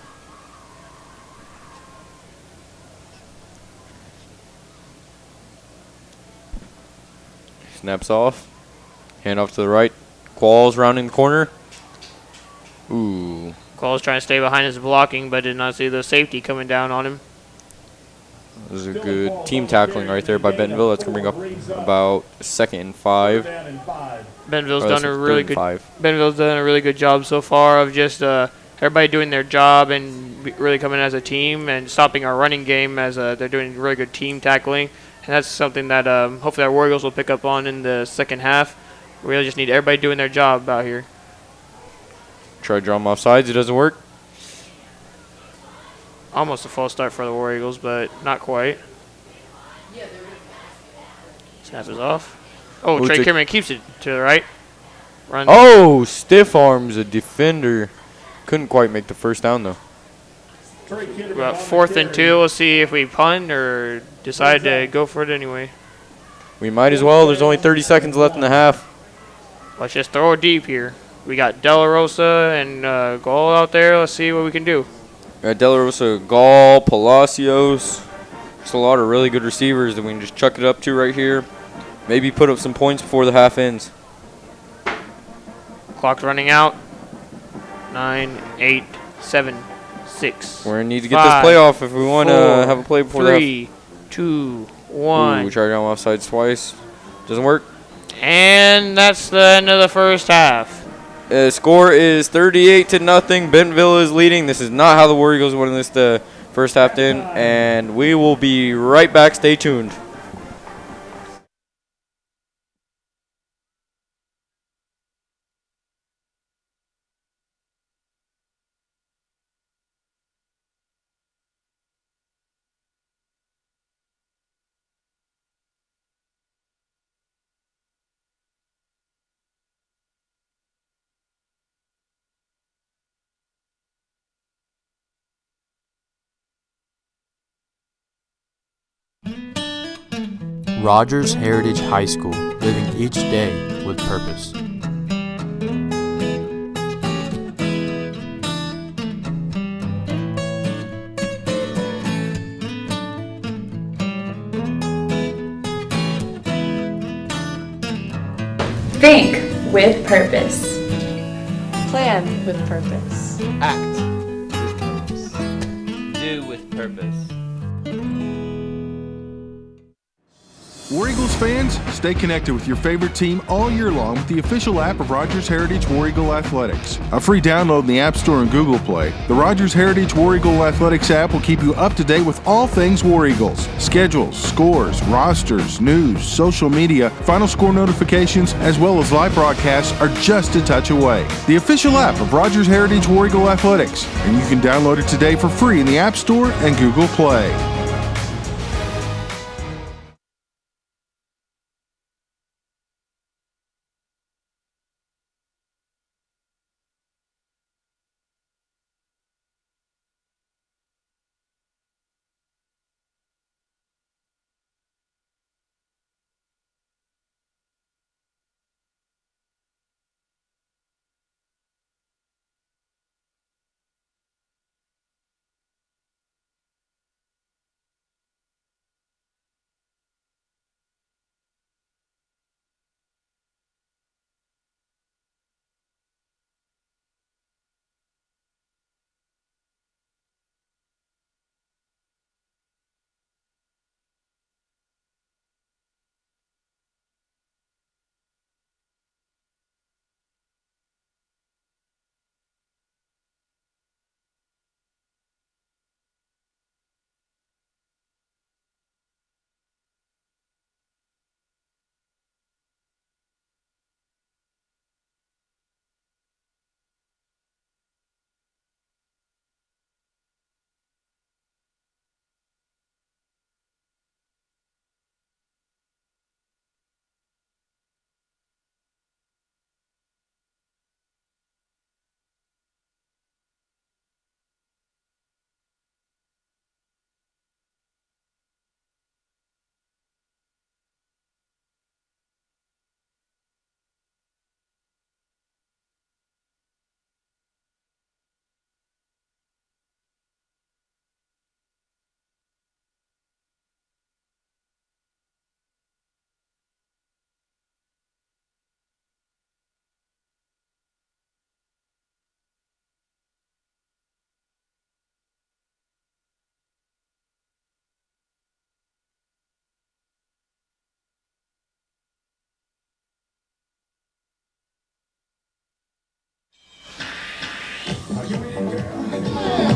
Snaps off. Hand off to the right. Qualls rounding the corner. Ooh. Qualls trying to stay behind his blocking, but did not see the safety coming down on him. This is a good team tackling right there by Bentonville. That's going to bring up about 2nd and 5. Bentonville's done a really good. Bentonville's done a really good job so far of just everybody doing their job and really coming as a team and stopping our running game as they're doing really good team tackling. And that's something that hopefully our War Eagles will pick up on in the 2nd half. We really just need everybody doing their job out here. Try to draw him off sides. It doesn't work. Almost a false start for the War Eagles, but not quite. Snap is off. Oh, Trey Kimmerman keeps it to the right. Runs. Oh, stiff arms a defender. Couldn't quite make the 1st down, though. About 4th and 2. We'll see if we punt or decide to go for it anyway. We might as well. There's only 30 seconds left in the half. Let's just throw it deep here. We got De La Rosa and Gall out there. Let's see what we can do. We got De La Rosa, Gall, Palacios. Just a lot of really good receivers that we can just chuck it up to right here. Maybe put up some points before the half ends. Clock's running out. 9, 8, 7, 6. We're gonna need to get 5, this playoff if we want to 4, have a play before 3, 2, 1. Ooh, we tried on offsides twice. Doesn't work. And that's the end of the first half. Score is 38-0. Bentonville is leading. This is not how the War Eagles won this the first half in, and we will be right back. Stay tuned. Rogers Heritage High School, living each day with purpose. Think with purpose. Plan with purpose. Act with purpose. Do with purpose. War Eagles fans, stay connected with your favorite team all year long with the official app of Rogers Heritage War Eagle Athletics. A free download in the App Store and Google Play, the Rogers Heritage War Eagle Athletics app will keep you up to date with all things War Eagles. Schedules, scores, rosters, news, social media, final score notifications, as well as live broadcasts are just a touch away. The official app of Rogers Heritage War Eagle Athletics, and you can download it today for free in the App Store and Google Play.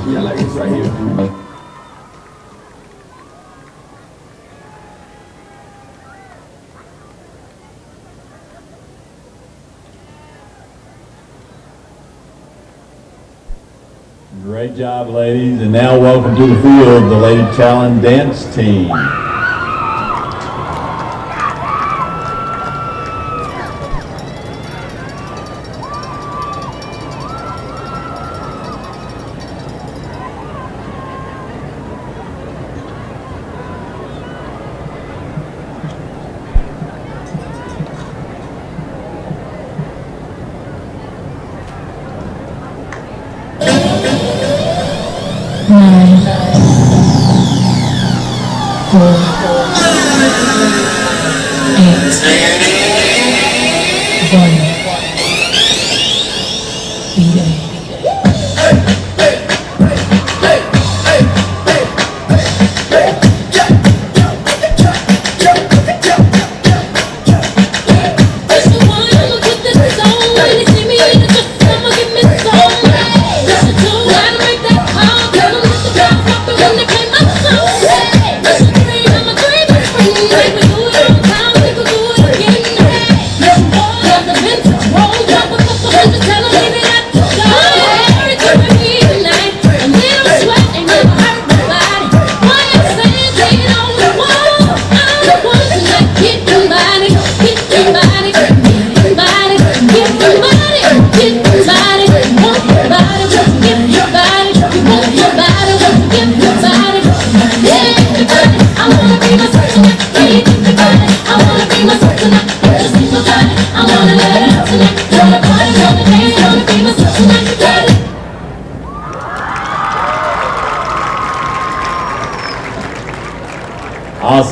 Yeah, like this right here. Great job, ladies. And now welcome to the field, the Lady Talon Dance Team. One.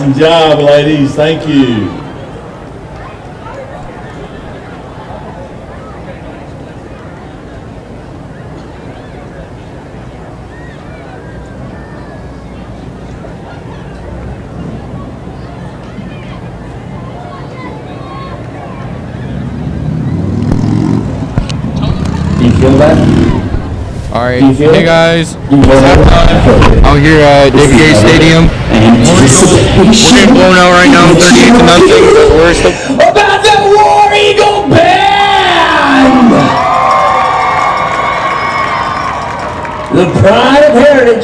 Awesome job, ladies. Thank you. Do you feel that? Alright, Do you feel hey it? guys, Out here at JFK Stadium. we're getting blown out right now, 38-0, but we're still About the War Eagle Band! The pride of heritage,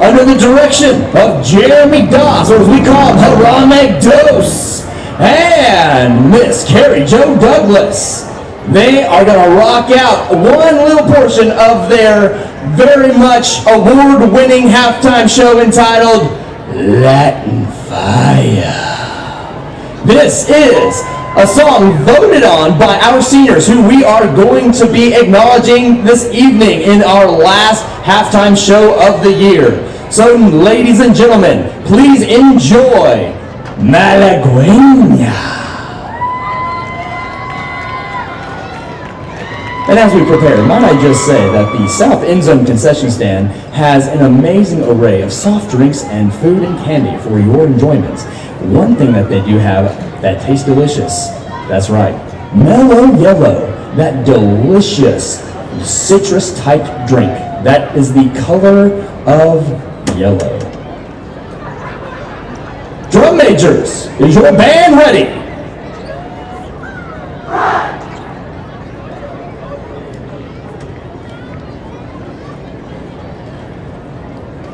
under the direction of Jeremy Doss, or as we call him, Harame Dose, and Miss Carrie Jo Douglas. They are going to rock out one little portion of their very much award-winning halftime show entitled Latin Fire. This is a song voted on by our seniors who we are going to be acknowledging this evening in our last halftime show of the year. So, ladies and gentlemen, please enjoy Malagueña. And as we prepare, might I just say that the South End Zone concession stand has an amazing array of soft drinks and food and candy for your enjoyment. One thing that they do have that tastes delicious, that's right, Mellow Yellow, that delicious citrus type drink. That is the color of yellow. Drum majors, is your band ready?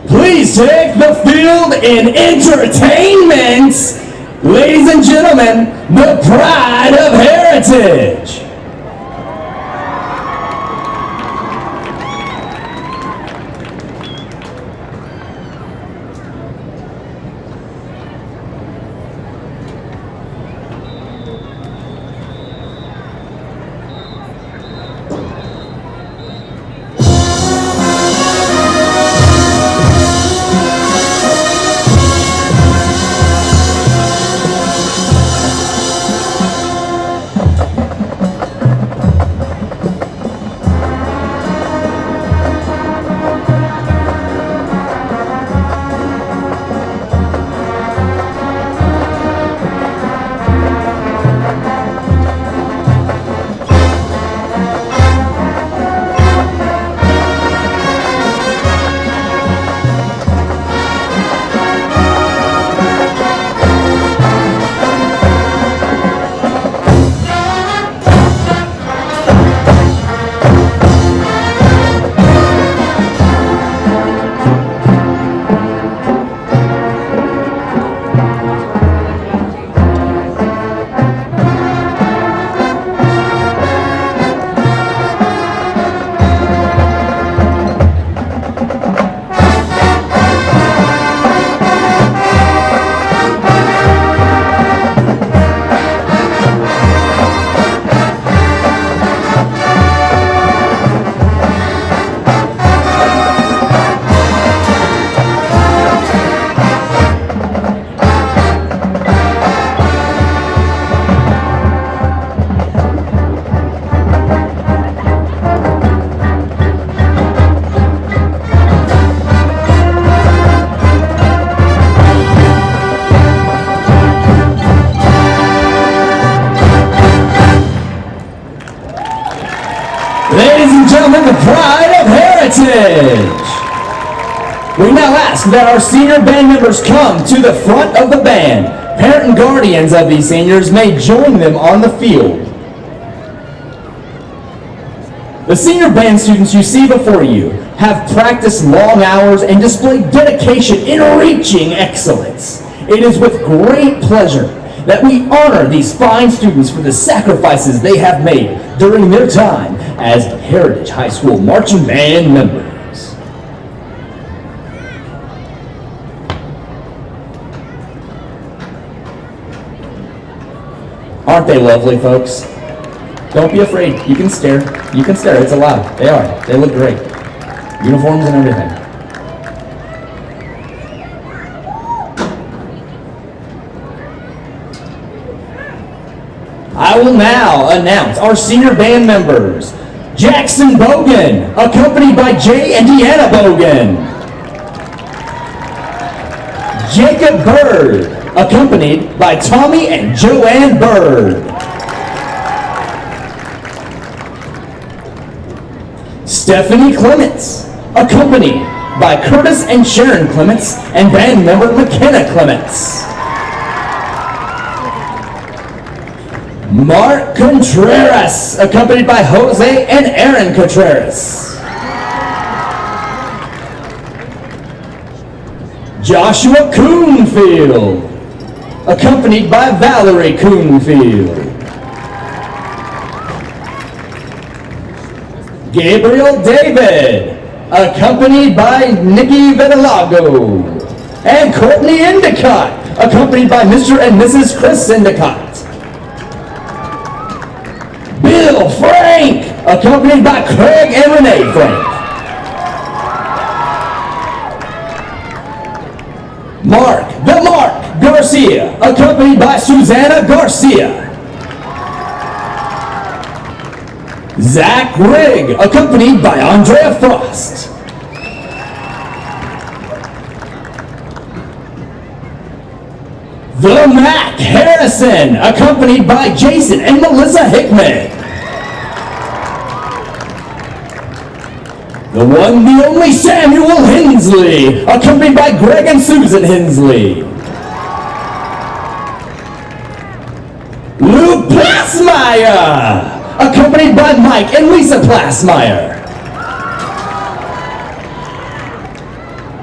Please take the field in entertainment, ladies and gentlemen, the pride of heritage. Ladies and gentlemen, the pride of heritage. We now ask that our senior band members come to the front of the band. Parent and guardians of these seniors may join them on the field. The senior band students you see before you have practiced long hours and displayed dedication in reaching excellence. It is with great pleasure that we honor these fine students for the sacrifices they have made during their time as Heritage High School marching band members. Aren't they lovely, folks? Don't be afraid. You can stare. You can stare. It's allowed. They are. They look great. Uniforms and everything. I will now announce our senior band members. Jackson Bogan, accompanied by Jay and Deanna Bogan. Jacob Bird, accompanied by Tommy and Joanne Bird. Stephanie Clements, accompanied by Curtis and Sharon Clements and band member McKenna Clements. Mark Contreras, accompanied by Jose and Aaron Contreras. Joshua Coonfield, accompanied by Valerie Coonfield. Gabriel David, accompanied by Nikki Vitalago. And Courtney Endicott, accompanied by Mr. and Mrs. Chris Endicott. Bill Frank, accompanied by Craig and Renee Frank. Mark Garcia, accompanied by Susanna Garcia. Zach Rigg, accompanied by Andrea Frost. The Mac Harrison, accompanied by Jason and Melissa Hickman. The one, the only Samuel Hensley, accompanied by Greg and Susan Hensley. Lou Plasmeyer, accompanied by Mike and Lisa Plasmeyer.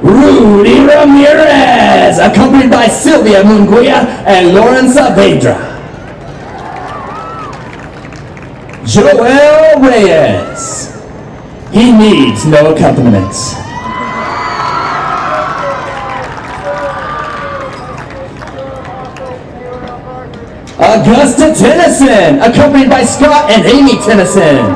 Rudy Ramirez, accompanied by Sylvia Munguia and Lauren Saavedra. Joel Reyes, he needs no accompaniments. Augusta Tennyson, accompanied by Scott and Amy Tennyson.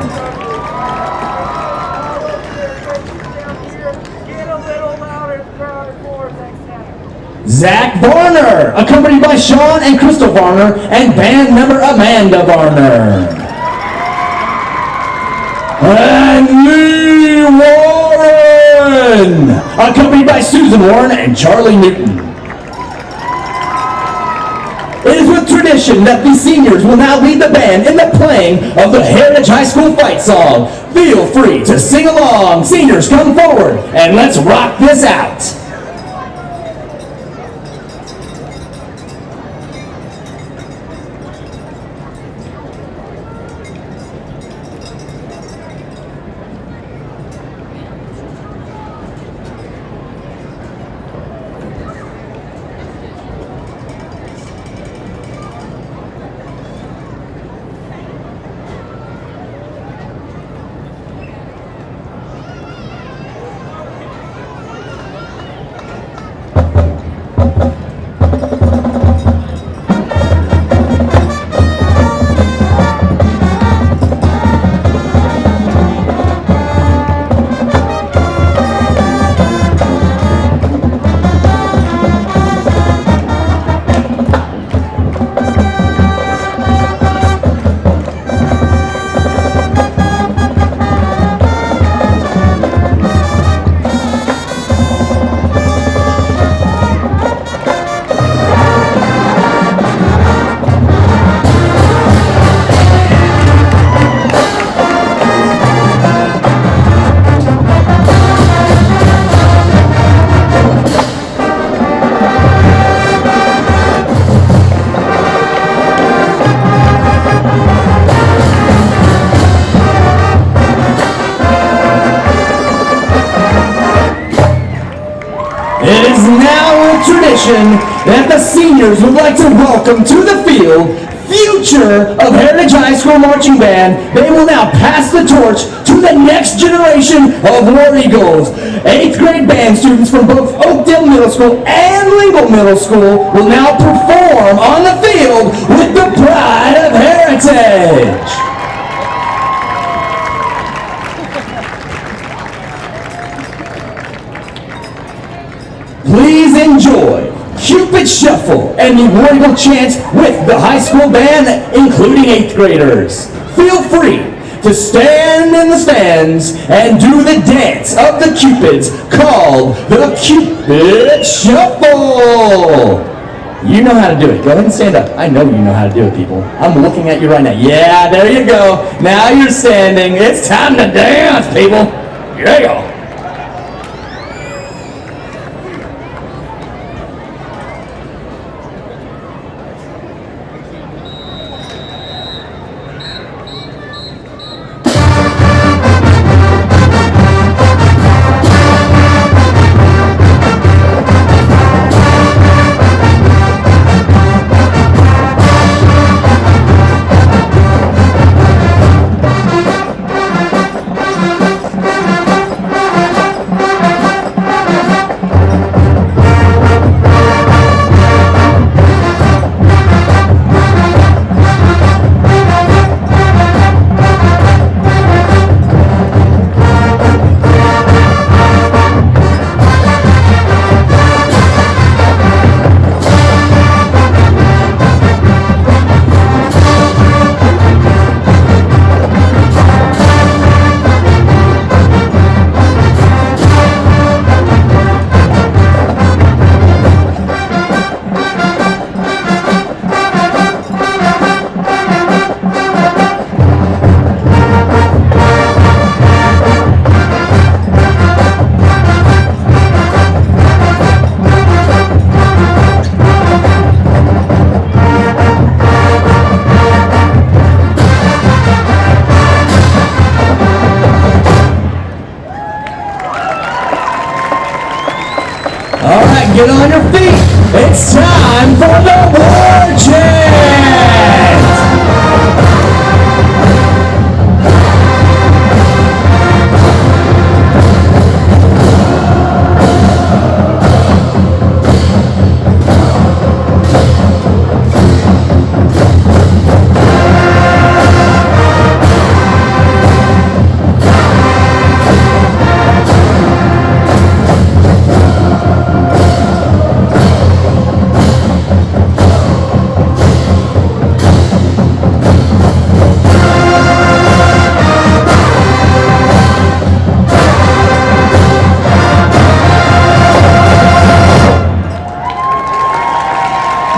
Zach Varner, accompanied by Sean and Crystal Varner and band member Amanda Varner. And Lee Warren, accompanied by Susan Warren and Charlie Newton. It is with tradition that the seniors will now lead the band in the playing of the Heritage High School fight song. Feel free to sing along. Seniors, come forward and let's rock this out. It is now a tradition that the seniors would like to welcome to the field future of Heritage High School Marching Band. They will now pass the torch to the next generation of War Eagles. 8th grade band students from both Oakdale Middle School and Lingle Middle School will now perform on the field with the pride of heritage. Please enjoy Cupid Shuffle and the War Eagle chant with the high school band, including 8th graders. Feel free to stand in the stands and do the dance of the Cupids called the Cupid Shuffle. You know how to do it. Go ahead and stand up. I know you know how to do it, people. I'm looking at you right now. Yeah, there you go. Now you're standing. It's time to dance, people. Yeah. Get on your feet. It's time for the War Chant.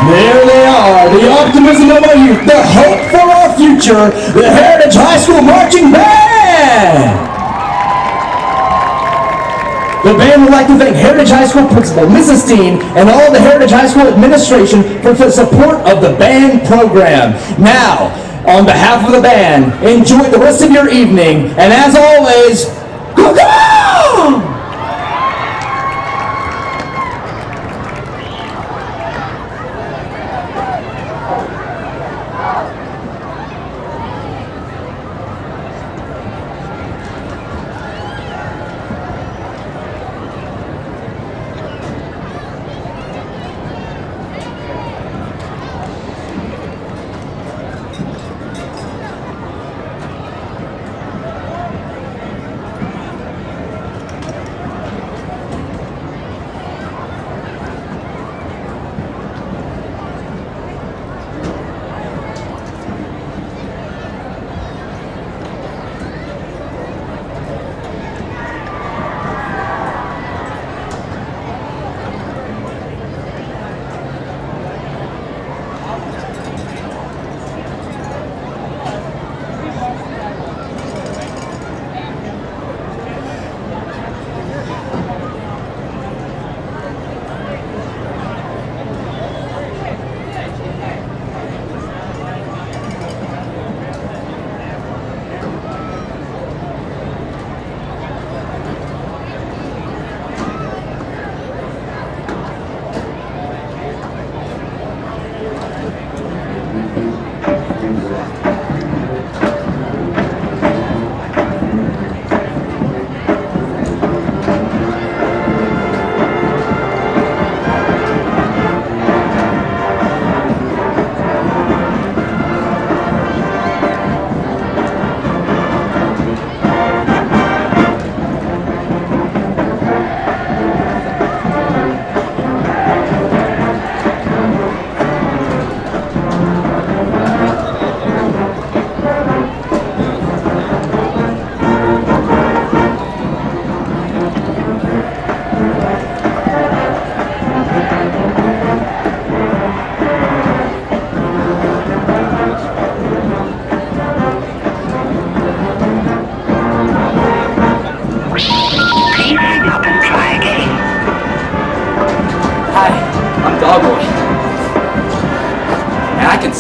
There they are, the optimism of our youth, the hope for our future, the Heritage High School Marching Band! The band would like to thank Heritage High School Principal, Mrs. Dean, and all the Heritage High School administration for the support of the band program. Now, on behalf of the band, enjoy the rest of your evening, and as always, go go!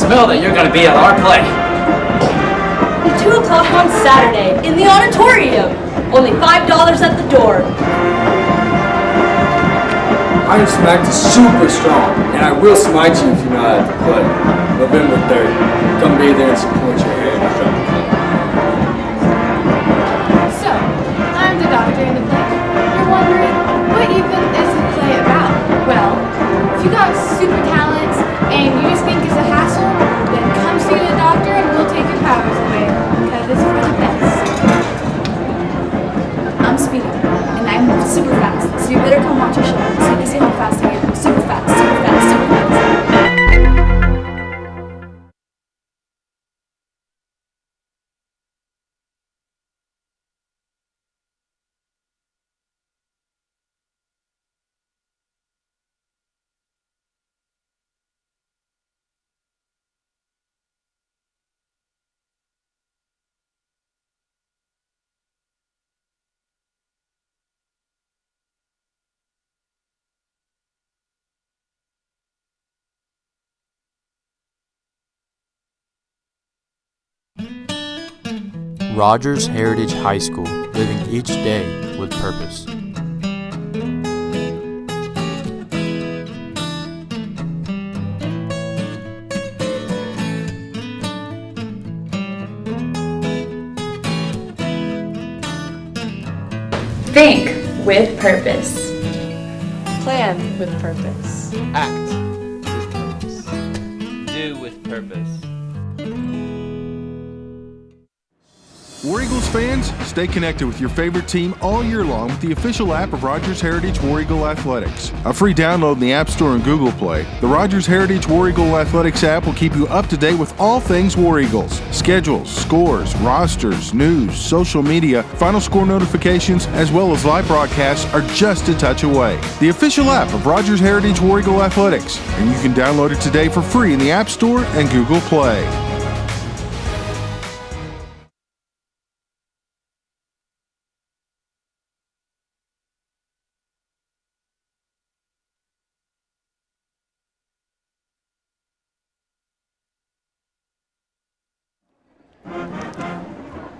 smell that you're going to be at our play. 2 o'clock on Saturday in the auditorium. Only $5 at the door. Iron Smacked is super strong, and I will smite you if you're not at the play. November 3rd. Come be there and support your hair. So, I'm the doctor in the play. You're wondering, what even is the play about? Well, if you got super talents and you just think it's a hassle, then come see the doctor and we'll take your powers away, because it's for the best. I'm Speedy, and I'm super fast, so you better come watch your show so you can see how fast I am. Super fast, super fast, super fast. Rogers Heritage High School, living each day with purpose. Think with purpose. Plan with purpose. Act with purpose. Do with purpose. War Eagles fans, stay connected with your favorite team all year long with the official app of Rogers Heritage War Eagle Athletics. A free download in the App Store and Google Play, the Rogers Heritage War Eagle Athletics app will keep you up to date with all things War Eagles. Schedules, scores, rosters, news, social media, final score notifications, as well as live broadcasts are just a touch away. The official app of Rogers Heritage War Eagle Athletics, and you can download it today for free in the App Store and Google Play.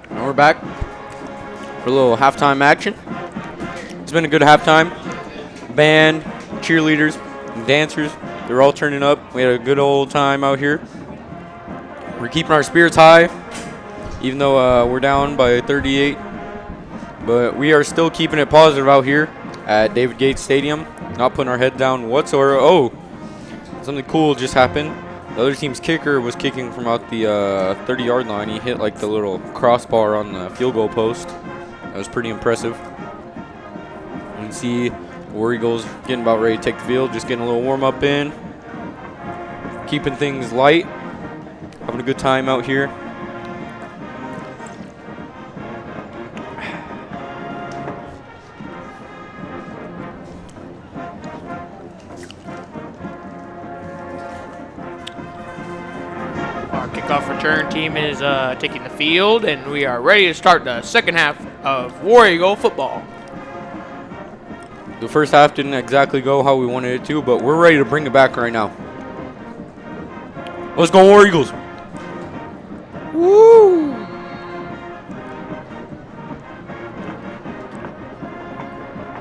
And we're back for a little halftime action. It's been a good halftime. Band, cheerleaders, and dancers, they're all turning up. We had a good old time out here. We're keeping our spirits high, even though we're down by 38. But we are still keeping it positive out here at David Gates Stadium. Not putting our head down whatsoever. Oh, something cool just happened. The other team's kicker was kicking from out the 30-yard line. He hit like the little crossbar on the field goal post. That was pretty impressive. You can see War Eagles getting about ready to take the field, just getting a little warm-up in. Keeping things light. Having a good time out here. Kickoff return team is taking the field, and we are ready to start the second half of War Eagle football. The first half didn't exactly go how we wanted it to, but we're ready to bring it back right now. Let's go, War Eagles. Woo!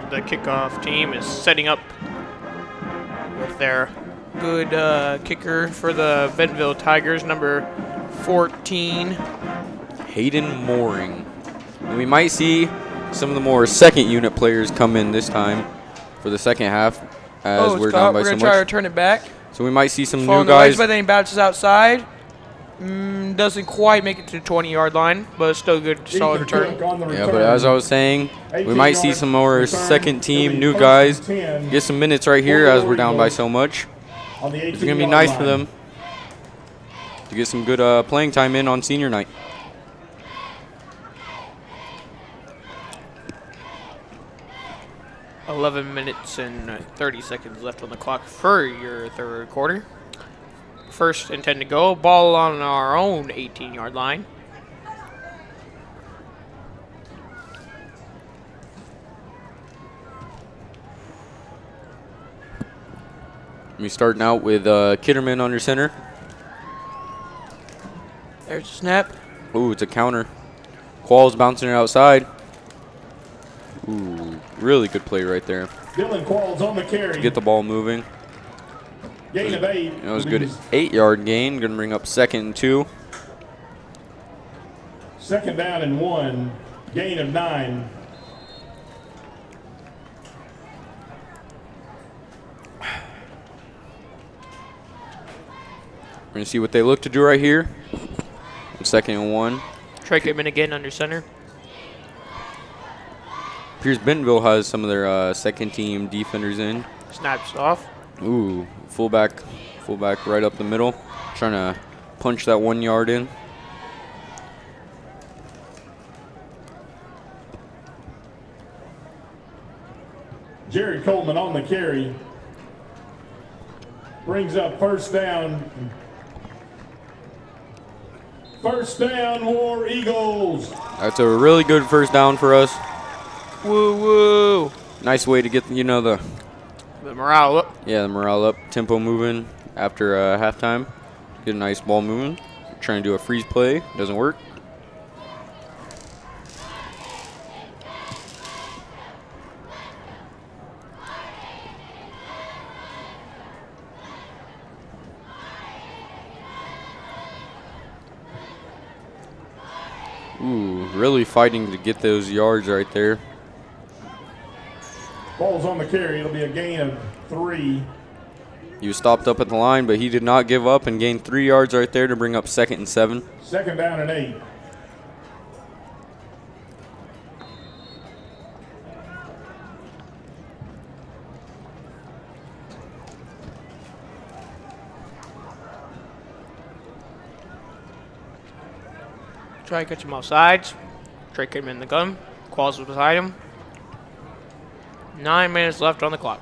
The kickoff team is setting up with their good kicker for the Bentonville Tigers, number 14. Hayden Mooring. And we might see some of the more second unit players come in this time for the second half as we're down by so much. We're going to try to return it back. So we might see some Following new guys. But then he bounces outside. Doesn't quite make it to the 20-yard line, but it's still a good, solid return. Yeah, but as I was saying, we might see some more second team new guys get some minutes right here as we're down by so much. It's going to be nice for them to get some good playing time in on senior night. $11 minutes and 30 seconds left on the clock for your third quarter. First and 10 to go. Ball on our own 18-yard line. We starting out with Kitterman under center. There's a snap. Ooh, it's a counter. Qualls bouncing it outside. Ooh, really good play right there. Dylan Qualls on the carry. Get the ball moving. Gain of 8. That was a good 8-yard gain. Going to bring up 2nd and 2. 2nd down and 1. Gain of 9. We're going to see what they look to do right here. 2nd and 1. Trey Kidman again under center. Pierce Bentonville has some of their second team defenders in. Snaps off. Ooh, fullback right up the middle. Trying to punch that 1 yard in. Jared Coleman on the carry. Brings up 1st down. 1st down, War Eagles. That's a really good 1st down for us. Woo woo. Nice way to get, you know, the morale up. Yeah, the morale up. Tempo moving after halftime. Get a nice ball moving. Trying to do a freeze play. Doesn't work. Ooh, really fighting to get those yards right there. Ball's on the carry. It'll be a gain of 3. He was stopped up at the line, but he did not give up and gained 3 yards right there to bring up 2nd and 7. 2nd down and 8. Try to catch him off sides. Trey Kidman in the gun. Qualls was beside him. 9 minutes left on the clock.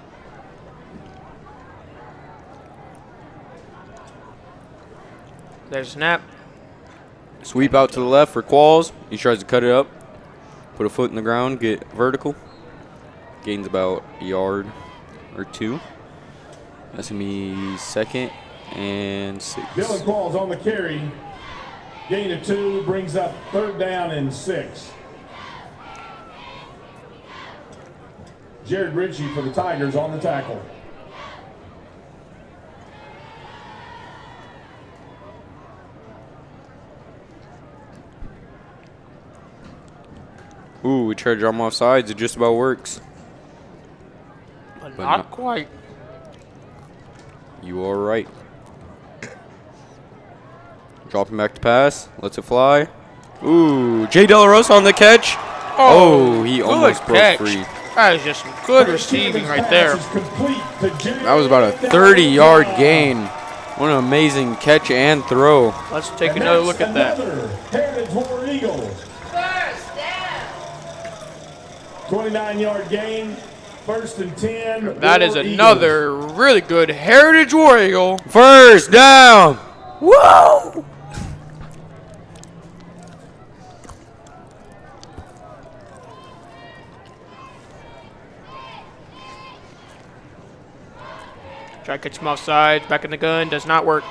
There's a snap. Sweep out to the left for Qualls. He tries to cut it up. Put a foot in the ground, get vertical. Gains about a yard or 2. That's going to be 2nd and 6. Dylan Qualls on the carry. Gain of 2 brings up 3rd down and 6. Jared Ritchie for the Tigers on the tackle. Ooh, we tried to draw him off sides. It just about works. But not quite. You are right. Dropping back to pass. Lets it fly. Ooh, Jay De La Rosa on the catch. Oh, he almost broke free. That is just some good receiving right there. That was about a 30-yard gain. What an amazing catch and throw. Let's take another look at that. Heritage War Eagles. 29-yard gain. 1st and 10. That is another really good Heritage War Eagle. 1st down. Whoa! Try to catch him off sides, back in the gun, does not work.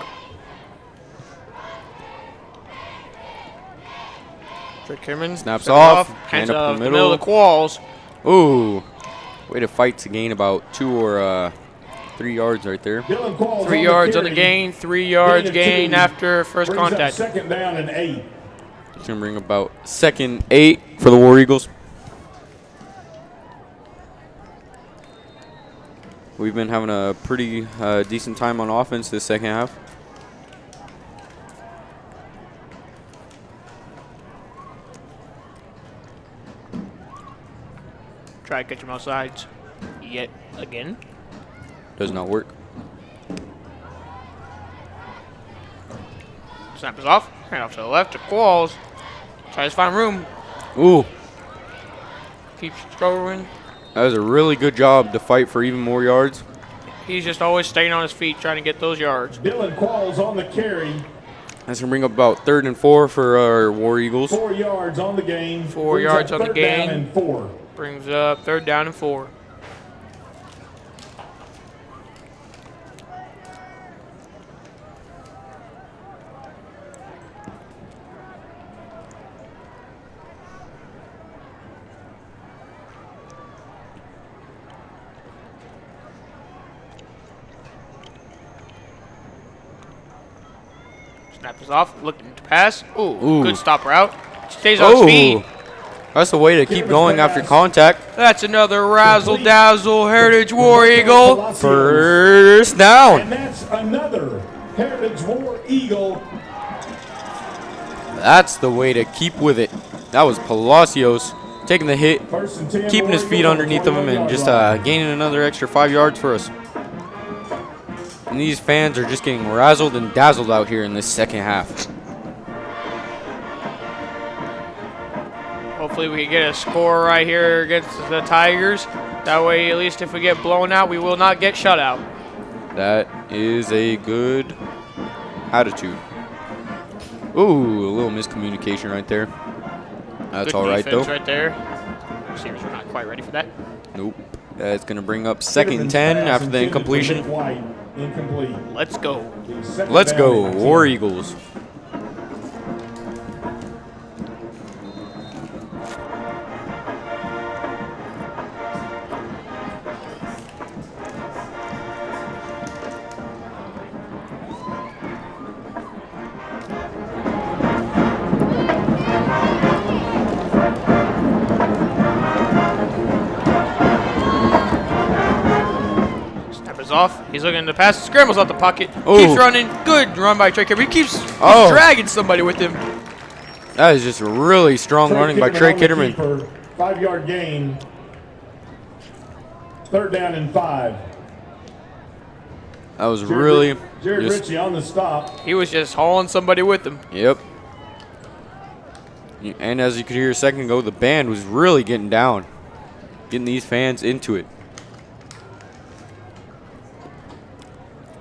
Trey Kidman snaps off, hands up up the middle of the Qualls. Ooh, way to fight to gain about 2 or 3 yards right there. 3 yards on the gain, 3 yards gain after first contact. 2nd down and 8. It's gonna bring about 2nd 8 for the War Eagles. We've been having a pretty decent time on offense this 2nd half. Try to catch him off sides yet again. Does not work. Snap is off. Hand off to the left to Qualls. Tries to find room. Ooh. Keeps throwing. That was a really good job to fight for even more yards. He's just always staying on his feet trying to get those yards. Dylan Qualls on the carry. That's going to bring up about 3rd and 4 for our War Eagles. 4 yards on the gain. 4 yards on the gain. 3rd down and 4. Brings up 3rd down and 4. Snap is off, looking to pass. Ooh. Good stop route. Stays on his feet. That's the way to keep going after contact. That's another razzle-dazzle Heritage War Eagle. First down. And that's another Heritage War Eagle. That's the way to keep with it. That was Palacios taking the hit, keeping his feet underneath him, and just gaining another extra 5 yards for us. And these fans are just getting razzled and dazzled out here in this second half. Hopefully we can get a score right here against the Tigers. That way, at least if we get blown out, we will not get shut out. That is a good attitude. Ooh, a little miscommunication right there. That's all right, though. Right there. Receivers are not quite ready for that. Nope. That's going to bring up 2nd and 10 after the incompletion. Let's go. Let's go, War Eagles. Off. He's looking to pass. Scrambles out the pocket. Ooh. Keeps running. Good run by Trey Kitterman. He keeps dragging somebody with him. That is just really strong running by Trey Kitterman. 5-yard gain. 3rd down and 5. That was really Jared Ritchie on the stop. He was just hauling somebody with him. Yep. And as you could hear a second ago, the band was really getting down, getting these fans into it.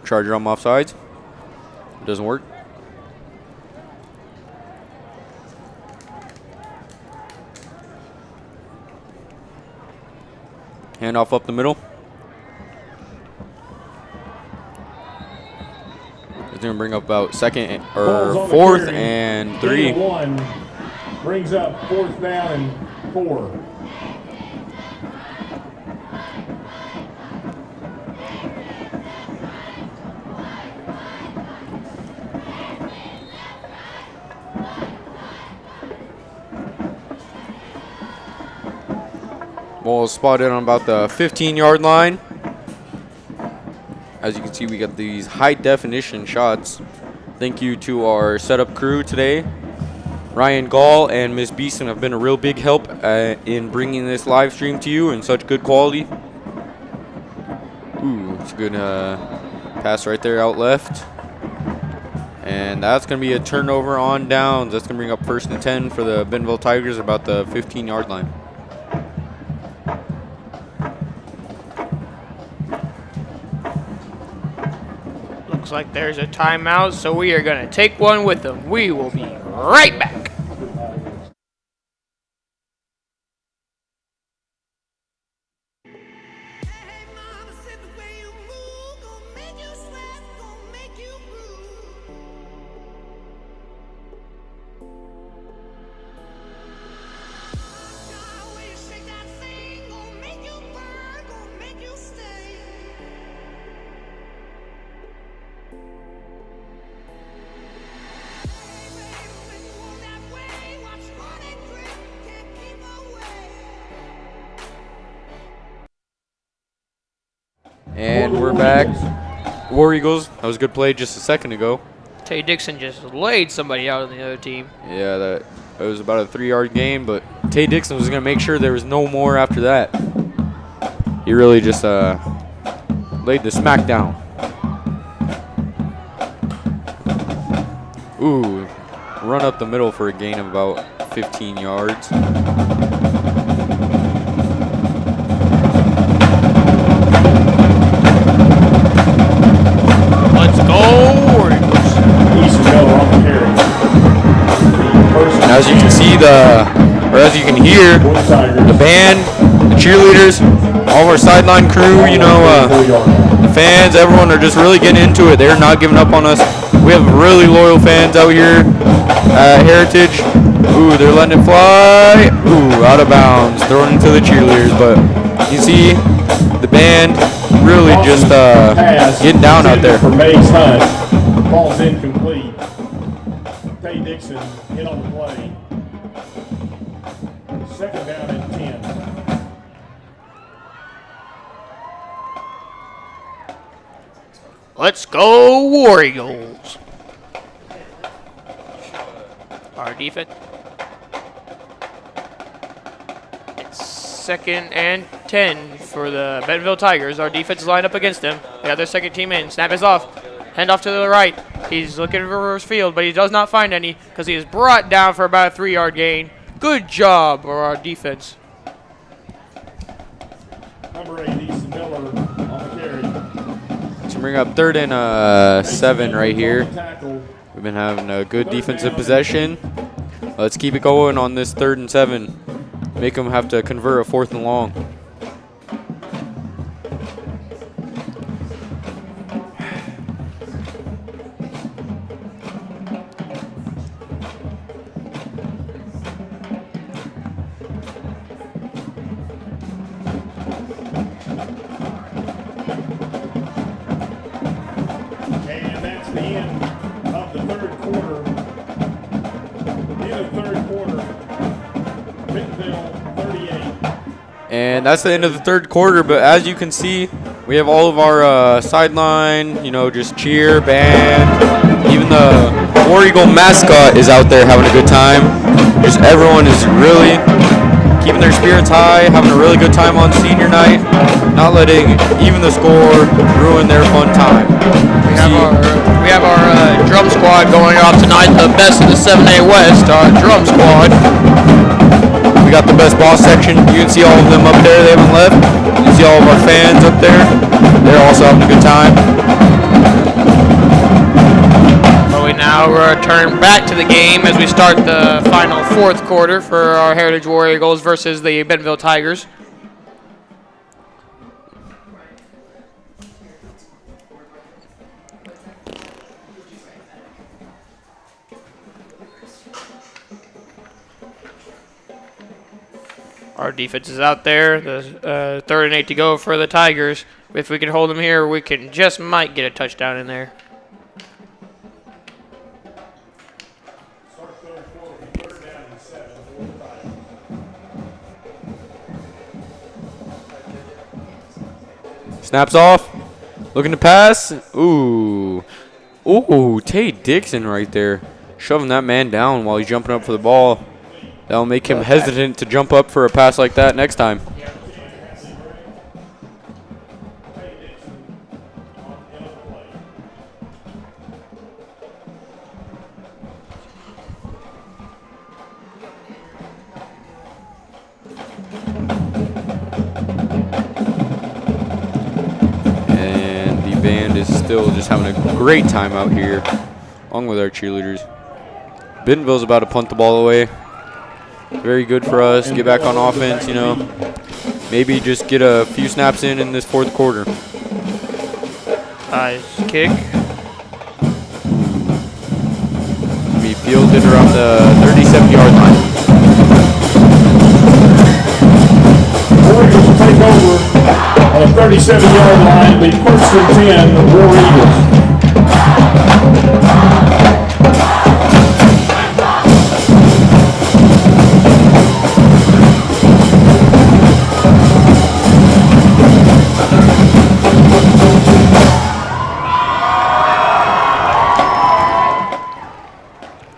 Charger on offsides. Doesn't work. Handoff up the middle. It's going to bring up about 4th and 3. 1 brings up 4th down and 4. Ball is spotted on about the 15-yard line. As you can see, we got these high-definition shots. Thank you to our setup crew today. Ryan Gall and Miss Beeson have been a real big help in bringing this live stream to you in such good quality. Ooh, it's a good pass right there out left. And that's going to be a turnover on downs. That's going to bring up 1st and 10 for the Bentonville Tigers about the 15-yard line. Looks like there's a timeout, so we are going to take one with them. We will be right back. And we're back. War Eagles. That was a good play just a second ago. Tay Dixon just laid somebody out on the other team. Yeah, that was about a 3-yard gain, but Tay Dixon was going to make sure there was no more after that. He really just laid the smack down. Ooh, run up the middle for a gain of about 15 yards. Let's go, War Eagles. As you can see, as you can hear, the band, the cheerleaders, all of our sideline crew, you know, the fans, everyone are just really getting into it. They're not giving up on us. We have really loyal fans out here at Heritage. Ooh, they're letting it fly. Ooh, out of bounds, thrown into the cheerleaders. But you see the band really just getting down out there. Ball's incomplete. Tay Dixon hit on the play. Second down and 10. Let's go War Eagles. Our defense. It's second and 10 for the Bentonville Tigers. Our defense is lined up against them. They got their second team in. Snap is off. Hand off to the right. He's looking for his field, but he does not find any because he is brought down for about a 3-yard gain. Good job for our defense. Number 8, Easton Miller on the carry. So bring up 3rd and 7 right here. We've been having a good defensive possession. Let's keep it going on this 3rd and 7. Make them have to convert a 4th and long. And that's the end of the 3rd quarter, but as you can see, we have all of our sideline, just cheer, band. Even the War Eagle mascot is out there having a good time. Just everyone is really keeping their spirits high, having a really good time on senior night, not letting even the score ruin their fun time. We have our drum squad going off tonight, the best of the 7A West, our drum squad. We got the best boss section. You can see all of them up there. They haven't left. You can see all of our fans up there. They're also having a good time. But we now return back to the game as we start the final 4th quarter for our Heritage War Eagles versus the Bentonville Tigers. Our defense is out there. The 3rd and 8 to go for the Tigers. If we can hold them here, we can might get a touchdown in there. Snaps off. Looking to pass. Ooh. Ooh, Tay Dixon right there. Shoving that man down while he's jumping up for the ball. That'll make him hesitant to jump up for a pass like that next time. And the band is still just having a great time out here, along with our cheerleaders. Bentonville's about to punt the ball away. Very good for us. Get back on offense, Maybe just get a few snaps in this 4th quarter. Nice kick. Be fielded around the 37-yard line. Warriors will take over on the 37-yard line. The 1st and 10 War Eagles.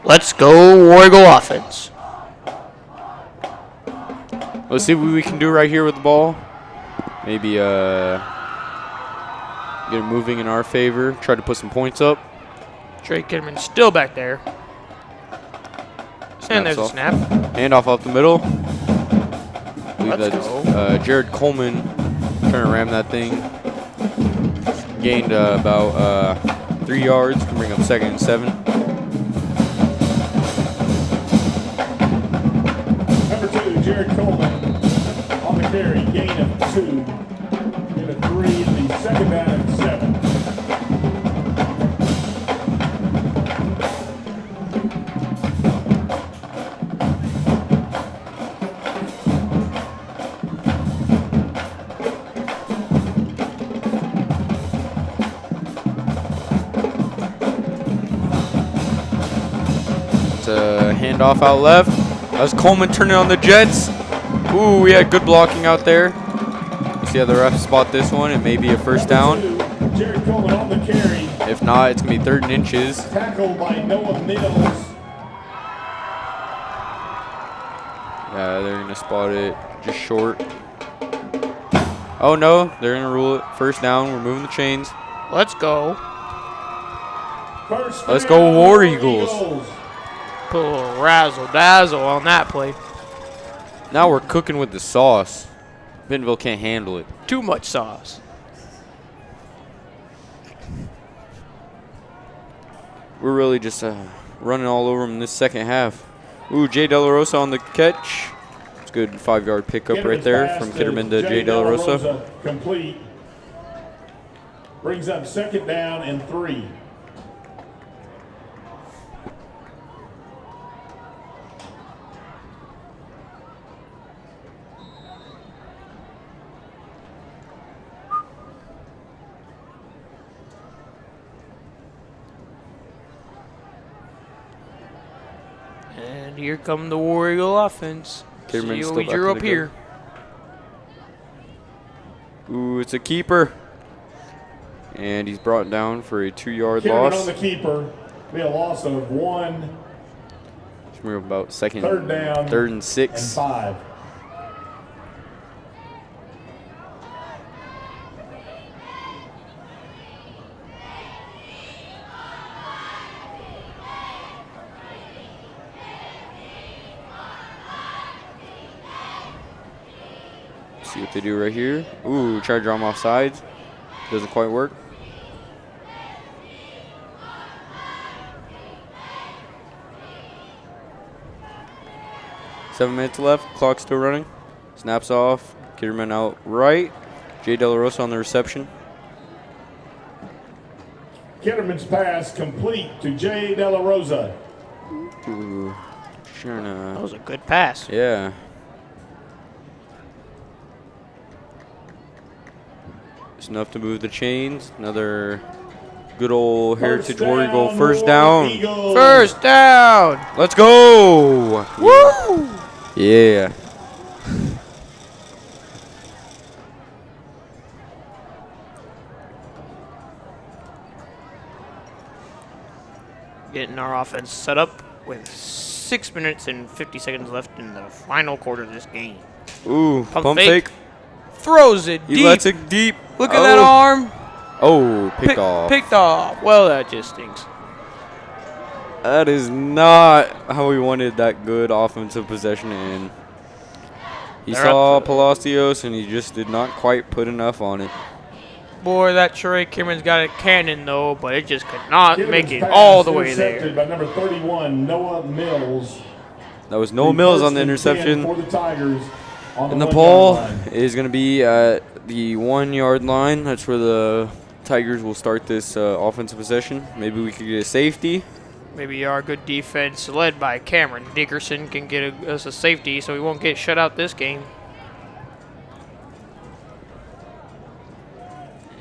Let's go War Eagle offense. Let's see what we can do right here with the ball. Maybe get it moving in our favor. Try to put some points up. Drake Kidman still back there. And there's a snap. Handoff off the middle. I believe that's Jared Coleman trying to ram that thing. Gained about 3 yards. Can bring up 2nd and 7. Jared Coleman on the carry, gain of 2, get a 3 in the 2nd down and 7. a handoff out left. As Coleman turning on the Jets. Ooh, we had good blocking out there. Let's see how the refs spot this one. It may be a first down. Jared Coleman on the carry. If not, it's going to be 3rd and inches. Tackled by Noah Mills. Yeah, they're going to spot it just short. Oh, no. They're going to rule it. First down. We're moving the chains. Let's go. Let's go, War Eagles. Put a little razzle dazzle on that play. Now we're cooking with the sauce. Bentonville can't handle it. Too much sauce. We're really just running all over them in this second half. Ooh, Jay De La Rosa on the catch. It's a good 5-yard pickup right there from Kitterman to Jay De La Rosa. Complete. Brings up 2nd down and 3. And here come the War Eagle offense. Kitterman's See still what we back drew in up the here. Ooh, it's a keeper. And he's brought down for a 2-yard Kitterman loss. on the keeper. Be a loss of 1. We're about 3rd down. 3rd and 6. And 5. See what they do right here. Ooh, try to draw him off sides. Doesn't quite work. Seven minutes left. Clock still running. Snaps off. Kitterman out right. Jay De La Rosa on the reception. Kitterman's pass complete to Jay De La Rosa. Ooh, sure enough. That was a good pass. Yeah. It's enough to move the chains. Another good old Heritage War Eagle first down. First down. Let's go. Woo! Yeah. Getting our offense set up with 6 minutes and 50 seconds left in the final quarter of this game. Ooh, pump fake. Throws it deep. He lets it deep. Look at that arm. Oh, picked off. Picked off. Well, that just stinks. That is not how we wanted that good offensive possession to end. He saw Palacios, and he just did not quite put enough on it. Boy, that Trey Kimmon's got a cannon, though, but it just could not make it all the way there. Intercepted by number 31, Noah Mills. That was Noah Mills on the interception. For the Tigers on And the 1 ball yard line. is going to be at the 1-yard line. That's where the Tigers will start this offensive possession. Maybe we could get a safety. Maybe our good defense, led by Cameron Dickerson, can get us a safety so we won't get shut out this game.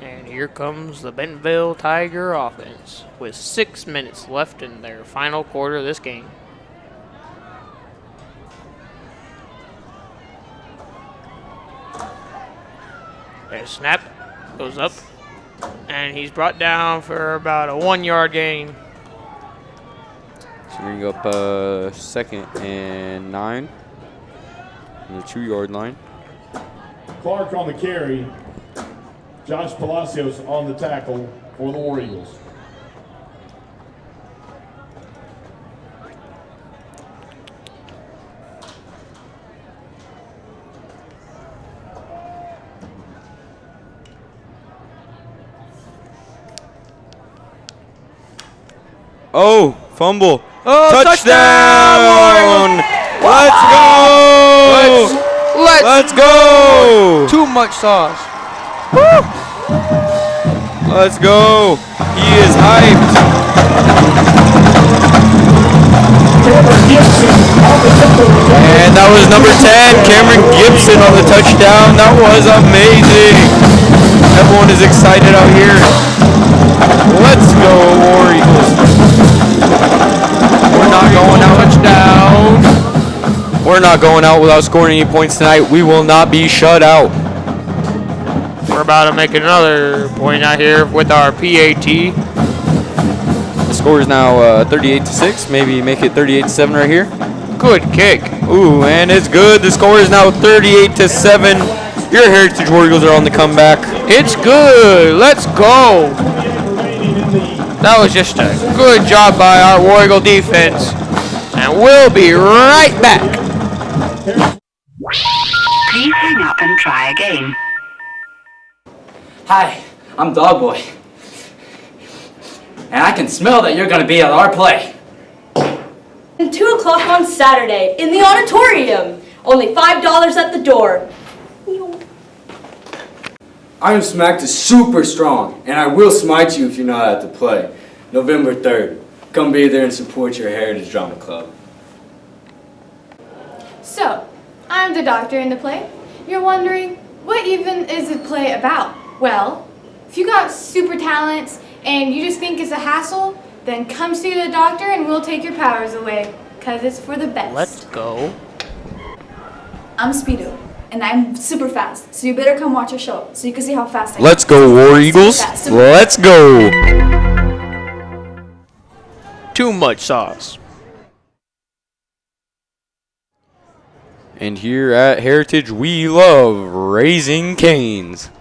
And here comes the Bentonville Tiger offense with 6 minutes left in their final quarter of this game. There's snap, goes up, and he's brought down for about a 1-yard gain. So we're going to go up 2nd and 9 on the 2-yard line. Clark on the carry. Josh Palacios on the tackle for the War Eagles. Oh, fumble. Oh, touchdown! Let's go! Let's go! Too much sauce. Woo! Let's go. He is hyped. And that was number 10, Cameron Gibson on the touchdown. That was amazing. Everyone is excited out here. Let's go, War Eagles. We're not going out We're not going out without scoring any points tonight. We will not be shut out. We're about to make another point out here with our PAT. The score is now 38-6. Maybe make it 38-7 right here. Good kick. Ooh, and it's good. The score is now 38-7. Your Heritage War Eagles are on the comeback. It's good. Let's go. That was just a good job by our War Eagle defense. And we'll be right back. Please hang up and try again. Hi, I'm Dog Boy. And I can smell that you're gonna be at our play. And 2 o'clock on Saturday in the auditorium. Only $5 at the door. Iron Smacked is super strong, and I will smite you if you're not at the play. November 3rd. Come be there and support your Heritage Drama Club. So, I'm the doctor in the play. You're wondering, what even is the play about? Well, if you got super talents and you just think it's a hassle, then come see the doctor and we'll take your powers away, because it's for the best. Let's go. I'm Speedo, and I'm super fast, so you better come watch our show so you can see how fast I am. Let's go, War Eagles. Let's go. Too much sauce. And here at Heritage, we love Raising Cane's.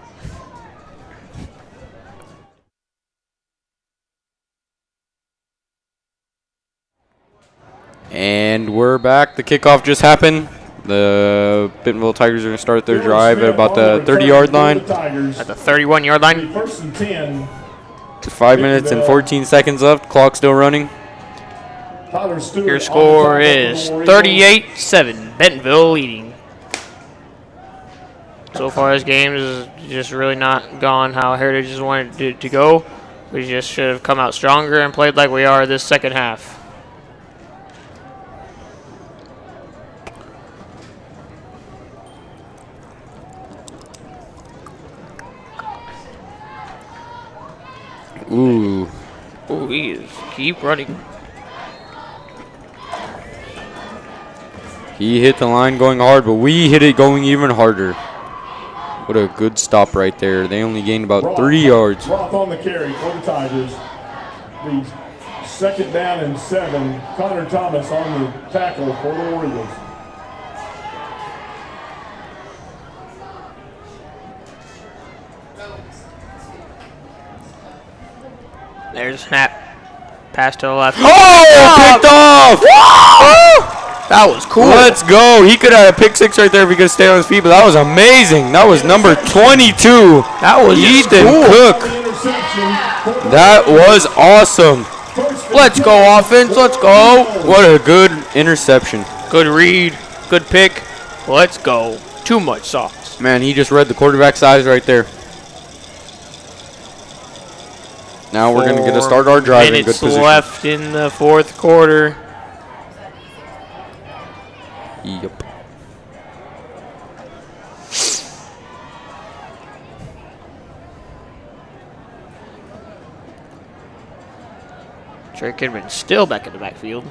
And we're back. The kickoff just happened. The Bentonville Tigers are going to start their drive at about the 30-yard line. At the 31-yard line. First and 10. 5 minutes and 14 seconds left. Clock still running. Your score is 38-7. Bentonville leading. So far, this game is just really not gone how Heritage just wanted it to go. We just should have come out stronger and played like we are this second half. Ooh. Ooh, he is keep running. He hit the line going hard, but we hit it going even harder. What a good stop right there. They only gained about 3 yards. Roth on the carry for the Tigers. The second down and 7. Connor Thomas on the tackle for the War Eagles. There's a snap. Pass to the left. Oh, picked off! That was cool. Let's go. He could have a pick six right there if he could stay on his feet, but that was amazing. That was number 22. That was Ethan cool. Cook. That was awesome. Let's go, offense. Let's go. What a good interception. Good read. Good pick. Let's go. Too much sauce. Man, he just read the quarterback's eyes right there. Now we're going to get to start our drive in good minutes position. left in the fourth quarter. Yep. Trey Kidman still back in the backfield.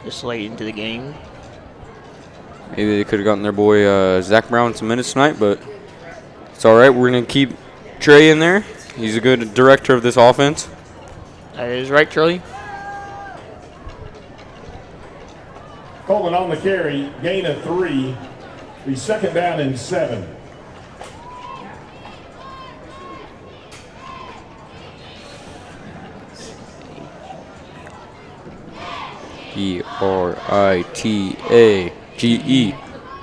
This late into the game. Maybe they could have gotten their boy Zach Brown some minutes tonight, but it's all right. We're going to keep Trey in there. He's a good director of this offense. That is right, Charlie. Coleman on the carry, gain of 3. The second down and 7. E-R-I-T-A-G-E.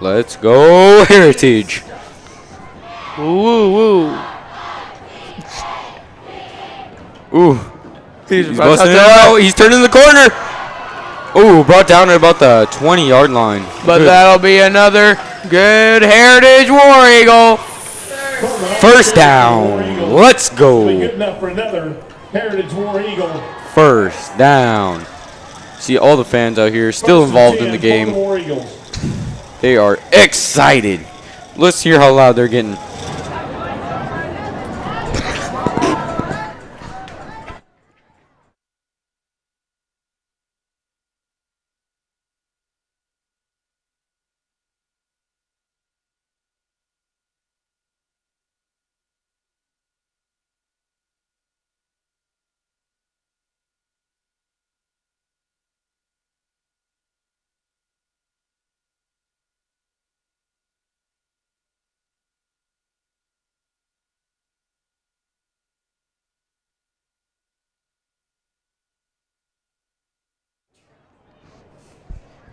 Let's go, Heritage. Woo, woo. Ooh. He's busting it out. He's turning the corner. Ooh, brought down at about the 20-yard line. But that'll be another good Heritage War Eagle. First down. Let's go. Good enough for another Heritage War Eagle. First down. See all the fans out here still involved in the game. They are excited. Let's hear how loud they're getting.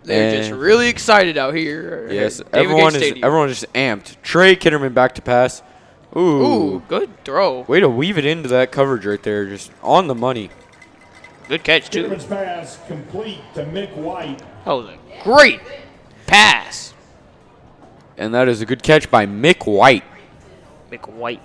They're just really excited out here. Yes, at David Gates Stadium. everyone is amped. Trey Kitterman back to pass. Ooh, good throw. Way to weave it into that coverage right there, just on the money. Good catch, too. Kitterman's pass complete to Mick White. That was a great pass. And that is a good catch by Mick White. Mick White.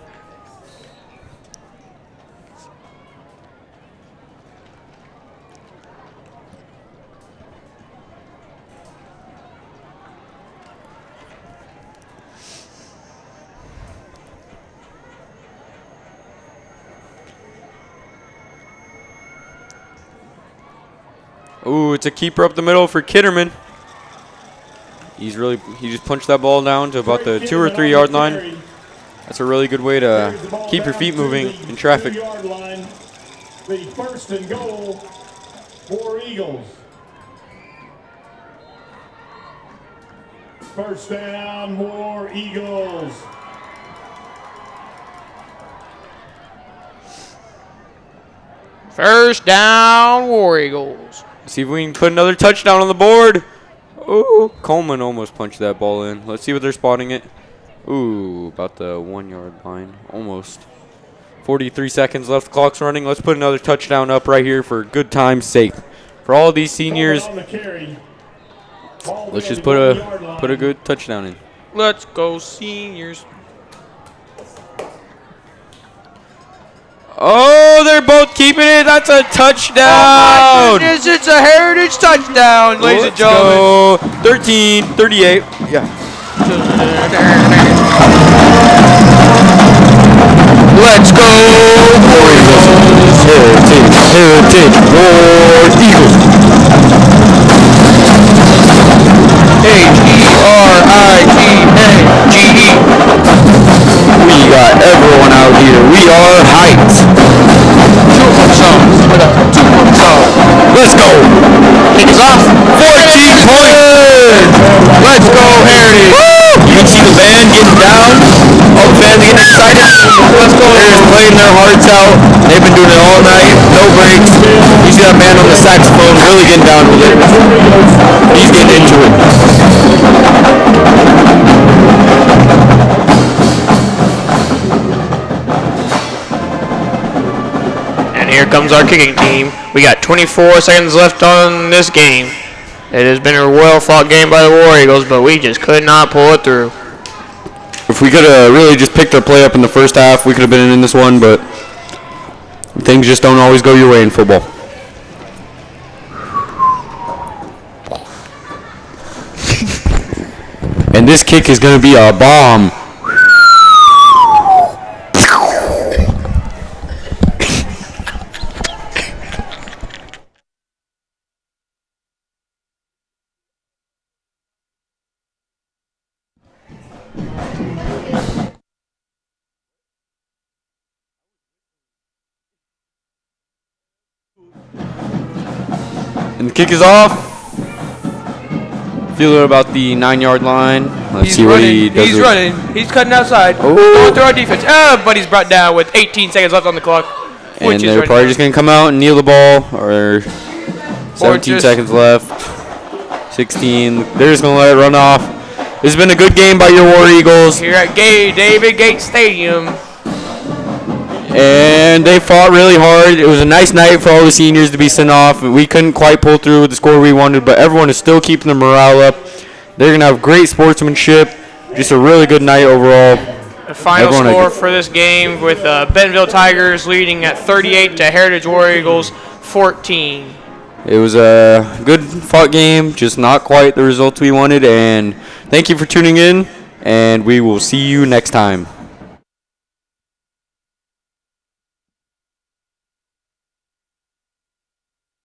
Ooh, it's a keeper up the middle for Kitterman. He just punched that ball down to about the 2 or 3 yard line. That's a really good way to keep your feet moving in traffic. The first and goal for Eagles. First down, more Eagles. First down, War Eagles. See if we can put another touchdown on the board. Ooh, Coleman almost punched that ball in. Let's see what they're spotting it. Ooh, about the 1 yard line, almost. 43 seconds left, the clock's running. Let's put another touchdown up right here for good time's sake. For all these seniors, let's just put a good touchdown in. Let's go, seniors. Oh, they're both keeping it. That's a touchdown. Oh, my goodness, it's a Heritage touchdown, ladies and gentlemen. 13-38. Yeah. Let's go, War Eagles. Heritage, War Eagles. H-E-R-I-T-A-G-E. We got everyone out here. We are hyped. Let's go. Kick is off. 14 points. Let's go, Heritage. Woo! You can see the band getting down. All the fans getting excited. Let's go. They're playing their hearts out. They've been doing it all night. No breaks. You see that man on the saxophone really getting down with it. He's getting into it. Here comes our kicking team. We got 24 seconds left on this game. It has been a well-fought game by the War Eagles, but we just could not pull it through. If we could have really just picked our play up in the first half, we could have been in this one, but things just don't always go your way in football. And this kick is going to be a bomb. And the kick is off. Feel it about the 9 yard line. Let's see what he does. He's running. He's cutting outside. Ooh. Going through our defense. But he's brought down with 18 seconds left on the clock. And they're probably just going to come out and kneel the ball. Or 17 seconds left. 16. They're just going to let it run off. It's been a good game by your War Eagles. Here at David Gates Stadium. And they fought really hard. It was a nice night for all the seniors to be sent off. We couldn't quite pull through with the score we wanted, but everyone is still keeping the morale up. They're going to have great sportsmanship. Just a really good night overall. The final score for this game with Bentonville Tigers leading at 38 to Heritage War Eagles 14. It was a good fought game, just not quite the results we wanted. And thank you for tuning in, and we will see you next time.